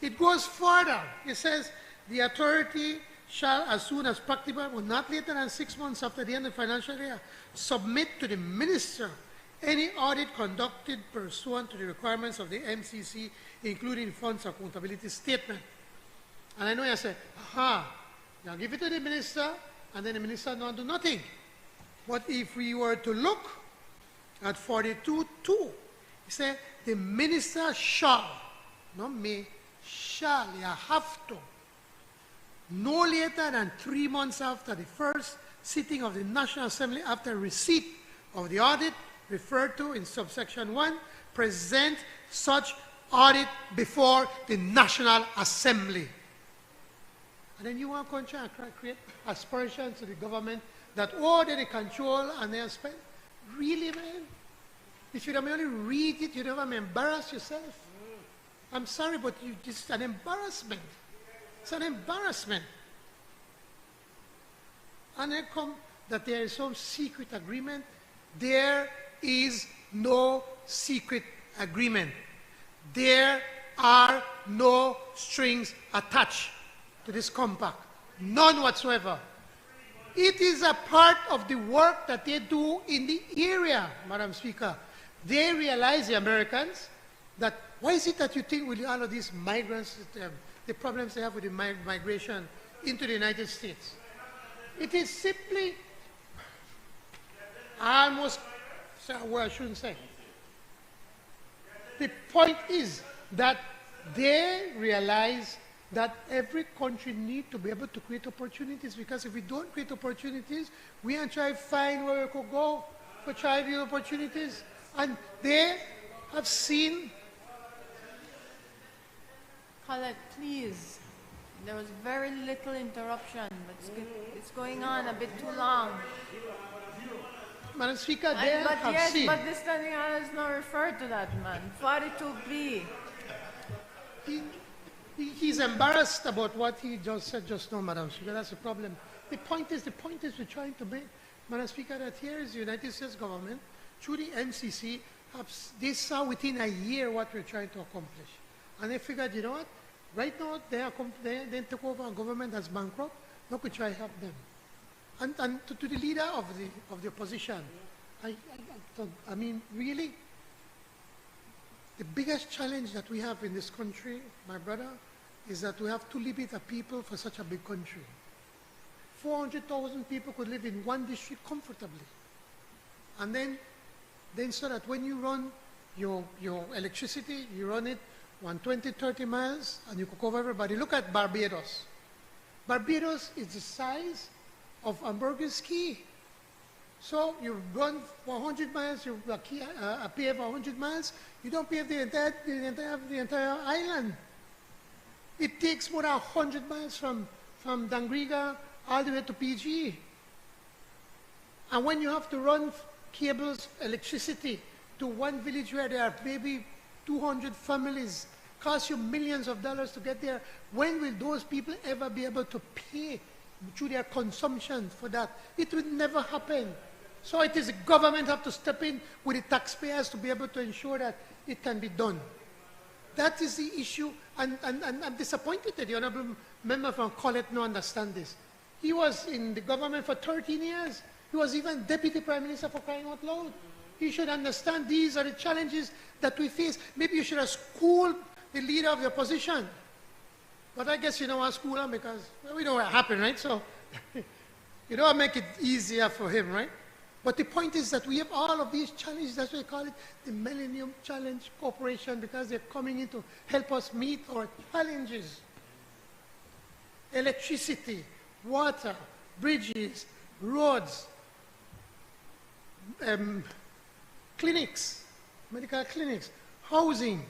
It goes further. It says, the authority shall, as soon as practicable, but not later than 6 months after the end of the financial year, submit to the minister any audit conducted pursuant to the requirements of the MCC, including funds accountability statement. And I know you say, aha, now give it to the minister, and then the minister don't do nothing. But if we were to look at 42.2, it says, the minister shall, not may, shall, you have to, no later than 3 months after the first sitting of the National Assembly after receipt of the audit referred to in subsection 1, present such audit before the National Assembly. And then you want to create aspirations to the government that, oh, they control and they spend. Really, man? If you don't only read it, you don't embarrass yourself. I'm sorry, but it's an embarrassment. It's an embarrassment. And then come that there is some secret agreement. There is no secret agreement. There are no strings attached to this compact. None whatsoever. It is a part of the work that they do in the area, Madam Speaker. They realize, the Americans, that why is it that you think with all of these migrants, the problems they have with the migration into the United States? It is simply almost, well, I shouldn't say. The point is that they realize that every country needs to be able to create opportunities, because if we don't create opportunities, we are trying to find where we could go for trying to opportunities. And they have seen. Colette, please. There was very little interruption, but it's going on a bit too long. Madam Speaker, they have yes, seen. but this standing order is not referred to that, man. 42B. He's embarrassed about what he just said just now, Madam Speaker. That's the problem. The point is we're trying to make, Madam Speaker, that here is the United States government, through the MCC, they saw within a year what we're trying to accomplish. And they figured, you know what? Right now, they took over a government that's bankrupt. Now we try to help them. And to the leader of the opposition, I mean, really, the biggest challenge that we have in this country, my brother, is that we have too little people for such a big country. 400,000 people could live in one district comfortably. And then so that when you run your electricity, you run it 120, 30 miles, and you could cover everybody. Look at Barbados. Barbados is the size of Hamburger's Key. So you run 100 miles, you pave 100 miles, you don't pave the entire island. It takes more than 100 miles from Dangriga all the way to PG. And when you have to run cables, electricity to one village where there are maybe 200 families, cost you millions of dollars to get there, when will those people ever be able to pay through their consumption for that? It will never happen. So it is the government have to step in with the taxpayers to be able to ensure that it can be done. That is the issue, and I'm disappointed that the Honourable Member from Colette no understand this. He was in the government for 13 years. He was even Deputy Prime Minister, for crying out loud. He should understand these are the challenges that we face. Maybe you should have schooled the leader of the opposition. But I guess you don't want to school him because we know what happened, right? So you don't make it easier for him, right? But the point is that we have all of these challenges. That's why we call it the Millennium Challenge Corporation, because they're coming in to help us meet our challenges. Electricity, water, bridges, roads, clinics, medical clinics, housing.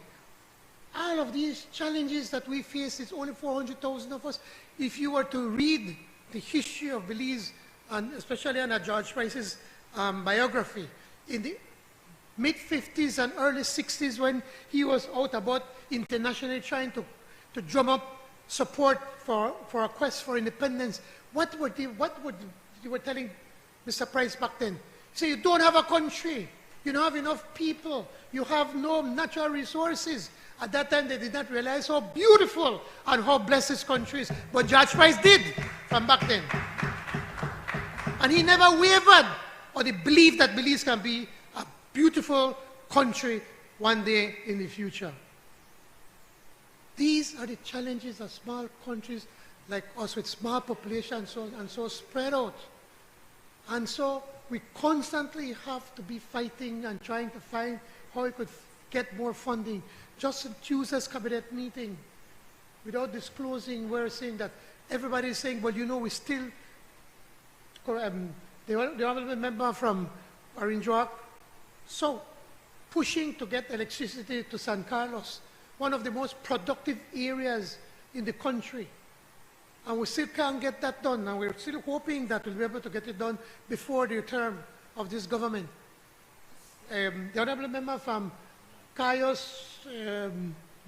All of these challenges that we face, it's only 400,000 of us. If you were to read the history of Belize, and especially under George Price's biography, in the mid-50s and early 60s, when he was out about internationally trying to drum up support for a quest for independence, what you were telling Mr. Price back then? He said, you don't have a country, you don't have enough people, you have no natural resources. At that time, they did not realize how beautiful and how blessed this country is. But George Price did from back then. And he never wavered or the belief that Belize can be a beautiful country one day in the future. These are the challenges of small countries like us with small populations and so spread out. And so we constantly have to be fighting and trying to find how we could get more funding. Just in Tuesday's cabinet meeting, without disclosing, we're saying that everybody is saying, well, you know, we still, the honorable member from Orange Rock, so pushing to get electricity to San Carlos, one of the most productive areas in the country. And we still can't get that done, and we're still hoping that we'll be able to get it done before the term of this government. The honorable member from Cayos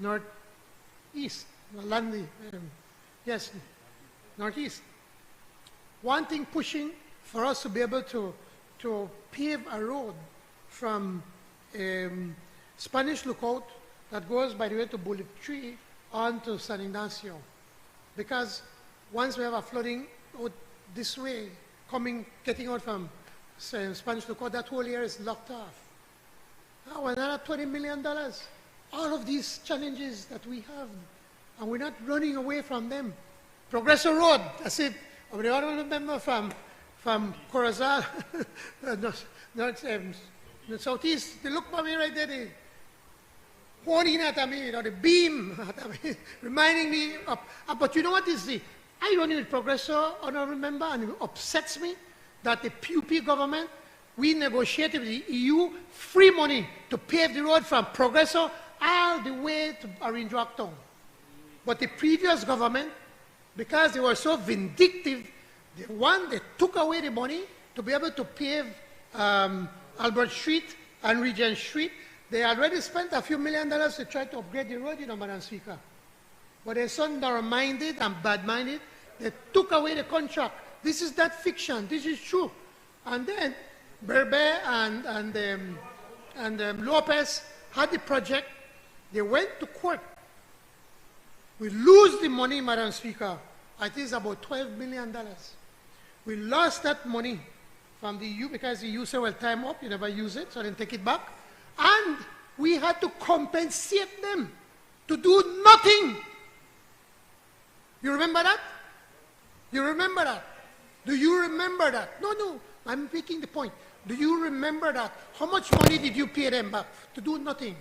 Northeast, Landi, yes, Northeast, wanting, pushing for us to be able to pave a road from Spanish Lookout that goes by the way to Bullet Tree on to San Ignacio. Because once we have a flooding out this way, getting out from Spanish Lookout, that whole area is locked off. Now another $20 million. All of these challenges that we have, and we're not running away from them. Progresso Road, that's it. I'm the honorable member from Corozal, southeast. They look for me right there. They holding at me, the beam at me, reminding me of. But you know what is the irony with Progresso, honorable member, and it upsets me that the PUP government, we negotiated with the EU free money to pave the road from Progresso all the way to Orange Rock Town. But the previous government, because they were so vindictive, they took away the money to be able to pave Albert Street and Regent Street. They already spent a few $1 million to try to upgrade the road, Madam Speaker. But they're so narrow-minded and bad-minded, they took away the contract. This is not fiction, this is true. And then Berbe and Lopez had the project. They went to court. We lose the money, Madam Speaker. I think it's about $12 million. We lost that money from the EU because the EU said, well, time up, you never use it, so then take it back. And we had to compensate them to do nothing. You remember that? You remember that? Do you remember that? No, I'm making the point. Do you remember that? How much money did you pay them back to do nothing?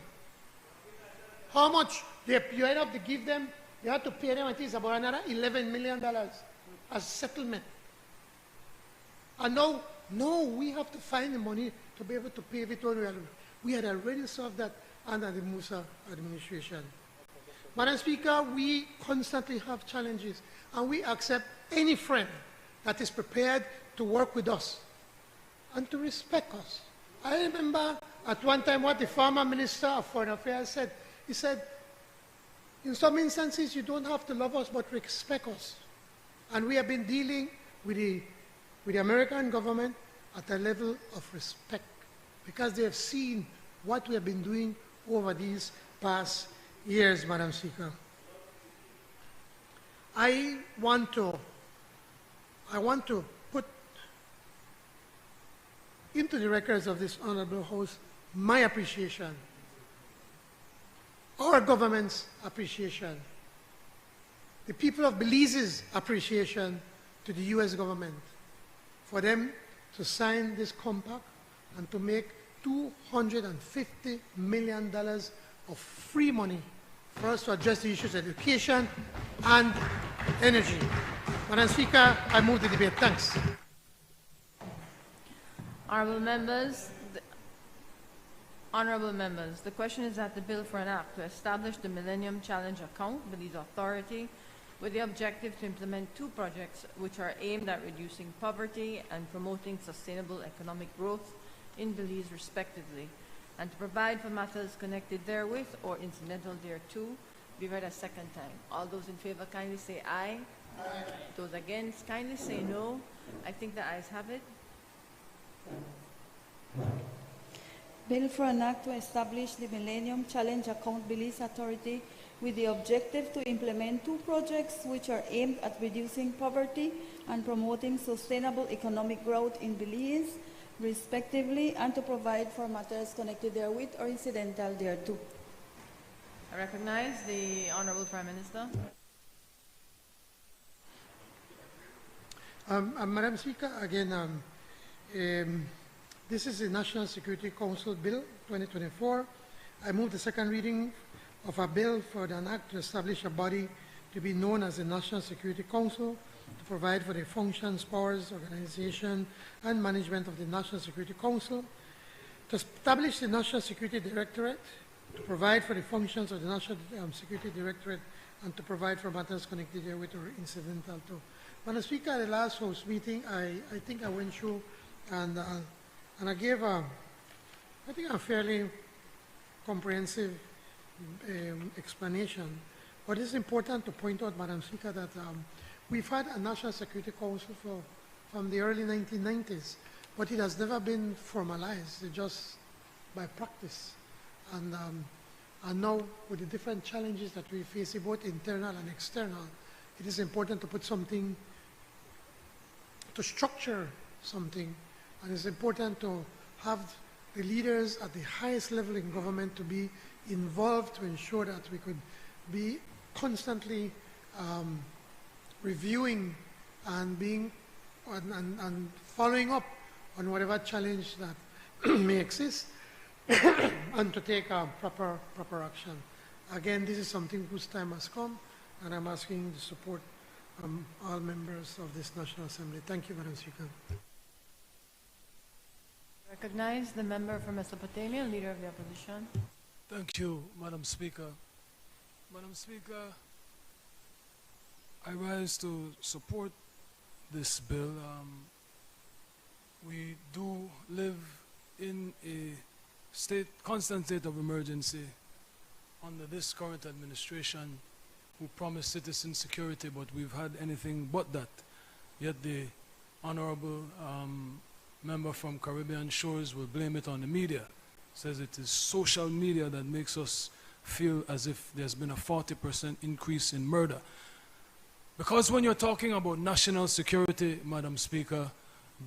How much you end up to give them? You had to pay them, I think it's about another $11 million as settlement. And now we have to find the money to be able to pay it. We had already solved that under the Musa administration. Madam Speaker, we constantly have challenges, and we accept any friend that is prepared to work with us and to respect us. I remember at one time what the former Minister of Foreign Affairs said. He said, in some instances, you don't have to love us, but respect us. And we have been dealing with the American government at a level of respect because they have seen what we have been doing over these past years, Madam Speaker. I want to put into the records of this honorable House my appreciation, our government's appreciation, the people of Belize's appreciation to the U.S. government for them to sign this compact and to make $250 million of free money for us to address the issues of education and energy. Madam Speaker, I move the debate. Thanks. Honorable members, the question is that the bill for an act to establish the Millennium Challenge Account Belize Authority with the objective to implement 2 projects which are aimed at reducing poverty and promoting sustainable economic growth in Belize respectively, and to provide for matters connected therewith or incidental thereto, be read a second time. All those in favor kindly say aye. Aye. Those against kindly say no. I think the ayes have it. Bill for an act to establish the Millennium Challenge Account Belize Authority with the objective to implement 2 projects which are aimed at reducing poverty and promoting sustainable economic growth in Belize, respectively, and to provide for matters connected therewith or incidental thereto. I recognize the Honorable Prime Minister. Madam Speaker, again, this is the National Security Council Bill 2024. I move the second reading of a bill for an act to establish a body to be known as the National Security Council to provide for the functions, powers, organization, and management of the National Security Council, to establish the National Security Directorate, to provide for the functions of the National Security Directorate, and to provide for matters connected therewith or incidental to. Madam Speaker, at the last House meeting, I think I went through and I gave I think a fairly comprehensive explanation. But it's important to point out, Madam Speaker, that we've had a National Security Council from the early 1990s, but it has never been formalized, just by practice. And now, with the different challenges that we face, both internal and external, it is important to put something, to structure something, and it's important to have the leaders at the highest level in government to be involved to ensure that we could be constantly reviewing and being and following up on whatever challenge that may exist and to take proper action. Again, this is something whose time has come, and I'm asking the support from all members of this National Assembly. Thank you, Madam Speaker. Recognize the member from Mesopotamia, Leader of the Opposition. Thank you, Madam Speaker. Madam Speaker, I rise to support this bill. We do live in a constant state of emergency under this current administration, who promised citizen security, but we've had anything but that. Yet the honorable member from Caribbean Shores will blame it on the media. Says it is social media that makes us feel as if there's been a 40% increase in murder. Because when you're talking about national security, Madam Speaker,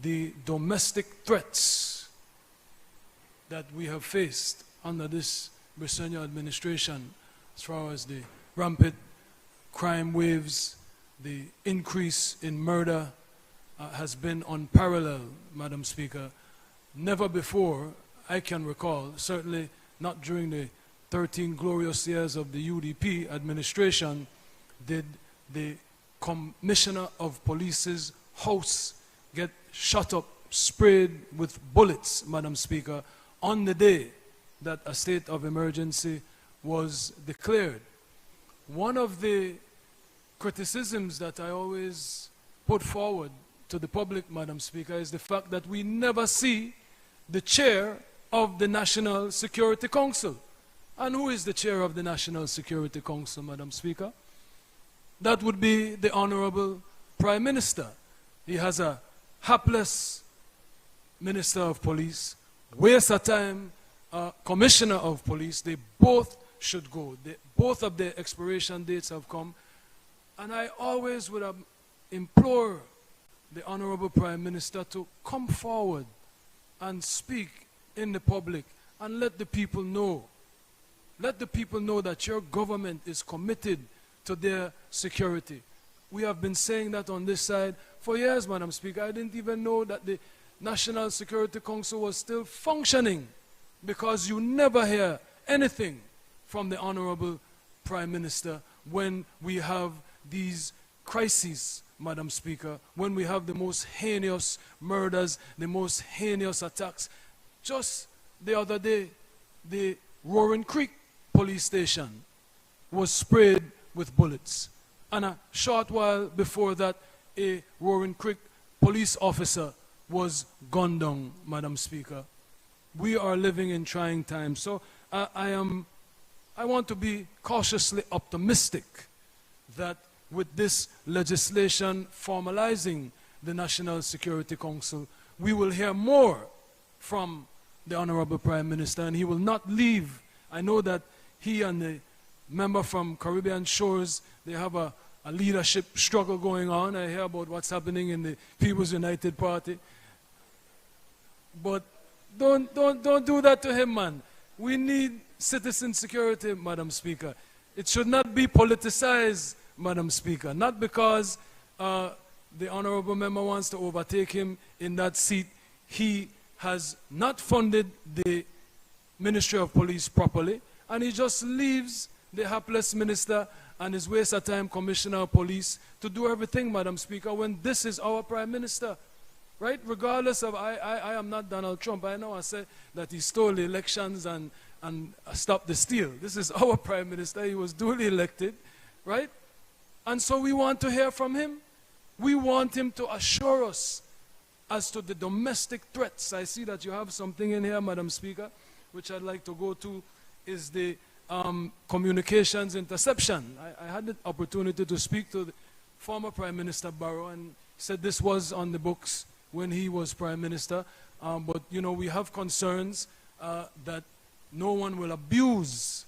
the domestic threats that we have faced under this Briceño administration, as far as the rampant crime waves, the increase in murder, has been unparalleled, Madam Speaker. Never before, I can recall, certainly not during the 13 glorious years of the UDP administration, did the Commissioner of Police's house get shot up, sprayed with bullets, Madam Speaker, on the day that a state of emergency was declared. One of the criticisms that I always put forward to the public, Madam Speaker, is the fact that we never see the chair of the National Security Council. And who is the chair of the National Security Council, Madam Speaker? That would be the Honorable Prime Minister. He has a hapless Minister of Police, waste of time, Commissioner of Police. They both should go. Both of their expiration dates have come. And I always would implore the Honorable Prime Minister to come forward and speak in the public and let the people know. Let the people know that your government is committed to their security. We have been saying that on this side for years, Madam Speaker. I didn't even know that the National Security Council was still functioning, because you never hear anything from the Honorable Prime Minister when we have these crises, Madam Speaker, when we have the most heinous murders, the most heinous attacks. Just the other day, the Roaring Creek police station was sprayed with bullets. And a short while before that, a Roaring Creek police officer was gunned down, Madam Speaker. We are living in trying times. So I want to be cautiously optimistic that with this legislation formalizing the National Security Council, we will hear more from the Honorable Prime Minister, and he will not leave. I know that he and the member from Caribbean Shores, they have a leadership struggle going on. I hear about what's happening in the People's United Party. But don't do that to him, man. We need citizen security, Madam Speaker. It should not be politicized, Madam Speaker. Not because the honorable member wants to overtake him in that seat. He has not funded the Ministry of Police properly, and he just leaves the hapless minister and his waste of time commissioner of police to do everything, Madam Speaker, when this is our Prime Minister. Right? Regardless of, I am not Donald Trump. I know I said that he stole the elections and stopped the steal. This is our Prime Minister. He was duly elected. Right? And so we want to hear from him. We want him to assure us as to the domestic threats. I see that you have something in here, Madam Speaker, which I'd like to go to, is the communications interception. I had the opportunity to speak to the former Prime Minister Barrow, and said this was on the books when he was Prime Minister. But, you know, we have concerns that no one will abuse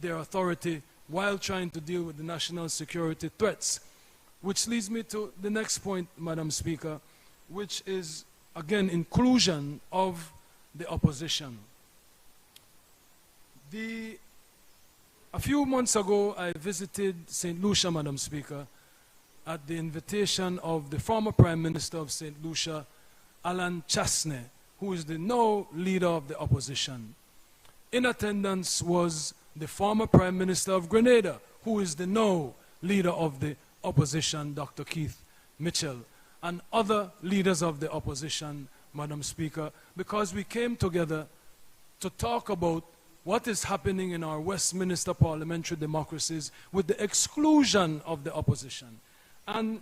their authority while trying to deal with the national security threats. Which leads me to the next point, Madam Speaker, which is, again, inclusion of the opposition. A few months ago, I visited St. Lucia, Madam Speaker, at the invitation of the former Prime Minister of St. Lucia, Alan Chasney, who is the now leader of the opposition. In attendance was the former Prime Minister of Grenada, who is the now leader of the opposition, Dr. Keith Mitchell, and other leaders of the opposition, Madam Speaker, because we came together to talk about what is happening in our Westminster parliamentary democracies with the exclusion of the opposition. And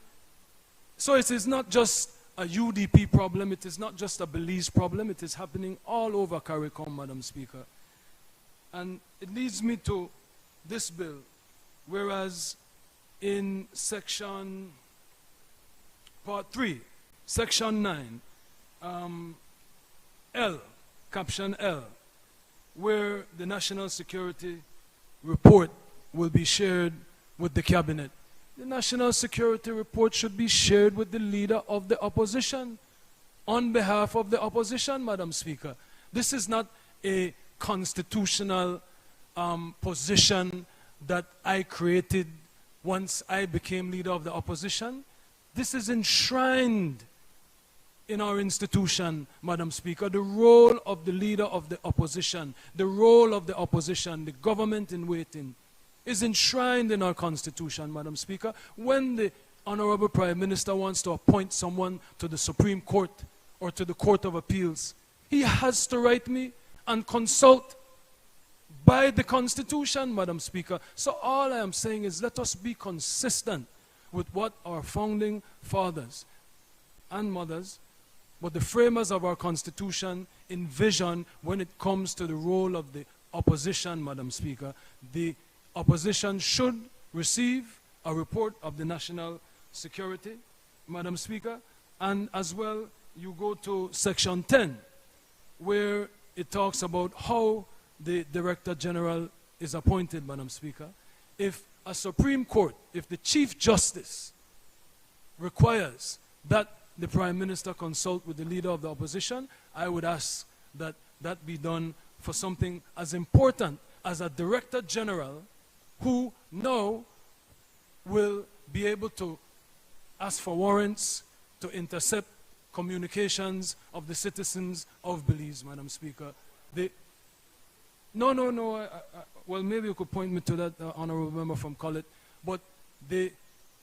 so it is not just a UDP problem, it is not just a Belize problem, it is happening all over CARICOM, Madam Speaker. And it leads me to this bill, whereas in section, part 3, section 9, L, caption L, where the national security report will be shared with the cabinet. The national security report should be shared with the leader of the opposition on behalf of the opposition, Madam Speaker. This is not a constitutional position that I created once I became leader of the opposition. This is enshrined in our institution, Madam Speaker. The role of the leader of the opposition, the role of the opposition, the government in waiting, is enshrined in our Constitution, Madam Speaker. When the Honorable Prime Minister wants to appoint someone to the Supreme Court or to the Court of Appeals, he has to write me and consult by the Constitution, Madam Speaker. So all I am saying is let us be consistent with what our founding fathers and mothers, but the framers of our Constitution envision when it comes to the role of the opposition, Madam Speaker. The opposition should receive a report of the national security, Madam Speaker, and as well you go to section 10, where it talks about how the Director General is appointed, Madam Speaker. If a Supreme Court, if the Chief Justice requires that the Prime Minister consult with the leader of the opposition, I would ask that that be done for something as important as a Director General who now will be able to ask for warrants to intercept communications of the citizens of Belize, Madam Speaker. Well, maybe you could point me to that, honorable member from Collett, but the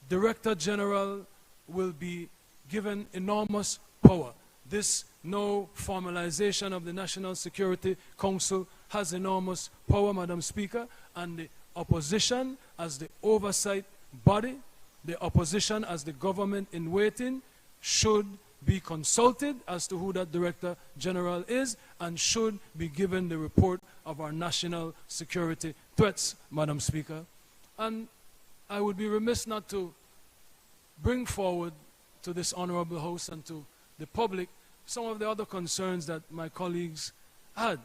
Director General will be given enormous power. This no formalization of the National Security Council has enormous power, Madam Speaker, and the opposition as the oversight body, the opposition as the government in waiting, should be consulted as to who that Director General is and should be given the report of our national security threats, Madam Speaker. And I would be remiss not to bring forward to this honorable House and to the public some of the other concerns that my colleagues had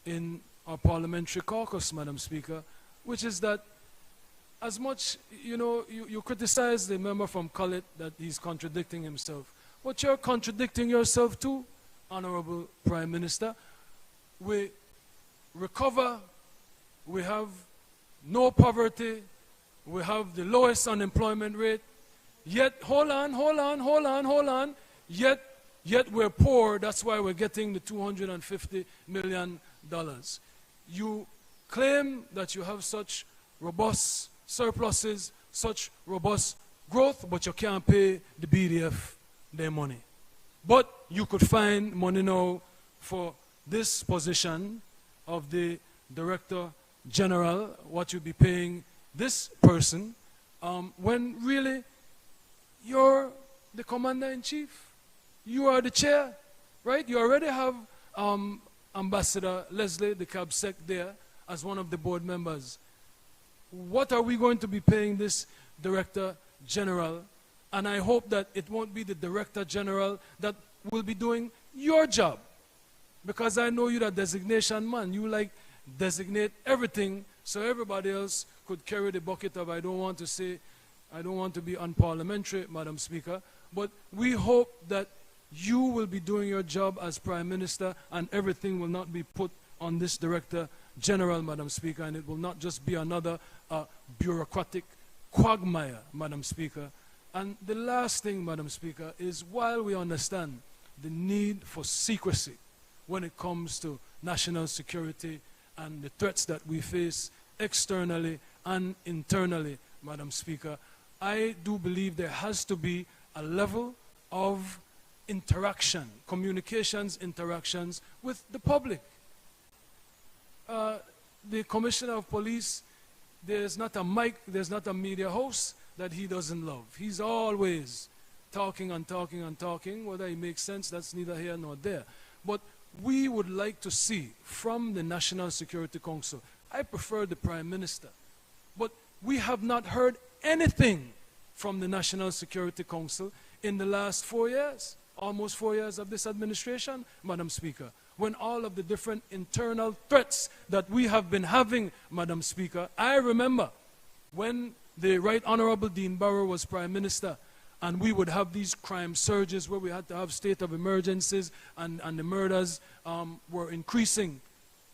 in our parliamentary caucus, Madam Speaker, which is that as much, you criticize the member from Collett that he's contradicting himself. But you're contradicting yourself too, Honorable Prime Minister. We recover, we have no poverty, we have the lowest unemployment rate, yet, hold on, yet we're poor, that's why we're getting the $250 million. You claim that you have such robust surpluses, such robust growth, but you can't pay the BDF their money. But you could find money now for this position of the Director General, what you'd be paying this person, when really you're the Commander-in-Chief. You are the chair, right? You already have Ambassador Leslie, the CABSEC, there as one of the board members. What are we going to be paying this Director General? And I hope that it won't be the Director General that will be doing your job. Because I know you're the designation man. You like designate everything so everybody else could carry the bucket of, I don't want to be unparliamentary, Madam Speaker, but we hope that you will be doing your job as Prime Minister and everything will not be put on this Director General, Madam Speaker, and it will not just be another bureaucratic quagmire, Madam Speaker. And the last thing, Madam Speaker, is while we understand the need for secrecy when it comes to national security and the threats that we face externally and internally, Madam Speaker, I do believe there has to be a level of interaction, communications interactions with the public. The Commissioner of Police, there's not a mic, there's not a media host that he doesn't love. He's always talking and talking and talking. Whether it makes sense, that's neither here nor there. But we would like to see from the National Security Council, I prefer the Prime Minister, but we have not heard anything from the National Security Council in the last 4 years, almost 4 years of this administration, Madam Speaker, when all of the different internal threats that we have been having, Madam Speaker. I remember when the Right Honorable Dean Barrow was Prime Minister, and we would have these crime surges where we had to have state of emergencies and the murders were increasing.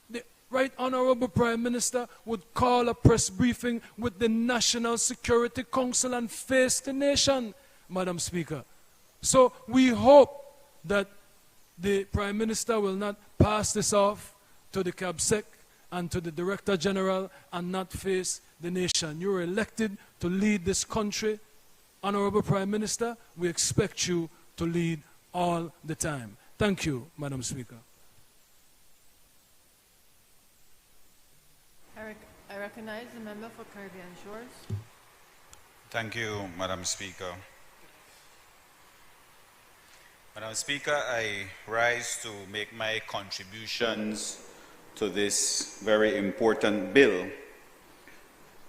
The Right Honorable Prime Minister would call a press briefing with the National Security Council and face the nation, Madam Speaker. So we hope that the Prime Minister will not pass this off to the CABSEC and to the Director General and not face the nation. You were elected to lead this country. Honorable Prime Minister, we expect you to lead all the time. Thank you, Madam Speaker. I recognize the member for Caribbean Shores. Thank you, Madam Speaker. Madam Speaker, I rise to make my contributions to this very important bill,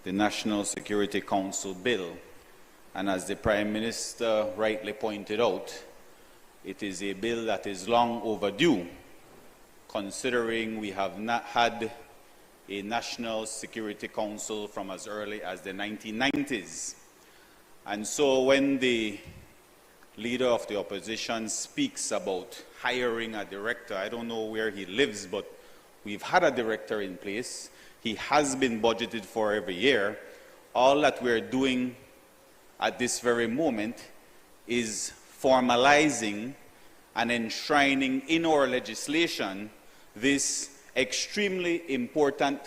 the National Security Council bill. And as the Prime Minister rightly pointed out, it is a bill that is long overdue, considering we have not had a National Security Council from as early as the 1990s. And so when the leader of the opposition speaks about hiring a director, I don't know where he lives, but we've had a director in place. He has been budgeted for every year. All that we're doing at this very moment is formalizing and enshrining in our legislation this extremely important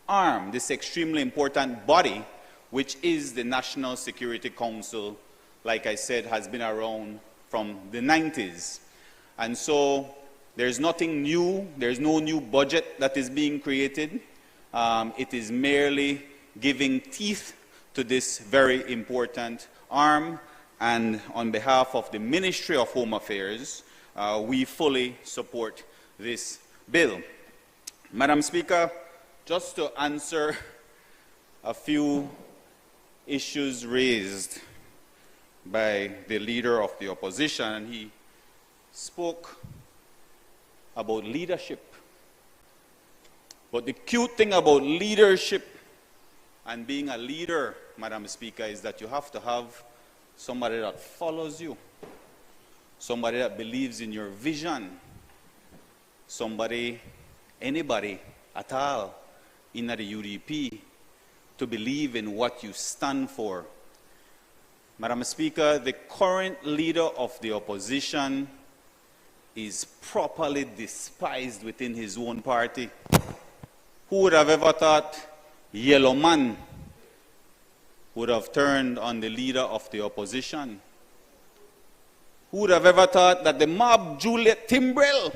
arm, this extremely important body, which is the National Security Council, like I said, has been around from the 90s. And so there's nothing new, there's no new budget that is being created. It is merely giving teeth to this very important arm, and on behalf of the Ministry of Home Affairs, we fully support this bill. Madam Speaker, just to answer a few issues raised by the leader of the opposition, he spoke about leadership. But the cute thing about leadership and being a leader, Madam Speaker, is that you have to have somebody that follows you, somebody that believes in your vision, somebody, anybody at all in the UDP to believe in what you stand for. Madam Speaker, the current leader of the opposition is properly despised within his own party. Who would have ever thought Yellow Man would have turned on the leader of the opposition? Who would have ever thought that the mob, Juliet Timbrell,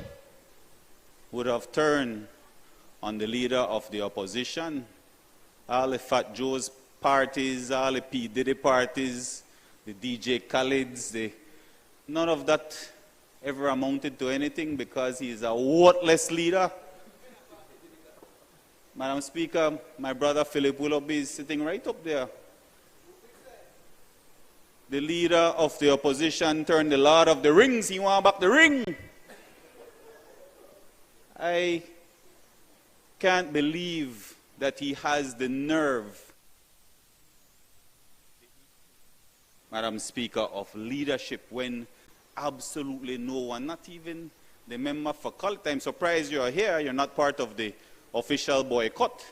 would have turned on the leader of the opposition? All the Fat Joe's parties, all the P. Diddy parties, the DJ Khaleds, none of that ever amounted to anything because he is a worthless leader. Madam Speaker, my brother Philip Willoughby is sitting right up there. The leader of the opposition turned the Lord of the Rings. He want back the ring. I can't believe that he has the nerve, Madam Speaker, of leadership when absolutely no one, not even the member for Cult. I'm surprised you're here. You're not part of the official boycott,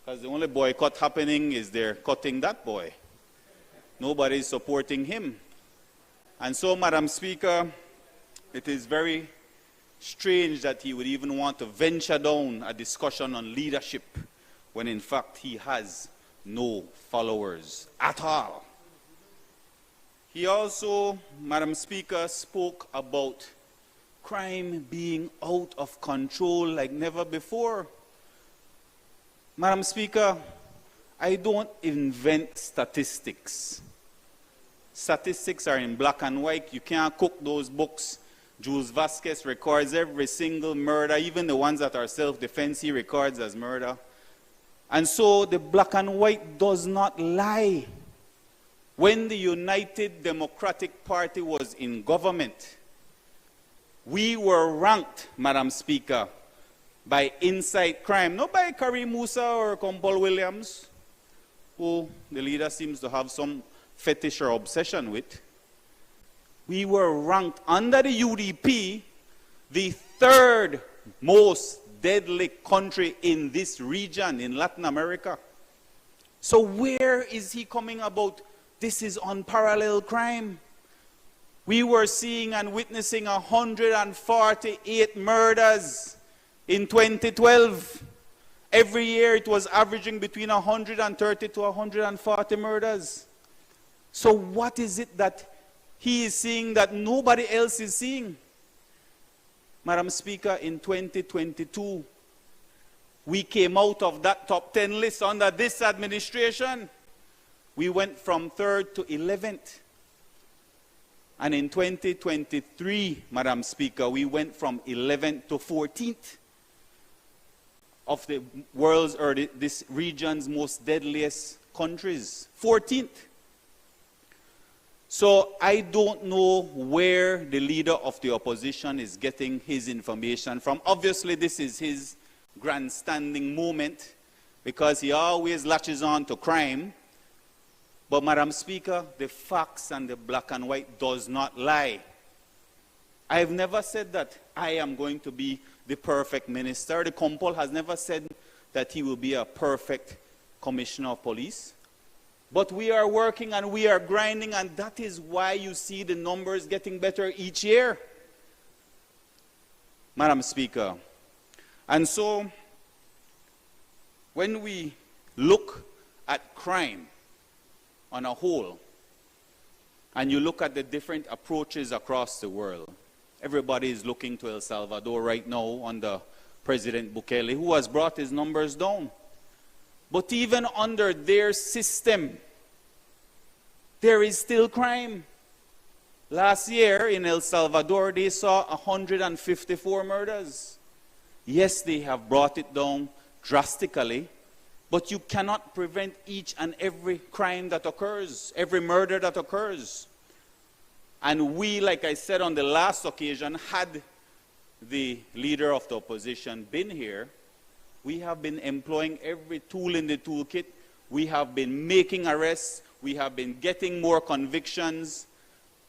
because the only boycott happening is they're cutting that boy. Nobody is supporting him. And so, Madam Speaker, it is very strange that he would even want to venture down a discussion on leadership when in fact he has no followers at all. He also, Madam Speaker, spoke about crime being out of control like never before. Madam Speaker, I don't invent statistics. Statistics are in black and white. You can't cook those books. Jules Vasquez records every single murder, even the ones that are self-defense, he records as murder. And so the black and white does not lie. When the United Democratic Party was in government, we were ranked, Madam Speaker, by Insight Crime, not by Karim Musa or Kumpul Williams, who the leader seems to have some fetish or obsession with. We were ranked under the UDP, the third most deadly country in this region, in Latin America. So where is he coming about? This is unparalleled crime. We were seeing and witnessing 148 murders in 2012. Every year it was averaging between 130 to 140 murders. So what is it that he is seeing that nobody else is seeing? Madam Speaker, in 2022, we came out of that top 10 list under this administration. We went from 3rd to 11th. And in 2023, Madam Speaker, we went from 11th to 14th of the world's or this region's most deadliest countries. 14th. So I don't know where the leader of the opposition is getting his information from. Obviously, this is his grandstanding moment because he always latches on to crime. But, Madam Speaker, the facts and the black and white does not lie. I have never said that I am going to be the perfect minister. The Kumpul has never said that he will be a perfect commissioner of police. But we are working and we are grinding, and that is why you see the numbers getting better each year. Madam Speaker. And so, when we look at crime on a whole, and you look at the different approaches across the world, everybody is looking to El Salvador right now under President Bukele, who has brought his numbers down. But even under their system, there is still crime. Last year in El Salvador, they saw 154 murders. Yes, they have brought it down drastically, but you cannot prevent each and every crime that occurs, every murder that occurs. And we, like I said on the last occasion, had the leader of the opposition been here, we have been employing every tool in the toolkit. We have been making arrests. We have been getting more convictions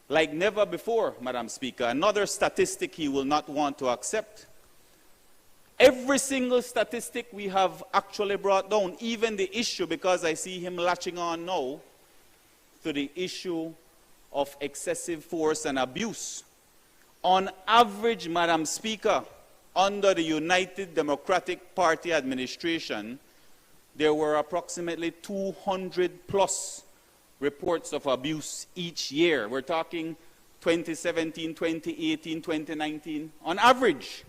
like never before, Madam Speaker. Another statistic he will not want to accept. Every single statistic we have actually brought down, even the issue, because I see him latching on now to the issue of excessive force and abuse. On average, Madam Speaker, under the United Democratic Party administration, there were approximately 200 plus reports of abuse each year. We're talking 2017, 2018, 2019, on average.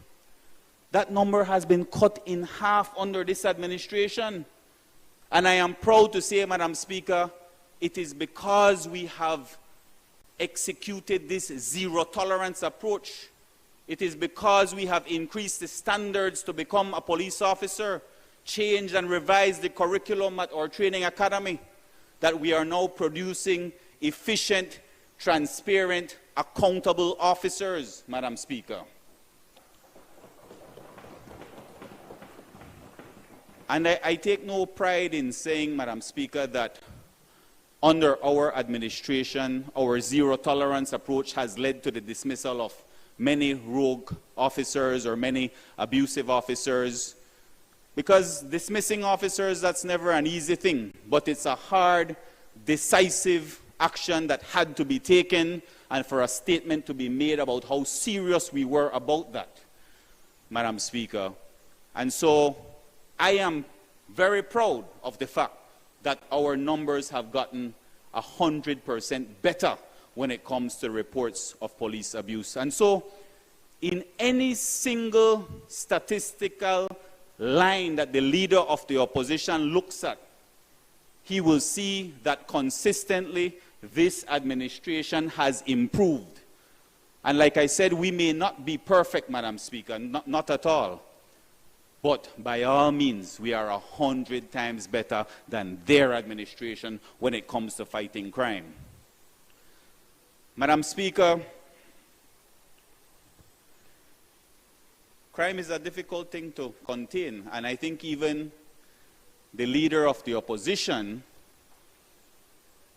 That number has been cut in half under this administration. And I am proud to say, Madam Speaker, it is because we have executed this zero-tolerance approach. It is because we have increased the standards to become a police officer, changed and revised the curriculum at our training academy, that we are now producing efficient, transparent, accountable officers, Madam Speaker. And I take no pride in saying, Madam Speaker, that under our administration, our zero-tolerance approach has led to the dismissal of many rogue officers or many abusive officers. Because dismissing officers, that's never an easy thing. But it's a hard, decisive action that had to be taken, and for a statement to be made about how serious we were about that, Madam Speaker. And so I am very proud of the fact that our numbers have gotten 100% better when it comes to reports of police abuse. And so, in any single statistical line that the leader of the opposition looks at, he will see that consistently this administration has improved. And like I said, we may not be perfect, Madam Speaker, not at all. But by all means, we are 100 times better than their administration when it comes to fighting crime. Madam Speaker, crime is a difficult thing to contain, and I think even the leader of the opposition,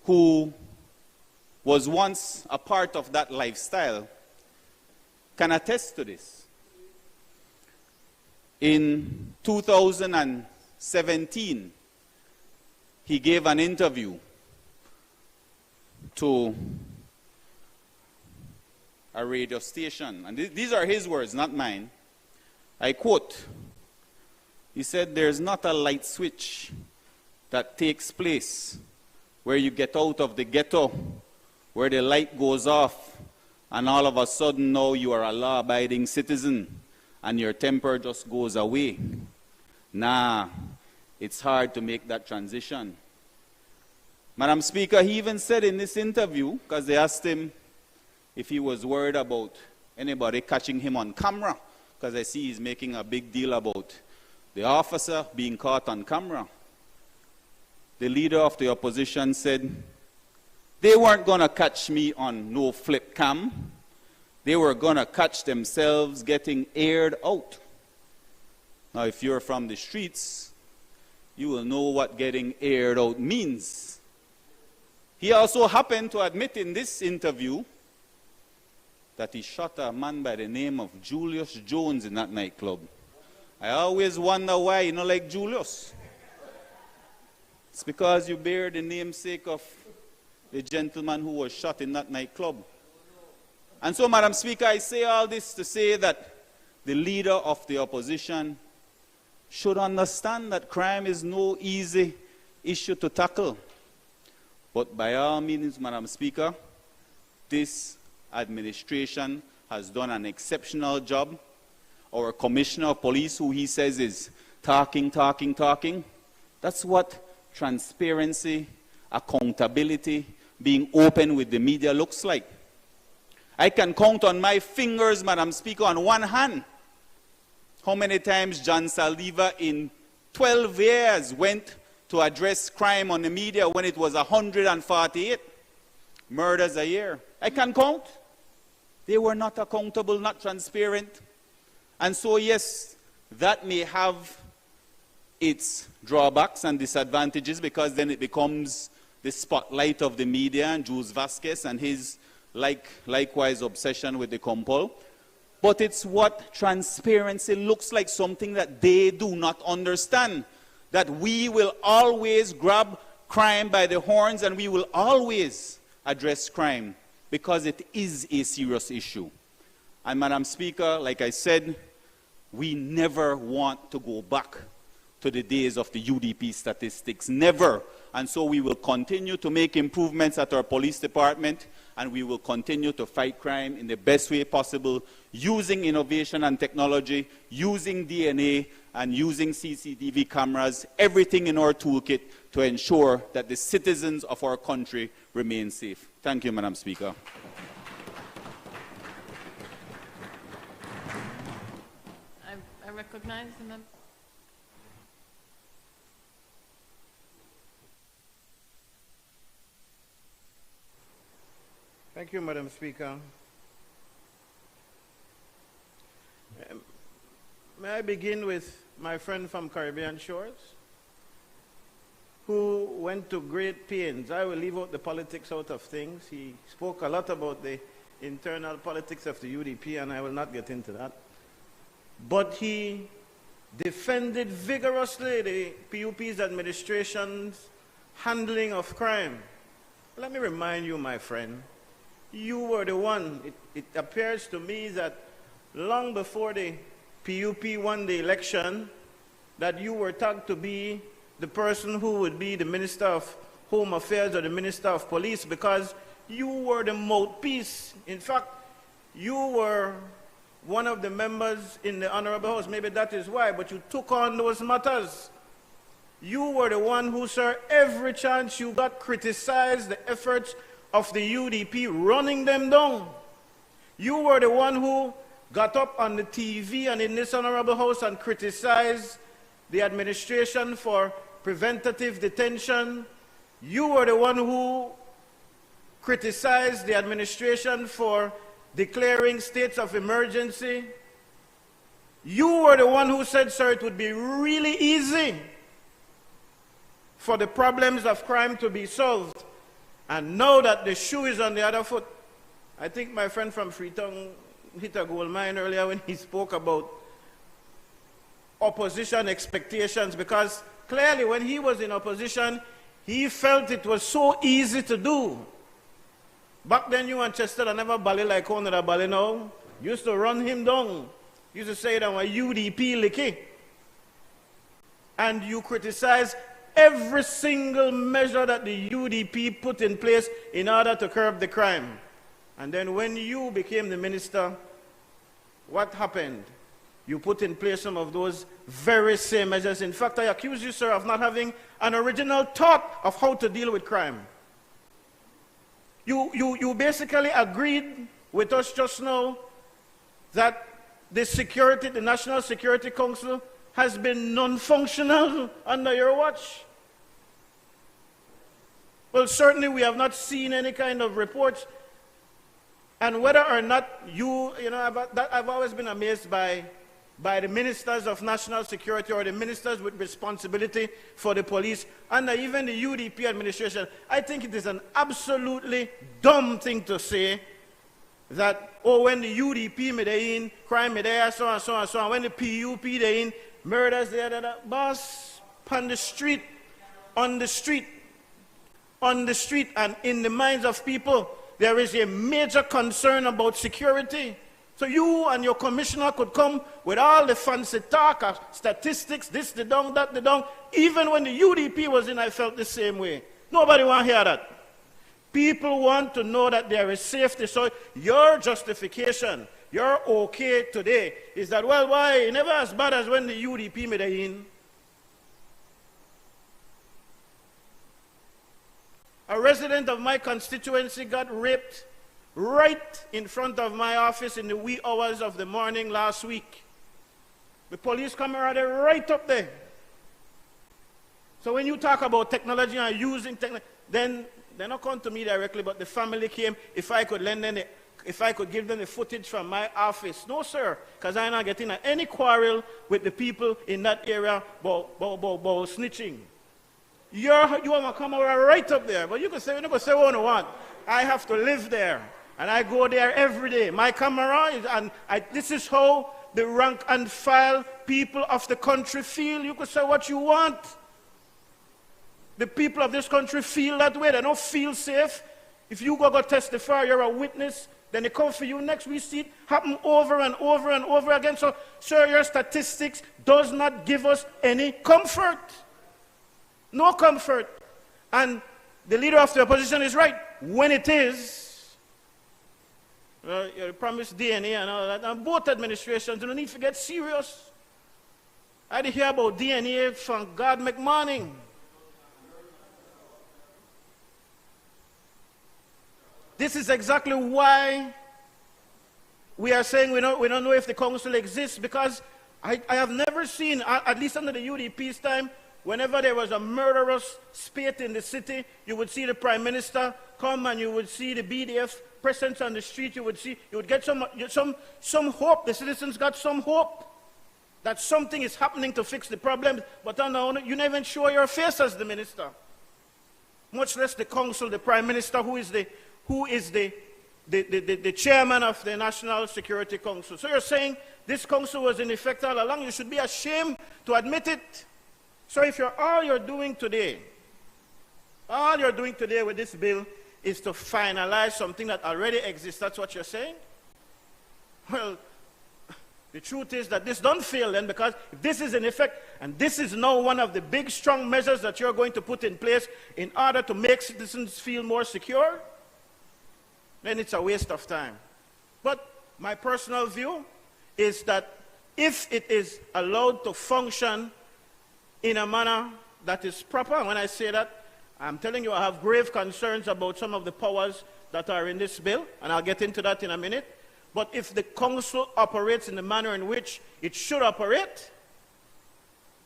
who was once a part of that lifestyle, can attest to this. In 2017, he gave an interview to a radio station. And these are his words, not mine. I quote, he said, "There's not a light switch that takes place where you get out of the ghetto, where the light goes off, and all of a sudden now you are a law-abiding citizen, and your temper just goes away. Nah, it's hard to make that transition." Madam Speaker, he even said in this interview, because they asked him if he was worried about anybody catching him on camera, because I see he's making a big deal about the officer being caught on camera. The leader of the opposition said, "They weren't going to catch me on no flip cam. They were going to catch themselves getting aired out." Now, if you're from the streets, you will know what getting aired out means. He also happened to admit in this interview that he shot a man by the name of Julius Jones in that nightclub. I always wonder why you don't like Julius. It's because you bear the namesake of the gentleman who was shot in that nightclub. And so, Madam Speaker, I say all this to say that the leader of the opposition, should understand that crime is no easy issue to tackle. But by all means, Madam Speaker, this administration has done an exceptional job. Our Commissioner of Police, who he says is talking, that's what transparency, accountability, being open with the media looks like. I can count on my fingers, Madam Speaker, on one hand, how many times John Saldiva in 12 years went to address crime on the media when it was 148 murders a year. I can count. They were not accountable, not transparent. And so, yes, that may have its drawbacks and disadvantages, because then it becomes the spotlight of the media and Jules Vasquez and his likewise obsession with the Compol. But it's what transparency looks like, something that they do not understand. That we will always grab crime by the horns and we will always address crime because it is a serious issue. And Madam Speaker, like I said, we never want to go back to the days of the UDP statistics, never. And so we will continue to make improvements at our police department, and we will continue to fight crime in the best way possible, using innovation and technology, using DNA, and using CCTV cameras, everything in our toolkit to ensure that the citizens of our country remain safe. Thank you, Madam Speaker. I recognize the member. Thank you, Madam Speaker. May I begin with my friend from Caribbean Shores, who went to great pains. I will leave out the politics out of things. He spoke a lot about the internal politics of the UDP, and I will not get into that. But he defended vigorously the PUP's administration's handling of crime. Let me remind you, my friend, you were the one. It appears to me that long before the PUP won the election, that you were tagged to be the person who would be the Minister of Home Affairs or the Minister of Police, because you were the mouthpiece. In fact, you were one of the members in the Honorable House. Maybe that is why, but you took on those matters. You were the one who, sir, every chance you got, criticized the efforts of the UDP running them down. You were the one who got up on the TV and in this Honorable House and criticized the administration for preventative detention. You were the one who criticized the administration for declaring states of emergency. You were the one who said, sir, it would be really easy for the problems of crime to be solved. And now that the shoe is on the other foot, I think my friend from Freetown hit a gold mine earlier when he spoke about opposition expectations, because clearly when he was in opposition, he felt it was so easy to do. Back then, you and Chester never bally like one of the bally now. Used to run him down. Used to say that was UDP licky. And you criticize every single measure that the UDP put in place in order to curb the crime. And then when you became the minister, what happened? You put in place some of those very same measures. In fact, I accuse you, sir, of not having an original thought of how to deal with crime. You basically agreed with us just now that the National Security Council has been non-functional under your watch. Well, certainly we have not seen any kind of reports. And whether or not I've always been amazed by the ministers of national security or the ministers with responsibility for the police and even the UDP administration. I think it is an absolutely dumb thing to say that, oh, when the UDP may in, crime may there, so and so and so, and when the PUP they in, murders there, boss, on the street, and in the minds of people, there is a major concern about security. So you and your commissioner could come with all the fancy talk of statistics, this, the down, that, the down. Even when the UDP was in, I felt the same way. Nobody want to hear that. People want to know that there is safety. So your justification, your okay today, is that, well, why? Never as bad as when the UDP made it in. A resident of my constituency got raped right in front of my office in the wee hours of the morning last week. The police camera, they're right up there. So when you talk about technology and using technology, then they're not coming to me directly, but the family came. If I could lend them, if I could give them the footage from my office. No, sir, because I'm not getting any quarrel with the people in that area about snitching. You have a camera right up there, but you can say, you're not going to say what you want. I have to live there. And I go there every day. My camera is, and this is how the rank and file people of the country feel. You can say what you want. The people of this country feel that way. They don't feel safe. If you go testify, you're a witness, then they come for you next. We see it happen over and over and over again. So, sir, your statistics does not give us any comfort. No comfort. And the leader of the opposition is right. When it is, you promised DNA and all that, and both administrations don't need to get serious. I did hear about DNA from God McMorning. This is exactly why we are saying we don't know if the council exists, because I have never seen, at least under the UDP's time, whenever there was a murderous spate in the city, you would see the Prime Minister come and you would see the BDF presence on the street. You would get some hope. The citizens got some hope that something is happening to fix the problem. But you never even show your face as the minister, much less the council, the Prime Minister, who is the chairman of the National Security Council. So you're saying this council was in effect all along. You should be ashamed to admit it. So if all you're doing today with this bill is to finalize something that already exists, that's what you're saying? Well, the truth is that this don't fail then, because if this is in effect, and this is now one of the big strong measures that you're going to put in place in order to make citizens feel more secure, then it's a waste of time. But my personal view is that if it is allowed to function in a manner that is proper, and when I say that, I'm telling you I have grave concerns about some of the powers that are in this bill, and I'll get into that in a minute. But if the council operates in the manner in which it should operate,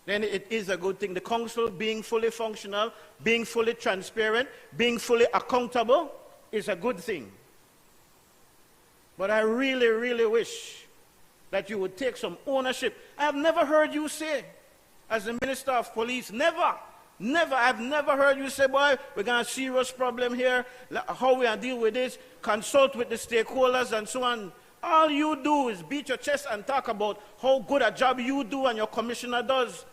then it is a good thing. The council being fully functional, being fully transparent, being fully accountable is a good thing. But I really, really wish that you would take some ownership. I have never heard you say, as the Minister of Police, I've never heard you say, boy, we're going to have a serious problem here, how we are deal with this, consult with the stakeholders and so on. All you do is beat your chest and talk about how good a job you do and your commissioner does.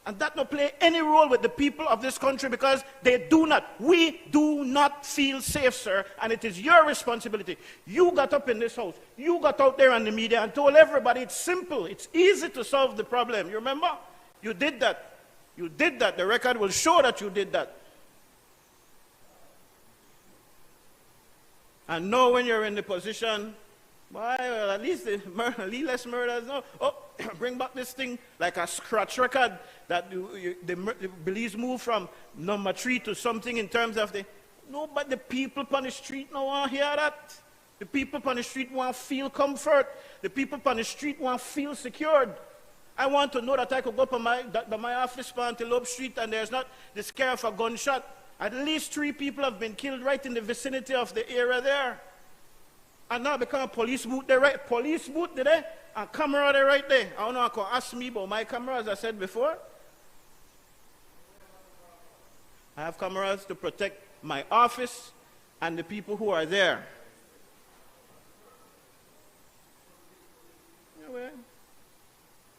And that don't play any role with the people of this country, because we do not feel safe, sir, and it is your responsibility. You got up in this house, you got out there on the media and told everybody it's simple, it's easy to solve the problem. You remember? You did that. You did that. The record will show that you did that. And now when you're in the position, well, at least less murders. No. Oh, bring back this thing like a scratch record that the police move from number 3 to something in terms of the... No, but the people on the street don't want to hear that. The people on the street want to feel comfort. The people on the street want to feel secured. I want to know that I could go up on my office on Antelope Street and there's not the scare of a gunshot. At least 3 people have been killed right in the vicinity of the area there. And now become a police booth there, right? Police booth there, and camera there right there. I don't know, I can ask me about my camera, as I said before. I have cameras to protect my office and the people who are there. Anyway.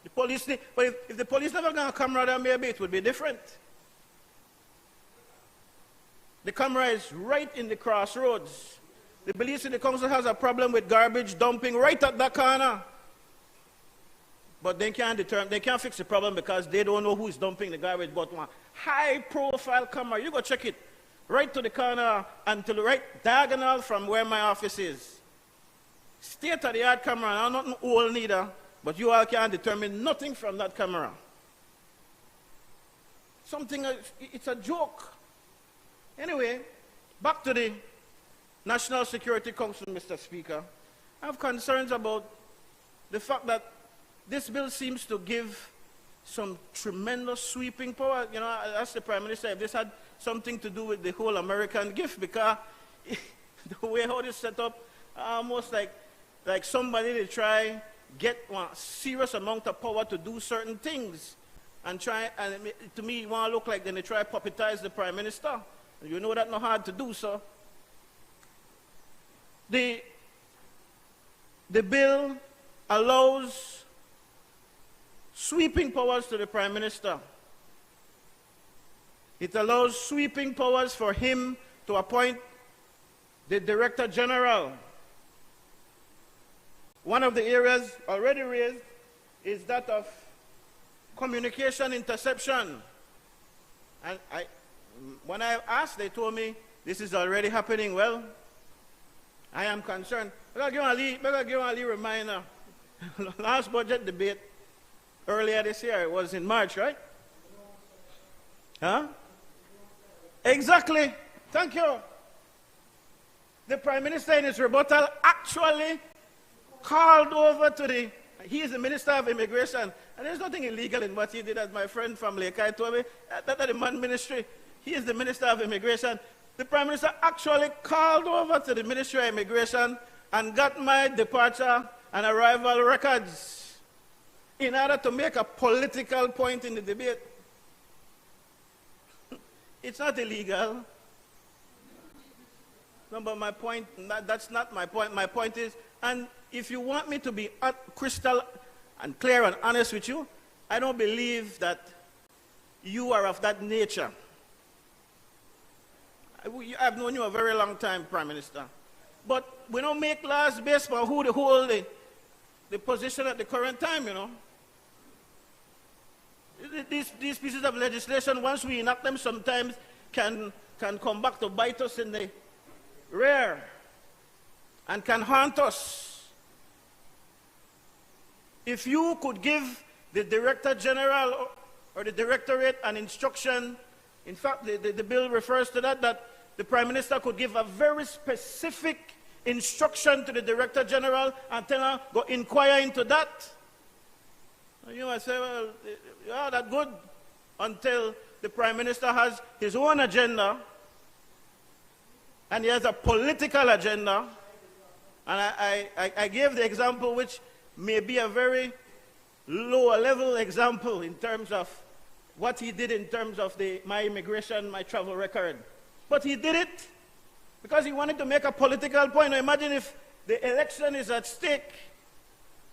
The police, but if the police never got a camera there, maybe it would be different. The camera is right in the crossroads. The Belize City Council has a problem with garbage dumping right at that corner. But they can't fix the problem because they don't know who is dumping the garbage. But one high-profile camera, you go check it, right to the corner and to the right diagonal from where my office is. State-of-the-art camera, and I'm not old neither, but you all can't determine nothing from that camera. It's a joke. Anyway, back to the National Security Council, Mr. Speaker. I have concerns about the fact that this bill seems to give some tremendous sweeping power. You know, I asked the Prime Minister if this had something to do with the whole American gift, because the way how this set up, almost like somebody to try get a serious amount of power to do certain things, and to me, it want to look like then they try to puppetize the Prime Minister. You know that's not hard to do, so. The bill allows sweeping powers to the Prime Minister. It allows sweeping powers for him to appoint the Director General. One of the areas already raised is that of communication interception. And when I asked, they told me this is already happening. Well, I am concerned. I'll give you a little reminder. Last budget debate earlier this year, it was in March, right? Huh? Exactly. Thank you. The Prime Minister in his rebuttal actually called over to he is the Minister of Immigration, and there's nothing illegal in what he did, as my friend from Lekai told me. That's the man ministry. He is the Minister of Immigration. The Prime Minister actually called over to the Ministry of Immigration and got my departure and arrival records in order to make a political point in the debate. It's not illegal. No, but my point, that's not my point. My point is, and if you want me to be crystal and clear and honest with you, I don't believe that you are of that nature. I've known you a very long time, Prime Minister. But we don't make laws based on who hold the position at the current time, you know. These pieces of legislation, once we enact them, sometimes can come back to bite us in the rear and can haunt us. If you could give the Director General or the Directorate an instruction, in fact, the bill refers to that the Prime Minister could give a very specific instruction to the Director General and tell her, go inquire into that. You might say, well, yeah, that's good, until the Prime Minister has his own agenda, and he has a political agenda. And I gave the example, which may be a very lower level example in terms of what he did in terms of my immigration, my travel record. But he did it because he wanted to make a political point. Now imagine if the election is at stake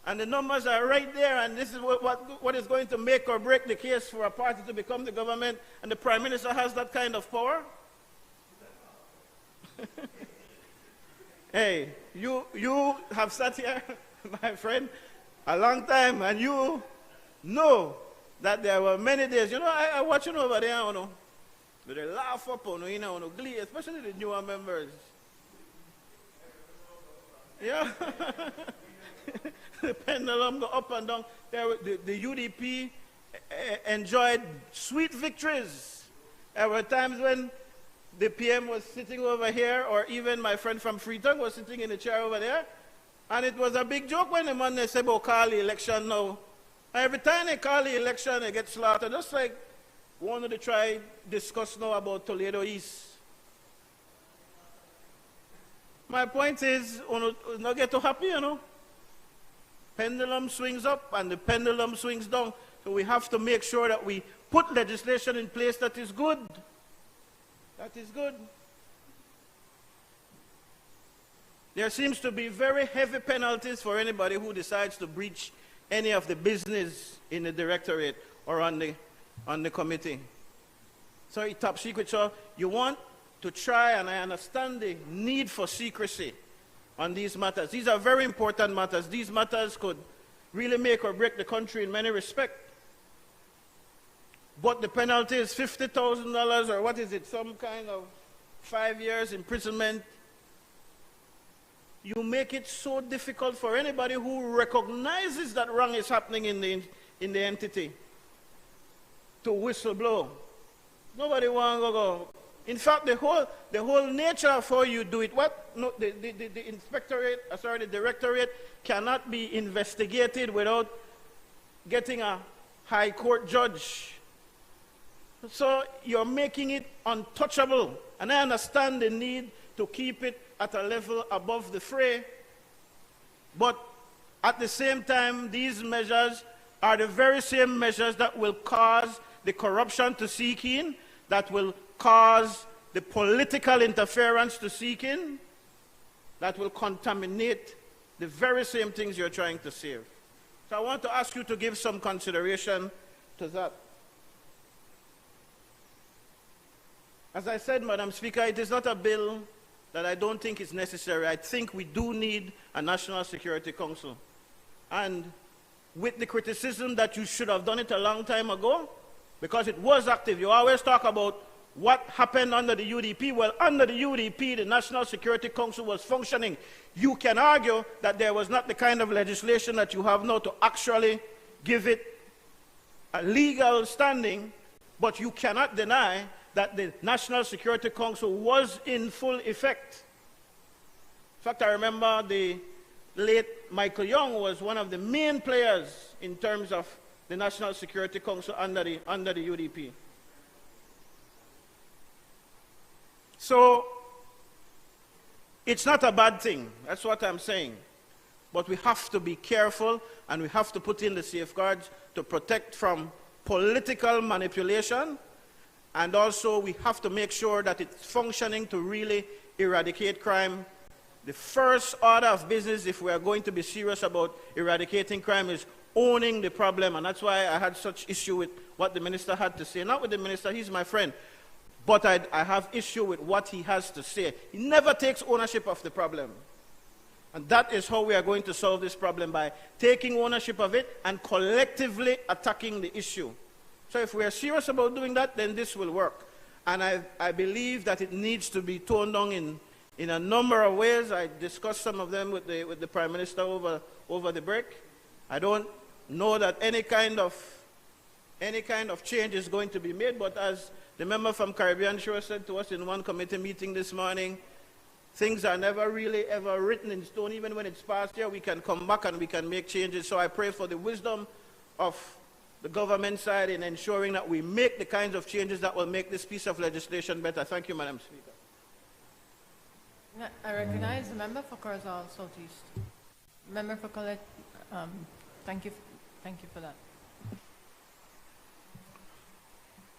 and the numbers are right there, and this is what is going to make or break the case for a party to become the government, and the Prime Minister has that kind of power. Hey, you have sat here, my friend, a long time, and you know that there were many days. You know, I watching over there, you know, but they laugh up on you know, glee, especially the newer members. Yeah. The pendulum go up and down. The UDP enjoyed sweet victories. There were times when the PM was sitting over here, or even my friend from Freetown was sitting in the chair over there, and it was a big joke when the man they said, "Oh, call the election now." And every time they call the election, they get slaughtered. Just like wanted to try discuss now about Toledo East. My point is, not get too happy, you know. Pendulum swings up and the pendulum swings down. So we have to make sure that we put legislation in place that is good. That is good. There seems to be very heavy penalties for anybody who decides to breach any of the business in the directorate or on the committee. So it's top secret. So you want to try, and I understand the need for secrecy. on these matters. These are very important matters. These matters could really make or break the country in many respects. But the penalty is $50,000, or what is it, some kind of 5 years imprisonment. You make it so difficult for anybody who recognizes that wrong is happening in the entity to whistleblow. Nobody wants to go. In fact, the whole nature of how you do it, the inspectorate, the directorate cannot be investigated without getting a high court judge. So you're making it untouchable. And I understand the need to keep it at a level above the fray. But at the same time, these measures are the very same measures that will cause the corruption to seek in, that will cause the political interference to seek in, that will contaminate the very same things you're trying to save. So I want to ask you to give some consideration to that. As I said, Madam Speaker, it is not a bill that I don't think is necessary. I think we do need a National Security Council. And with the criticism that you should have done it a long time ago, because it was active. You always talk about what happened under the UDP. Well, under the UDP, the National Security Council was functioning. You can argue that there was not the kind of legislation that you have now to actually give it a legal standing, but you cannot deny that the National Security Council was in full effect. In fact, I remember the late Michael Young was one of the main players in terms of the National Security Council under the UDP. So, it's not a bad thing. That's what I'm saying. But we have to be careful, and we have to put in the safeguards to protect from political manipulation. And also, we have to make sure that it's functioning to really eradicate crime. The first order of business, if we are going to be serious about eradicating crime, is owning the problem. And that's why I had such issue with what the minister had to say. Not with the minister, he's my friend. But I have issue with what he has to say. He never takes ownership of the problem. And that is how we are going to solve this problem, by taking ownership of it and collectively attacking the issue. So if we are serious about doing that, then this will work. And I believe that it needs to be toned down in a number of ways. I discussed some of them with the Prime Minister over the break. I don't know that any kind of change is going to be made, but as the member from Caribbean Shore said to us in one committee meeting this morning, things are never really ever written in stone. Even when it's passed here, we can come back and we can make changes. So I pray for the wisdom of the government side in ensuring that we make the kinds of changes that will make this piece of legislation better. Thank you, Madam Speaker. I recognize the member for Corozal Southeast. Member for Colette, thank you for that.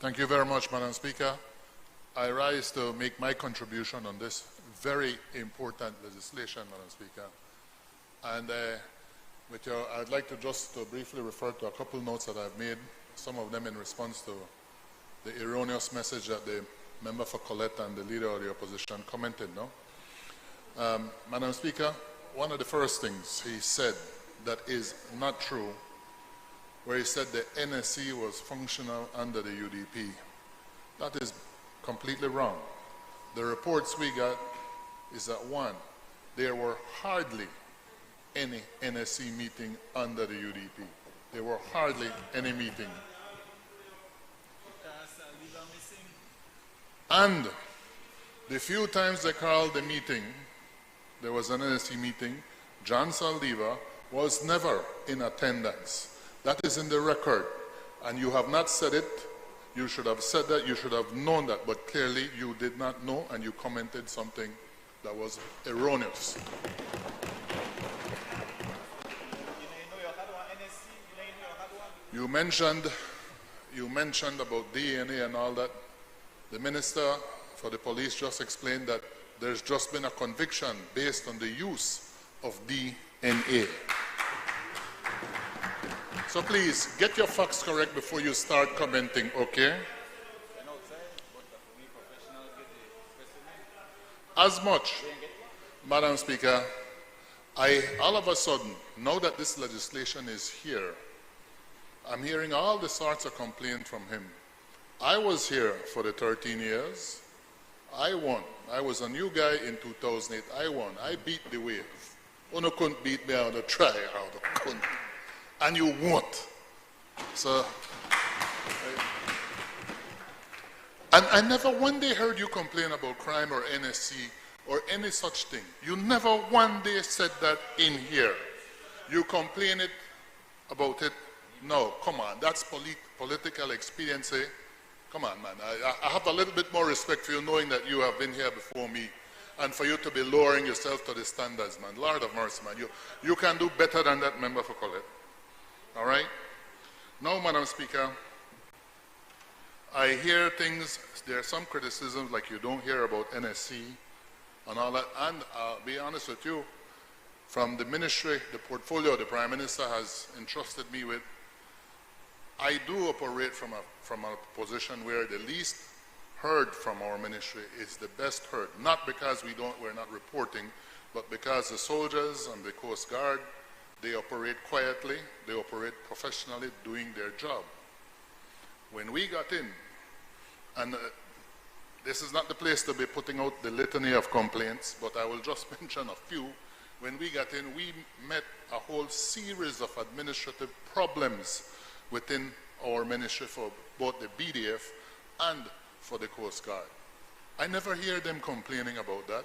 Thank you very much, Madam Speaker. I rise to make my contribution on this very important legislation, Madam Speaker. And I'd like to just briefly refer to a couple notes that I've made, some of them in response to the erroneous message that the member for Colette and the leader of the opposition commented, no? Madam Speaker, one of the first things he said that is not true, where he said the NSC was functional under the UDP. That is completely wrong. The reports we got is that, one, there were hardly any NSC meeting under the UDP. There were hardly any meeting. And the few times they called the meeting, there was an NSC meeting, John Saldiva was never in attendance. That is in the record. And you have not said it. You should have said that. You should have known that. But clearly you did not know, and you commented something that was erroneous. You mentioned about DNA and all that. The Minister for the Police just explained that there's just been a conviction based on the use of DNA. So please, get your facts correct before you start commenting, okay? As much, Madam Speaker, all of a sudden, now that this legislation is here, I'm hearing all the sorts of complaints from him. I was here for the 13 years. I won. I was a new guy in 2008. I won. I beat the wave. Uno couldn't beat me out of try out of couldn't. And you won't. So, and I never one day heard you complain about crime or NSC or any such thing. You never one day said that in here. You complain about it. No, come on. That's political experience. Eh? Come on, man. I have a little bit more respect for you knowing that you have been here before me and for you to be lowering yourself to the standards, man. Lord of mercy, man. You can do better than that, member for Colette. All right? Now, Madam Speaker, I hear things, there are some criticisms like you don't hear about NSC and all that. And I'll be honest with you, from the ministry, the portfolio the Prime Minister has entrusted me with, I do operate from a position where the least heard from our ministry is the best heard. Not because we're not reporting, but because the soldiers and the Coast Guard, they operate quietly, they operate professionally, doing their job. When we got in, and this is not the place to be putting out the litany of complaints, but I will just mention a few. When we got in, we met a whole series of administrative problems within our ministry for both the BDF and for the Coast Guard. I never hear them complaining about that.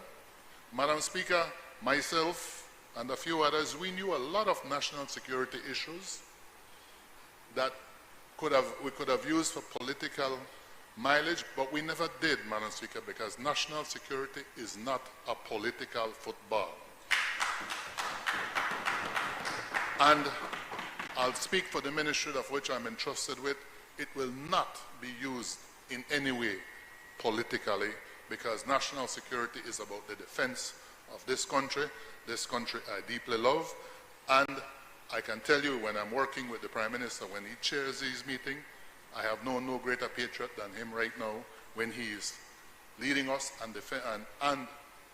Madam Speaker, myself and a few others, we knew a lot of national security issues that we could have used for political mileage, but we never did, Madam Speaker, because national security is not a political football. And I'll speak for the ministry of which I'm entrusted with. It will not be used in any way politically, because national security is about the defense of this country I deeply love. And I can tell you, when I'm working with the Prime Minister, when he chairs these meetings, I have known no greater patriot than him right now when he is leading us and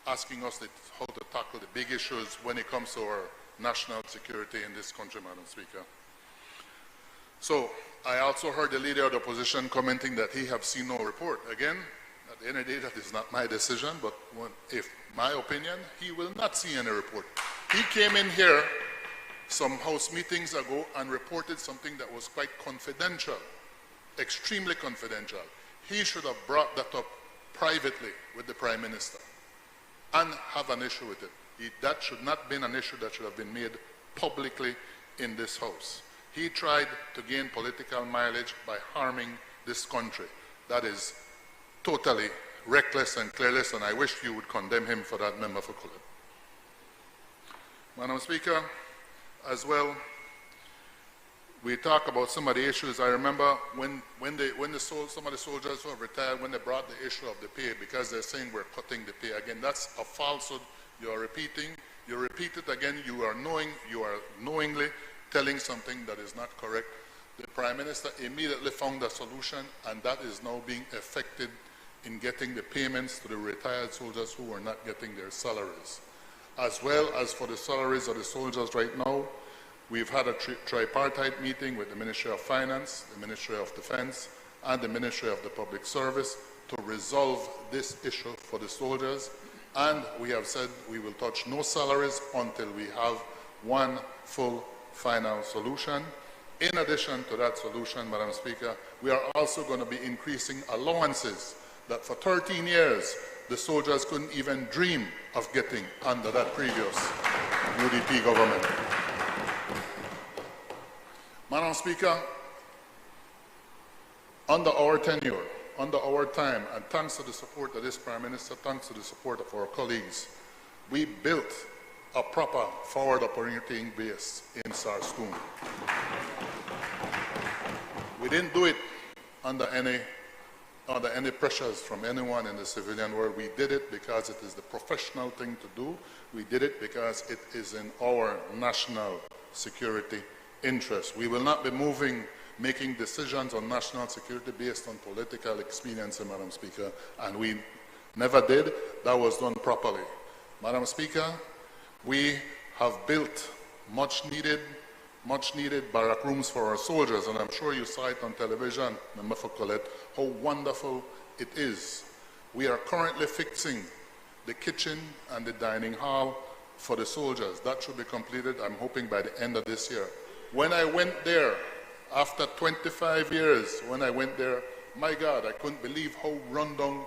asking us how to tackle the big issues when it comes to our national security in this country, Madam Speaker. So, I also heard the leader of the opposition commenting that he have seen no report. Again, at the end of the day, that is not my decision, but if my opinion, he will not see any report. He came in here some House meetings ago and reported something that was quite confidential, extremely confidential. He should have brought that up privately with the Prime Minister and have an issue with it. That should not have been an issue that should have been made publicly in this House. He tried to gain political mileage by harming this country. That is totally reckless and careless, and I wish you would condemn him for that, Member for Colette. Madam Speaker, as well, we talk about some of the issues. I remember when some of the soldiers who have retired, when they brought the issue of the pay, because they're saying we're cutting the pay. Again, that's a falsehood. You are repeating. You repeat it again. You are knowingly telling something that is not correct. The Prime Minister immediately found a solution, and that is now being effected in getting the payments to the retired soldiers who are not getting their salaries. As well as for the salaries of the soldiers right now, we've had a tripartite meeting with the Ministry of Finance, the Ministry of Defense, and the Ministry of the Public Service to resolve this issue for the soldiers. And we have said we will touch no salaries until we have one full final solution. In addition to that solution, Madam Speaker, we are also going to be increasing allowances that for 13 years the soldiers couldn't even dream of getting under that previous UDP government. Madam Speaker, under our tenure, under our time, and thanks to the support of this Prime Minister, thanks to the support of our colleagues, we built a proper forward operating base in Sarscoon. We didn't do it under any pressures from anyone in the civilian world. We did it because it is the professional thing to do. We did it because it is in our national security interest. We will not be making decisions on national security based on political expediency, Madam Speaker, and we never did. That was done properly. Madam Speaker, we have built much needed barrack rooms for our soldiers, and I'm sure you saw it on television, Member for Colette, how wonderful it is. We are currently fixing the kitchen and the dining hall for the soldiers. That should be completed, I'm hoping, by the end of this year. When I went there, after 25 years, when I went there, my God, I couldn't believe how rundown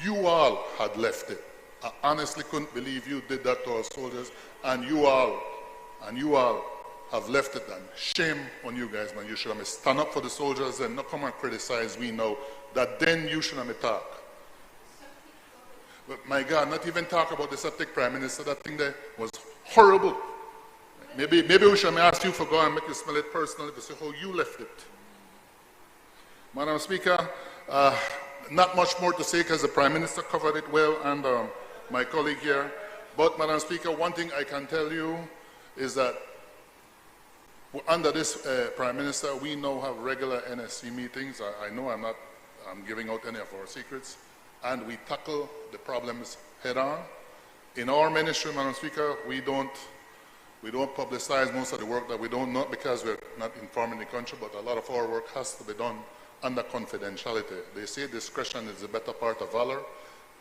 you all had left it. I honestly couldn't believe you did that to our soldiers, and you all have left it. And shame on you guys, man. You should have stand up for the soldiers and not come and criticize me now. That then you should have talk. But my God, not even talk about the septic prime minister. That thing there was horrible. Maybe we should have asked you for go and make you smell it personally to see how you left it. Madam Speaker, not much more to say because the Prime Minister covered it well, and my colleague here. But, Madam Speaker, one thing I can tell you is that under this Prime Minister, we now have regular NSC meetings. I know I'm giving out any of our secrets, and we tackle the problems head on. In our ministry, Madam Speaker, we don't publicize most of the work that we don't, not because we're not informing the country, but a lot of our work has to be done under confidentiality. They say discretion is the better part of valor,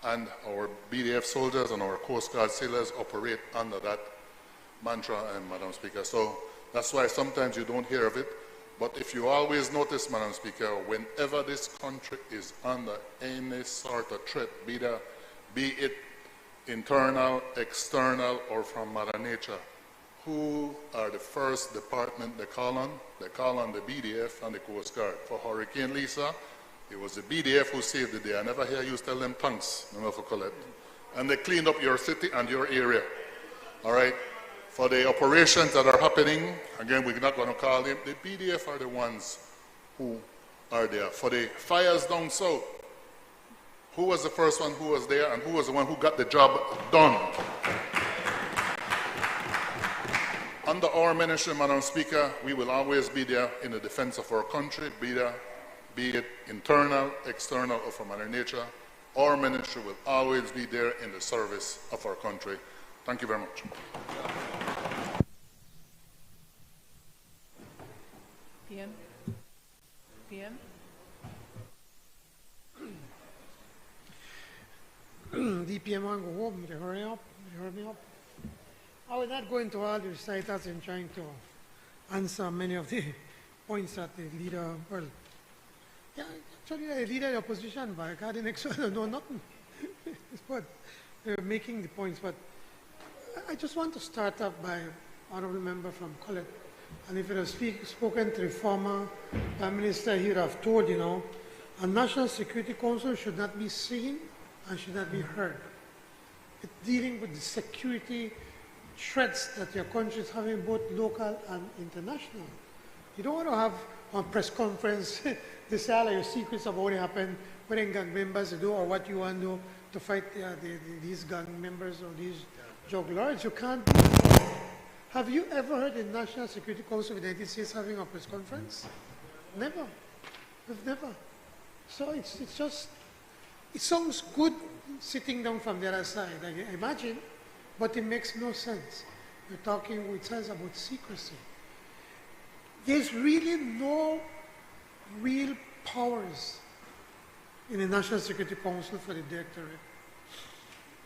and our BDF soldiers and our Coast Guard sailors operate under that mantra, Madam Speaker. So that's why sometimes you don't hear of it. But if you always notice, Madam Speaker, whenever this country is under any sort of threat, be it internal, external, or from Mother Nature, who are the first department they call on? They call on the BDF and the Coast Guard. For Hurricane Lisa, it was the BDF who saved the day. I never hear you tell them thanks, Member for Colette. And they cleaned up your city and your area. All right? For the operations that are happening, again, we're not going to call them, the BDF are the ones who are there. For the fires down south, who was the first one who was there, and who was the one who got the job done? Under our ministry, Madam Speaker, we will always be there in the defense of our country, be it internal, external, or from Mother Nature. Our ministry will always be there in the service of our country. Thank you very much. PM? DPM want to go home, they hurry up, I will not go into all the recitals in trying to answer many of the points that the leader, well, yeah, actually the leader of the opposition, but I the next one, I don't know nothing. But they're making the points, but I just want to start up by honorable member from Colette. And if it has spoken to the former Prime Minister, he would have told, you know, a National Security Council should not be seen and should not be heard. It's dealing with the security threats that your country is having, both local and international. You don't want to have a press conference to say all your secrets about what happened, what gang members do, or what you want to do to fight these gang members or these drug lords. You can't do that. Have you ever heard the National Security Council of the United States having a press conference? Never. We've never. So it's just, it sounds good sitting down from the other side, I imagine, but it makes no sense. You're talking with us about secrecy. There's really no real powers in the National Security Council for the Directorate.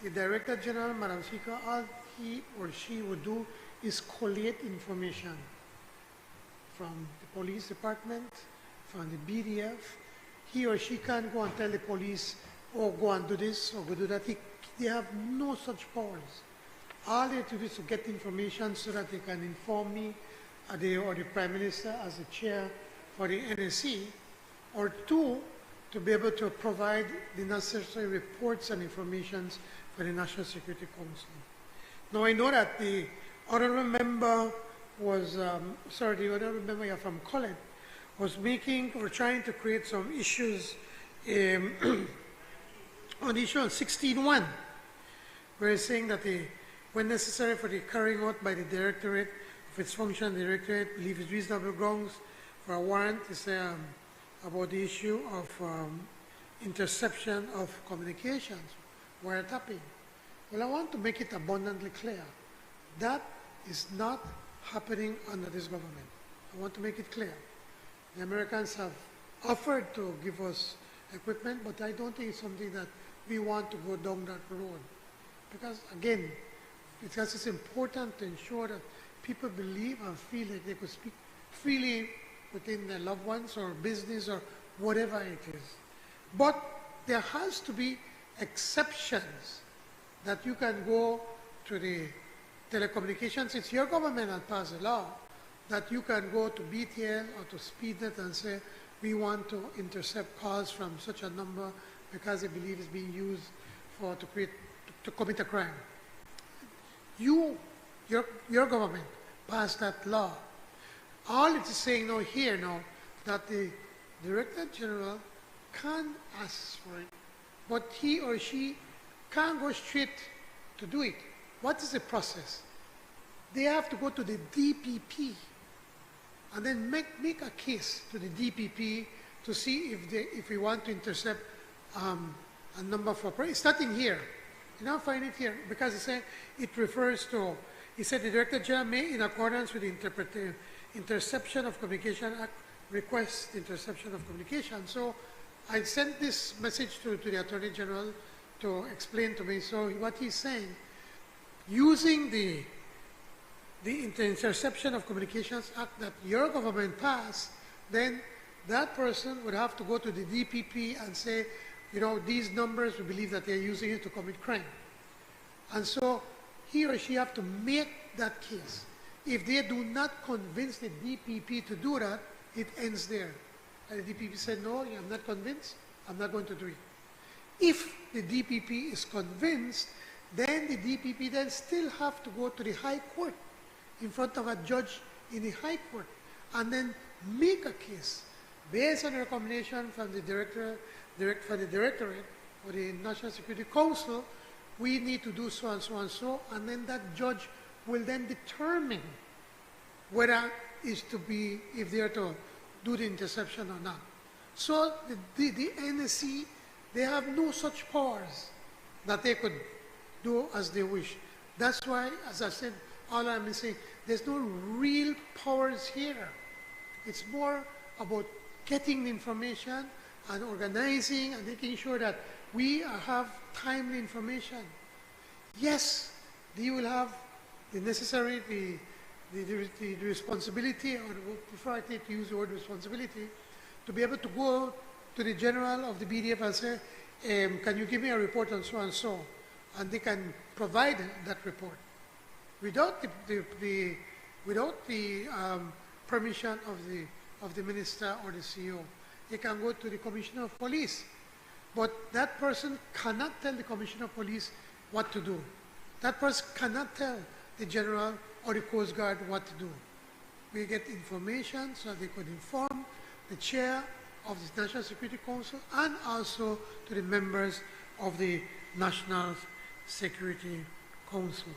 The Director General, Madam Speaker, all he or she would do is collate information from the police department, from the BDF. He or she can't go and tell the police, oh, go and do this or go do that. They have no such powers. All they have to do is to get information so that they can inform me or the Prime Minister as the chair for the NSC, or two, to be able to provide the necessary reports and information for the National Security Council. Now I know that the honorable member was, the honorable member from Colette was trying to create some issues on the issue on 16.1, where he's saying that when necessary for the carrying out by the Directorate of its function, the Directorate believes it's reasonable grounds for a warrant to say about the issue of interception of communications, wiretapping. Well, I want to make it abundantly clear. That is not happening under this government. I want to make it clear. The Americans have offered to give us equipment, but I don't think it's something that we want to go down that road. Because again, because it's important to ensure that people believe and feel like they could speak freely within their loved ones or business or whatever it is. But there has to be exceptions that you can go to the telecommunications. It's your government that passed a law that you can go to BTL or to SpeedNet and say, we want to intercept calls from such a number because they believe it's being used to commit a crime. Your government passed that law. All it is saying now here now that the Director General can ask for it, but he or she can't go straight to do it. What is the process? They have to go to the DPP and then make a case to the DPP to see if we want to intercept a number for prayer. It's not in here. You don't find it here because it refers to, he said the Director General may, in accordance with the Interception of Communication Act, request interception of communication. So I sent this message to the Attorney General to explain to me. So what he's saying, using the Interception of Communications Act that your government passed, then that person would have to go to the DPP and say, you know, these numbers, we believe that they're using it to commit crime. And so he or she have to make that case. If they do not convince the DPP to do that, it ends there. And the DPP said, no, I'm not convinced, I'm not going to do it. If the DPP is convinced, then the DPP then still have to go to the High Court in front of a judge in the High Court and then make a case based on a recommendation from the Directorate or the National Security Council. We need to do so and so and so, and then that judge will then determine whether it's to be, if they are to do the interception or not. So the NSC, they have no such powers that they could do as they wish. That's why, as I said, all I'm saying, there's no real powers here. It's more about getting the information and organizing and making sure that we have timely information. Yes, they will have the necessary, the responsibility, or prefer I to use the word responsibility, to be able to go to the general of the BDF and say, can you give me a report on so and so? And they can provide that report. Without the permission of the minister or the CEO, they can go to the Commissioner of Police. But that person cannot tell the Commissioner of Police what to do. That person cannot tell the General or the Coast Guard what to do. We get information so they could inform the chair of the National Security Council and also to the members of the National Security Council.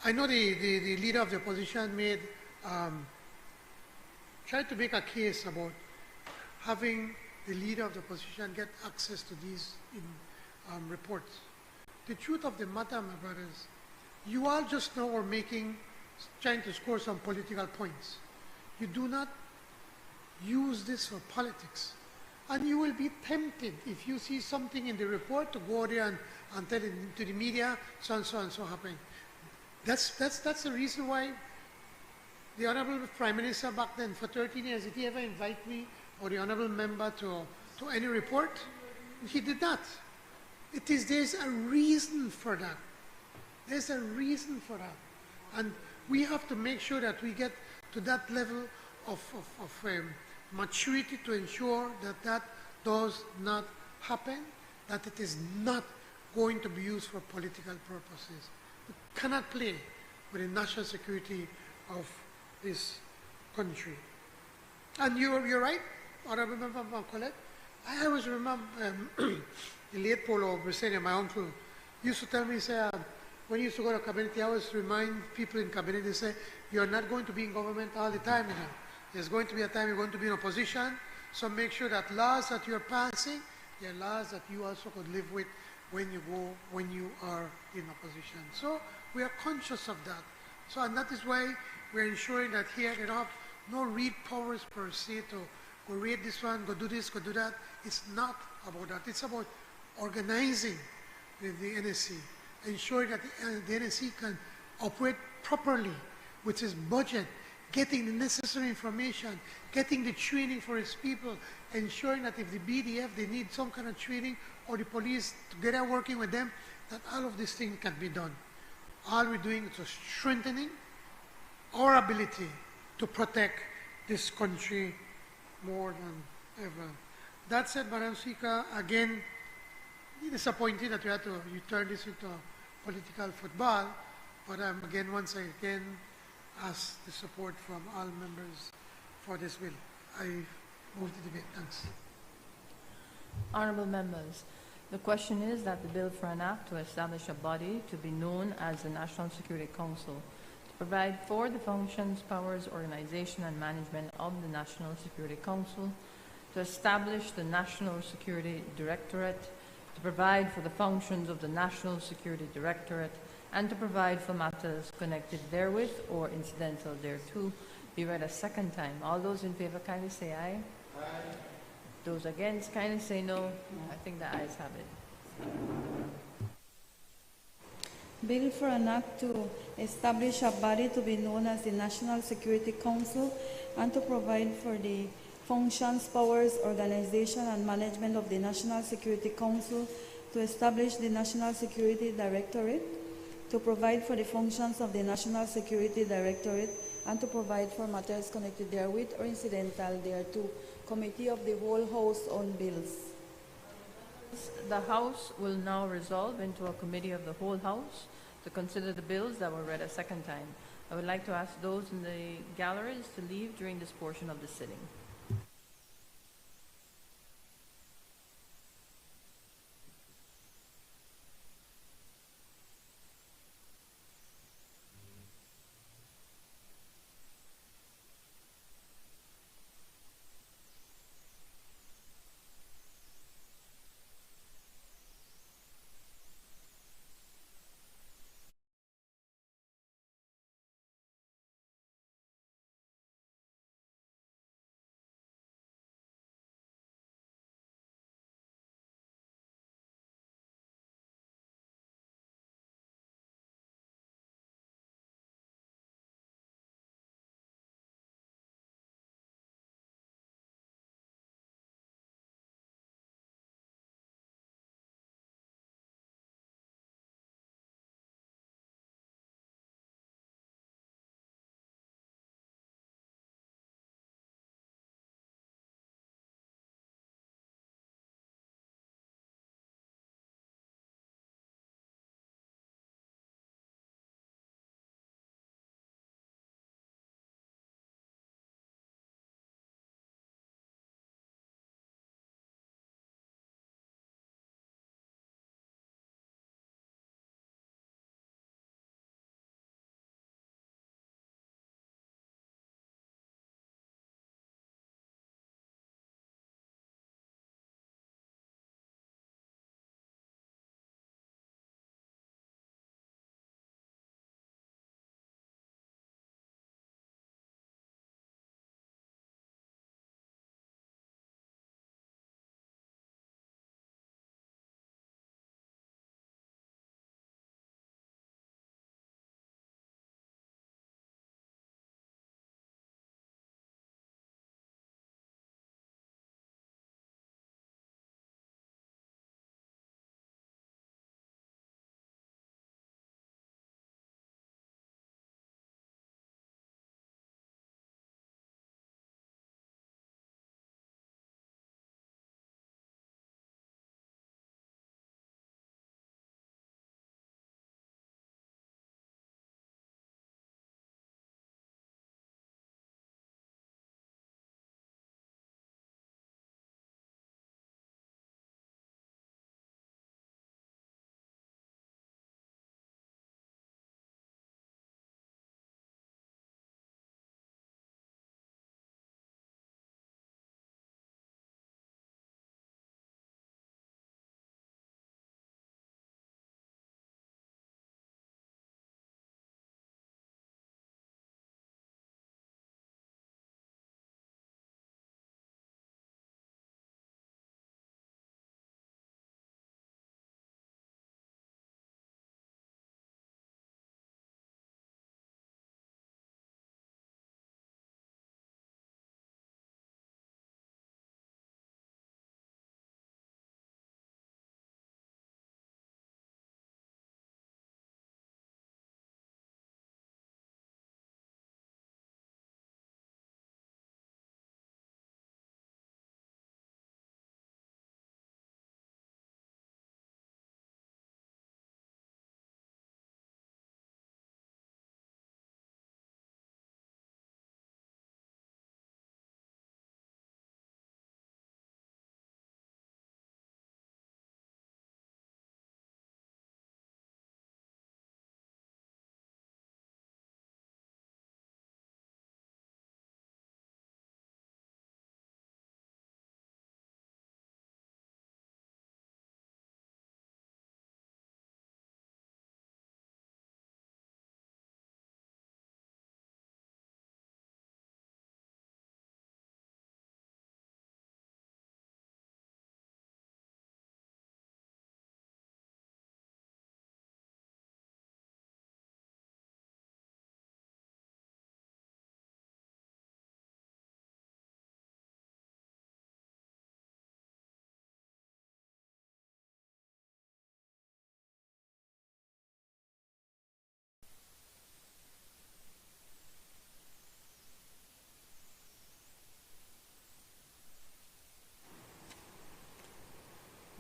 I know the leader of the opposition tried to make a case about having the leader of the opposition get access to these reports. The truth of the matter, my brothers, you all just now are trying to score some political points. You do not use this for politics. And you will be tempted, if you see something in the report, to go there and tell it to the media, so and so and so happening. That's the reason why the Honorable Prime Minister back then, for 13 years, did he ever invite me or the Honorable Member to any report? He did not. There's a reason for that. There's a reason for that. And we have to make sure that we get to that level of maturity to ensure that that does not happen, that it is not going to be used for political purposes. We cannot play with the national security of this country. And you're right, Honorable Member Colette. I always remember the late Polo Brisenia, my uncle, used to tell me, say, when he used to go to cabinet, he always remind people in cabinet, they say, you're not going to be in government all the time, you know. There's going to be a time you're going to be in opposition, so make sure that laws that you're passing, they're laws that you also could live with when you are in opposition. So we are conscious of that. So, and that is why we're ensuring that here there are no read powers per se to go read this one, go do this, go do that. It's not about that. It's about organizing with the NSC, ensuring that the NSC can operate properly with its budget, getting the necessary information, getting the training for its people, ensuring that if the BDF, they need some kind of training, or the police together working with them, that all of these things can be done. All we're doing is strengthening our ability to protect this country more than ever. That said, Madam Speaker, again, disappointed that we had to turn this into political football, but again, once again, ask the support from all members for this bill. I move the debate. Thanks. Honourable members, the question is that the bill for an act to establish a body to be known as the National Security Council, to provide for the functions, powers, organization and management of the National Security Council, to establish the National Security Directorate, to provide for the functions of the National Security Directorate, and to provide for matters connected therewith or incidental thereto, be read a second time. All those in favor kindly say aye. Aye. Those against kindly say no. I think the ayes have it. Bill for an act to establish a body to be known as the National Security Council and to provide for the functions, powers, organization, and management of the National Security Council, to establish the National Security Directorate, to provide for the functions of the National Security Directorate, and to provide for matters connected therewith or incidental thereto. Committee of the whole House on bills. The House will now resolve into a committee of the whole House to consider the bills that were read a second time. I would like to ask those in the galleries to leave during this portion of the sitting.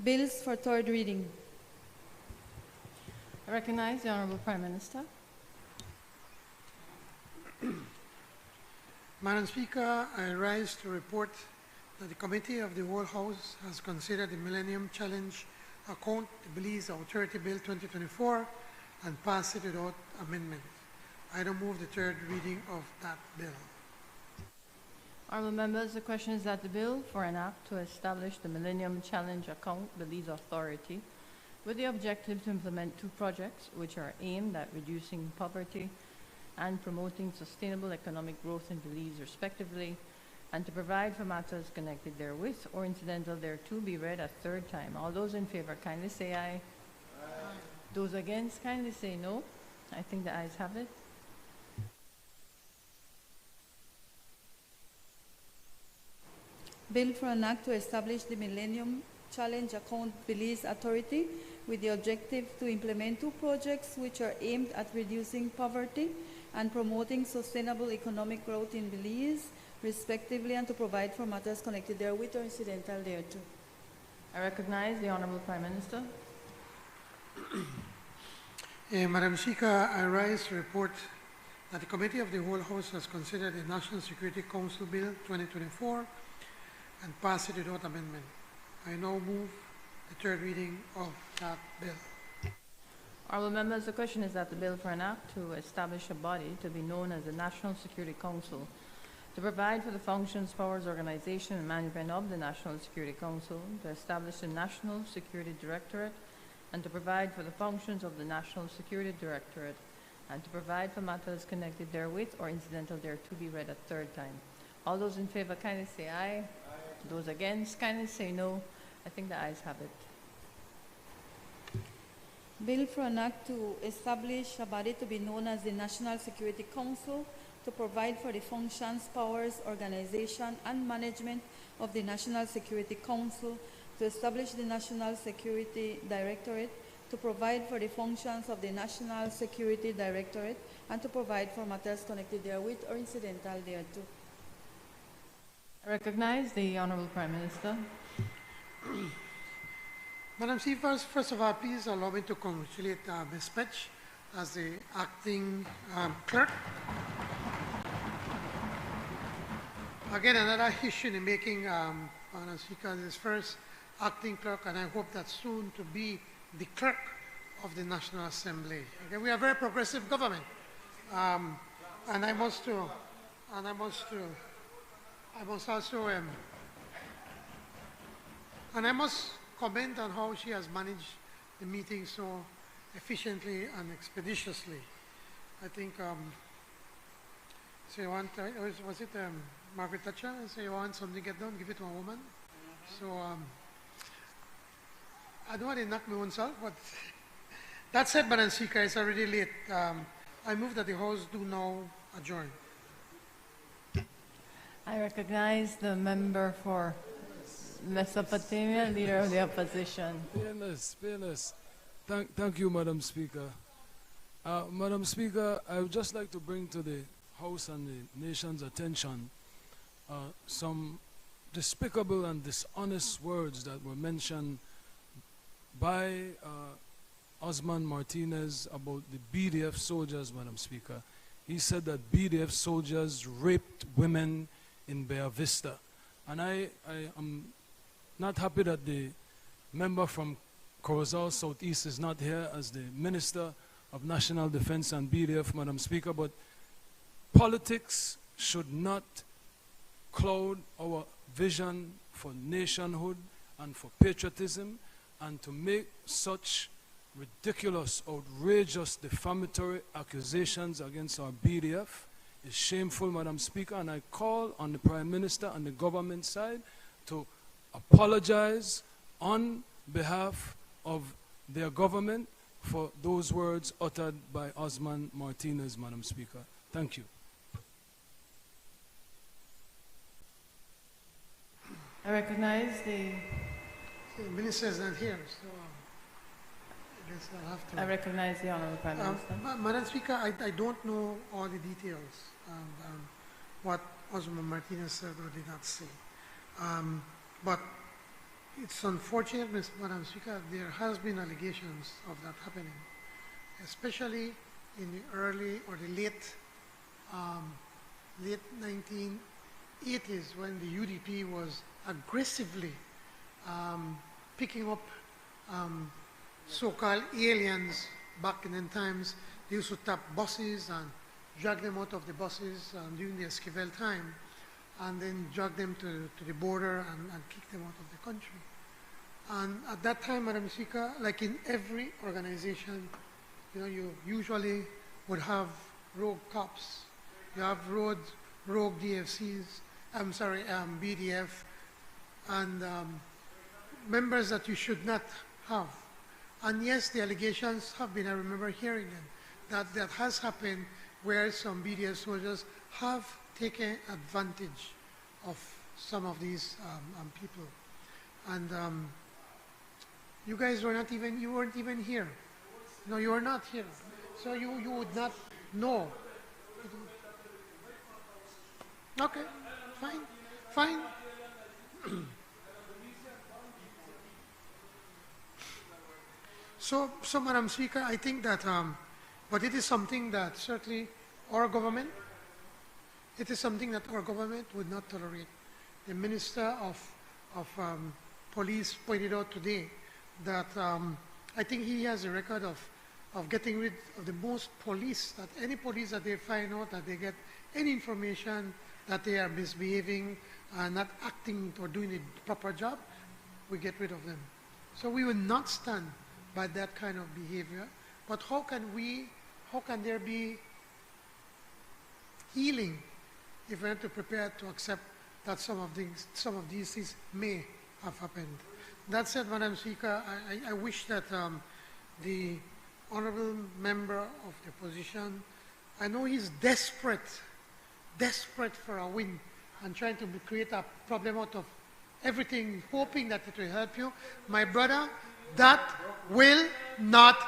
Bills for third reading. I recognize the Honorable Prime Minister. Madam Speaker, I rise to report that the Committee of the Whole House has considered the Millennium Challenge Account Belize Authority Bill 2024 and passed it without amendment. I don't move the third reading of that bill. Honorable members, the question is that the bill for an act to establish the Millennium Challenge Account Belize Authority with the objective to implement two projects which are aimed at reducing poverty and promoting sustainable economic growth in Belize respectively, and to provide for matters connected therewith or incidental thereto be read a third time. All those in favor kindly say aye. Aye. Those against kindly say no. I think the ayes have it. Bill for an act to establish the Millennium Challenge Account Belize Authority with the objective to implement two projects which are aimed at reducing poverty and promoting sustainable economic growth in Belize, respectively, and to provide for matters connected therewith or incidental thereto. I recognize the Honorable Prime Minister. Madam Speaker, I rise to report that the Committee of the Whole House has considered the National Security Council Bill 2024 and passed it without amendment. I now move the third reading of that bill. Honorable members, the question is that the bill for an act to establish a body to be known as the National Security Council, to provide for the functions, powers, organization, and management of the National Security Council, to establish the National Security Directorate, and to provide for the functions of the National Security Directorate, and to provide for matters connected therewith or incidental thereto be read a third time. All those in favor kindly say aye. Aye. Those against kindly say no. I think the ayes have it. Bill for an act to establish a body to be known as the National Security Council to provide for the functions, powers, organization, and management of the National Security Council, to establish the National Security Directorate, to provide for the functions of the National Security Directorate, and to provide for matters connected therewith or incidental thereto. I recognize the Honorable Prime Minister. Madam Speaker, first of all, please allow me to congratulate Ms. Petch as the acting clerk. Again, another issue in the making, Madam Speaker, is first acting clerk, and I hope that soon to be the clerk of the National Assembly. Okay, we are a very progressive government, and I must comment on how she has managed the meeting so efficiently and expeditiously. I think, so you want, was it Margaret Thatcher? So you want something to get done, give it to a woman. So I don't want to knock my own self, but that said, Madam Speaker, it's already late. I move that the House do now adjourn. I recognize the member for Mesopotamia, Leader of the Opposition. Fairness. Thank you, Madam Speaker. Madam Speaker, I would just like to bring to the House and the nation's attention some despicable and dishonest words that were mentioned by Osman Martinez about the BDF soldiers, Madam Speaker. He said that BDF soldiers raped women in Bella Vista. And I am not happy that the member from Corozal Southeast is not here as the Minister of National Defense and BDF, Madam Speaker, but politics should not cloud our vision for nationhood and for patriotism, and to make such ridiculous, outrageous, defamatory accusations against our BDF is shameful, Madam Speaker, and I call on the Prime Minister and the government side to apologize on behalf of their government for those words uttered by Osman Martinez, Madam Speaker. Thank you. I recognize the Minister is not here, so I guess I'll have to. I recognize the Honorable Prime Minister. Madam Speaker, I don't know all the details what Osman Martinez said or did not say. But It's unfortunate, Madam Speaker, there has been allegations of that happening, especially in the early or the late 1980s when the UDP was aggressively picking up so-called aliens. Back in them times, they used to tap buses and drag them out of the buses during the Esquivel time, and then drag them to the border and kick them out of the country. And at that time, Madam Speaker, like in every organization, you know, you usually would have rogue cops. You have rogue DFCs, BDF, and members that you should not have. And yes, the allegations have been, I remember hearing them, that has happened where some BDF soldiers have taken advantage of some of these people. And you guys were not even, you weren't even here. No, you were not here. So you would not know. Okay, fine. So, Madam Speaker, I think that, but it is something that certainly our government, it is something that our government would not tolerate. The Minister of Police pointed out today that I think he has a record of getting rid of the most police, that any police that they find out that they get any information that they are misbehaving and not acting or doing a proper job, we get rid of them. So we will not stand by that kind of behavior. But how can there be healing if we're not prepared to accept that some of these things may have happened? That said, Madam Speaker, I wish that the honorable member of the opposition, I know he's desperate for a win and trying to create a problem out of everything, hoping that it will help you. My brother, that will not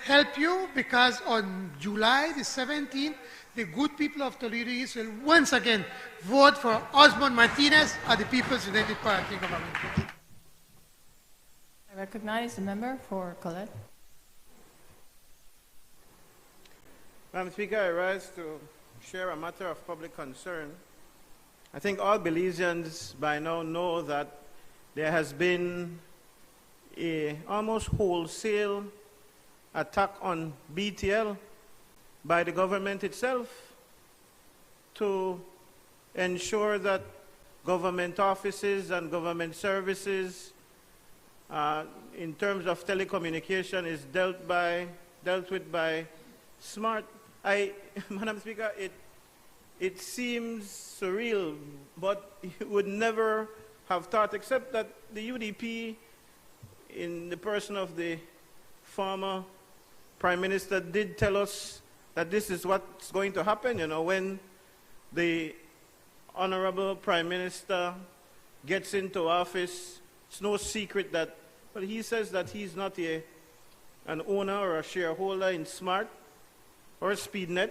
help you, because on July the 17th, the good people of Toledo East will once again vote for Osmond Martinez at the People's United Party government. I recognize the member for Colette. Madam Speaker, I rise to share a matter of public concern. I think all Belizeans by now know that there has been a almost wholesale attack on BTL by the government itself to ensure that government offices and government services in terms of telecommunication is dealt with by smart. Madam Speaker, it seems surreal, but you would never have thought, except that the UDP, in the person of the former Prime Minister, did tell us that this is what's going to happen. You know, when the Honorable Prime Minister gets into office, it's no secret that, well, he says that he's not an owner or a shareholder in SMART or SpeedNet,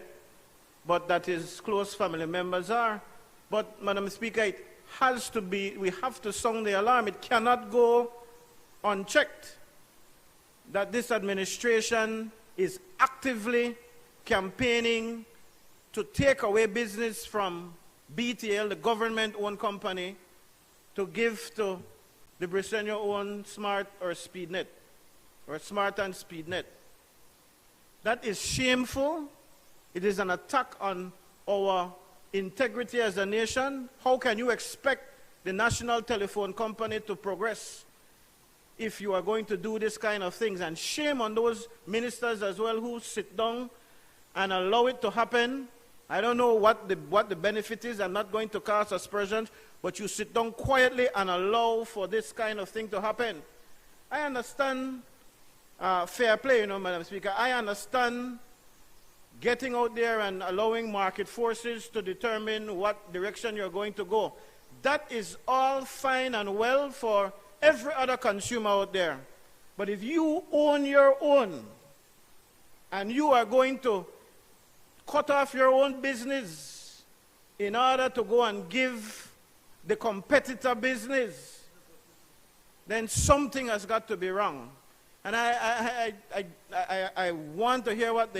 but that his close family members are. But, Madam Speaker, it has to be, we have to sound the alarm. It cannot go unchecked that this administration is actively campaigning to take away business from BTL, the government-owned company, to give to the Briceño-owned Smart or SpeedNet, or Smart and SpeedNet. That is shameful. It is an attack on our integrity as a nation. How can you expect the national telephone company to progress if you are going to do this kind of things? And shame on those ministers as well who sit down and allow it to happen. I don't know what the benefit is. I'm not going to cast aspersions, but you sit down quietly and allow for this kind of thing to happen. I understand fair play, you know, Madam Speaker. I understand getting out there and allowing market forces to determine what direction you're going to go. That is all fine and well for every other consumer out there. But if you own your own and you are going to cut off your own business in order to go and give the competitor business, then something has got to be wrong. And I want to hear what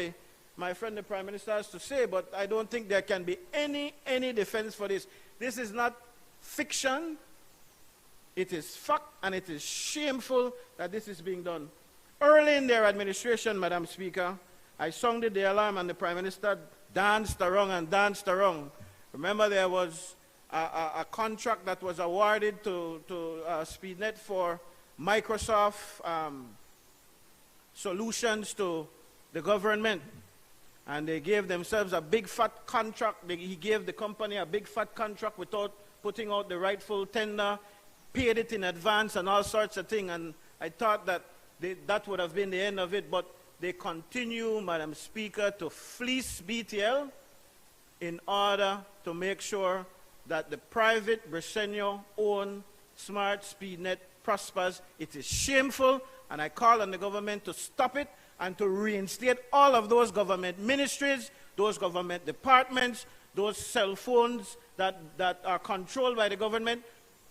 my friend the Prime Minister has to say, but I don't think there can be any defense for this. This is not fiction. It is fact, and it is shameful that this is being done. Early in their administration, Madam Speaker, I sounded the alarm and the Prime Minister danced around and danced around. Remember, there was a contract that was awarded to SpeedNet for Microsoft solutions to the government. And they gave themselves a big fat contract. He gave the company a big fat contract without putting out the rightful tender, paid it in advance and all sorts of things. And I thought that that would have been the end of it. But they continue, Madam Speaker, to fleece BTL in order to make sure that the private Bresenio-owned smart SpeedNet prospers. It is shameful, and I call on the government to stop it and to reinstate all of those government ministries, those government departments, those cell phones that are controlled by the government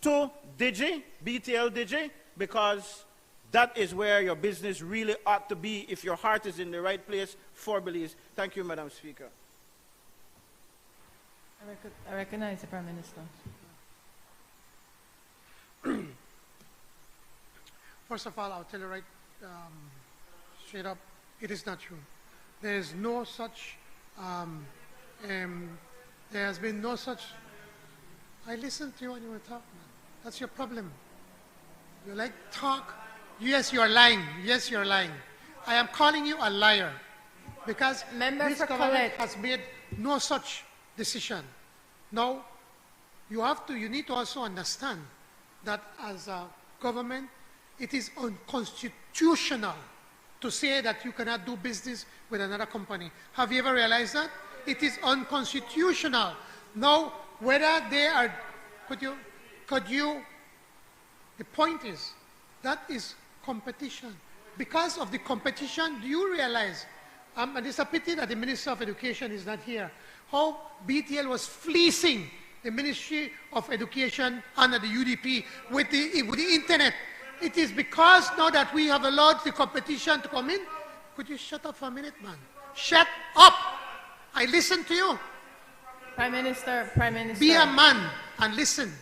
to Digi, BTL Digi, because that is where your business really ought to be if your heart is in the right place for Belize. Thank you, Madam Speaker. I recognize the Prime Minister. First of all, I'll tell you right straight up, it is not true. There is no such, there has been no such, I listened to you when you were talking. That's your problem. You like talk. Yes, you are lying. Yes, you are lying. I am calling you a liar because this government has made no such decision. Now, you need to also understand that as a government, it is unconstitutional to say that you cannot do business with another company. Have you ever realized that? It is unconstitutional. Now, whether they are, the point is, that is competition. Because of the competition, do you realize, and it's a pity that the Minister of Education is not here, how BTL was fleecing the Ministry of Education under the UDP with the internet. It is because now that we have allowed the competition to come in. Could you shut up for a minute, man? Shut up! I listen to you. Prime Minister. Be a man and listen.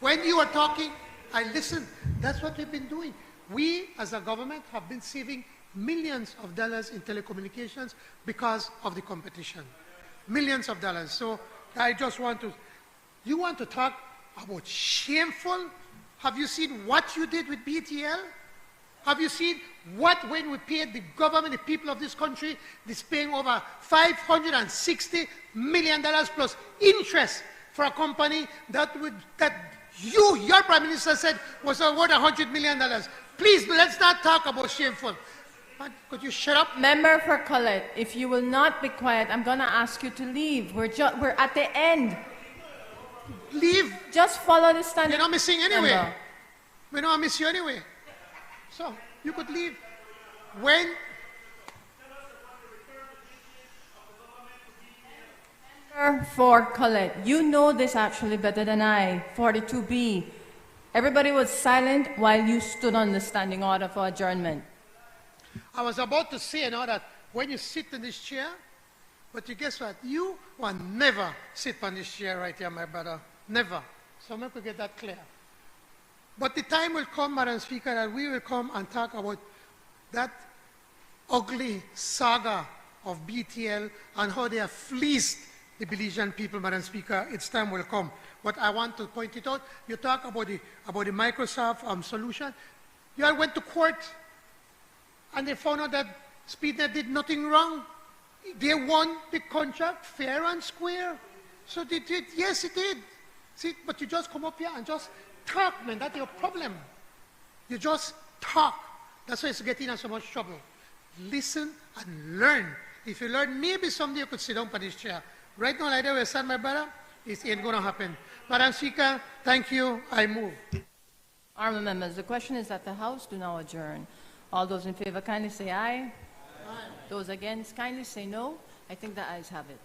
When you are talking, I listen. That's what we've been doing. We, as a government, have been saving millions of dollars in telecommunications because of the competition. Millions of dollars. So I just want to, you want to talk about shameful? Have you seen what you did with BTL? Have you seen when we paid the government, the people of this country, this paying over $560 million plus interest for a company that your Prime Minister said was worth $100 million. Please, let's not talk about shameful. Could you shut up? Member for Colette, if you will not be quiet, I'm going to ask you to leave. We're at the end. Leave. Just follow the standing. You're not missing anyway. We don't miss you anyway. So, you could leave. When? Member for Colette, you know this actually better than I. 42B. Everybody was silent while you stood on the standing order for adjournment. I was about to say now that when you sit in this chair, but you guess what? You will never sit on this chair right here, my brother. Never. So I'm going to get that clear. But the time will come, Madam Speaker, that we will come and talk about that ugly saga of BTL and how they have fleeced the Belizean people, Madam Speaker. Its time will come. But I want to point it out. You talk about the Microsoft solution. You all went to court and they found out that SpeedNet did nothing wrong. They won the contract fair and square. So they did. Yes, it did. See, but you just come up here and just talk, man. That's your problem. You just talk. That's why it's getting us so much trouble. Listen and learn. If you learn, maybe someday you could sit down on this chair. Right now, like that, we stand, my brother, it ain't going to happen. Madam Speaker, thank you. I move. Honourable members, the question is that the House do now adjourn. All those in favor kindly say aye. Aye. Those against kindly say no. I think the ayes have it.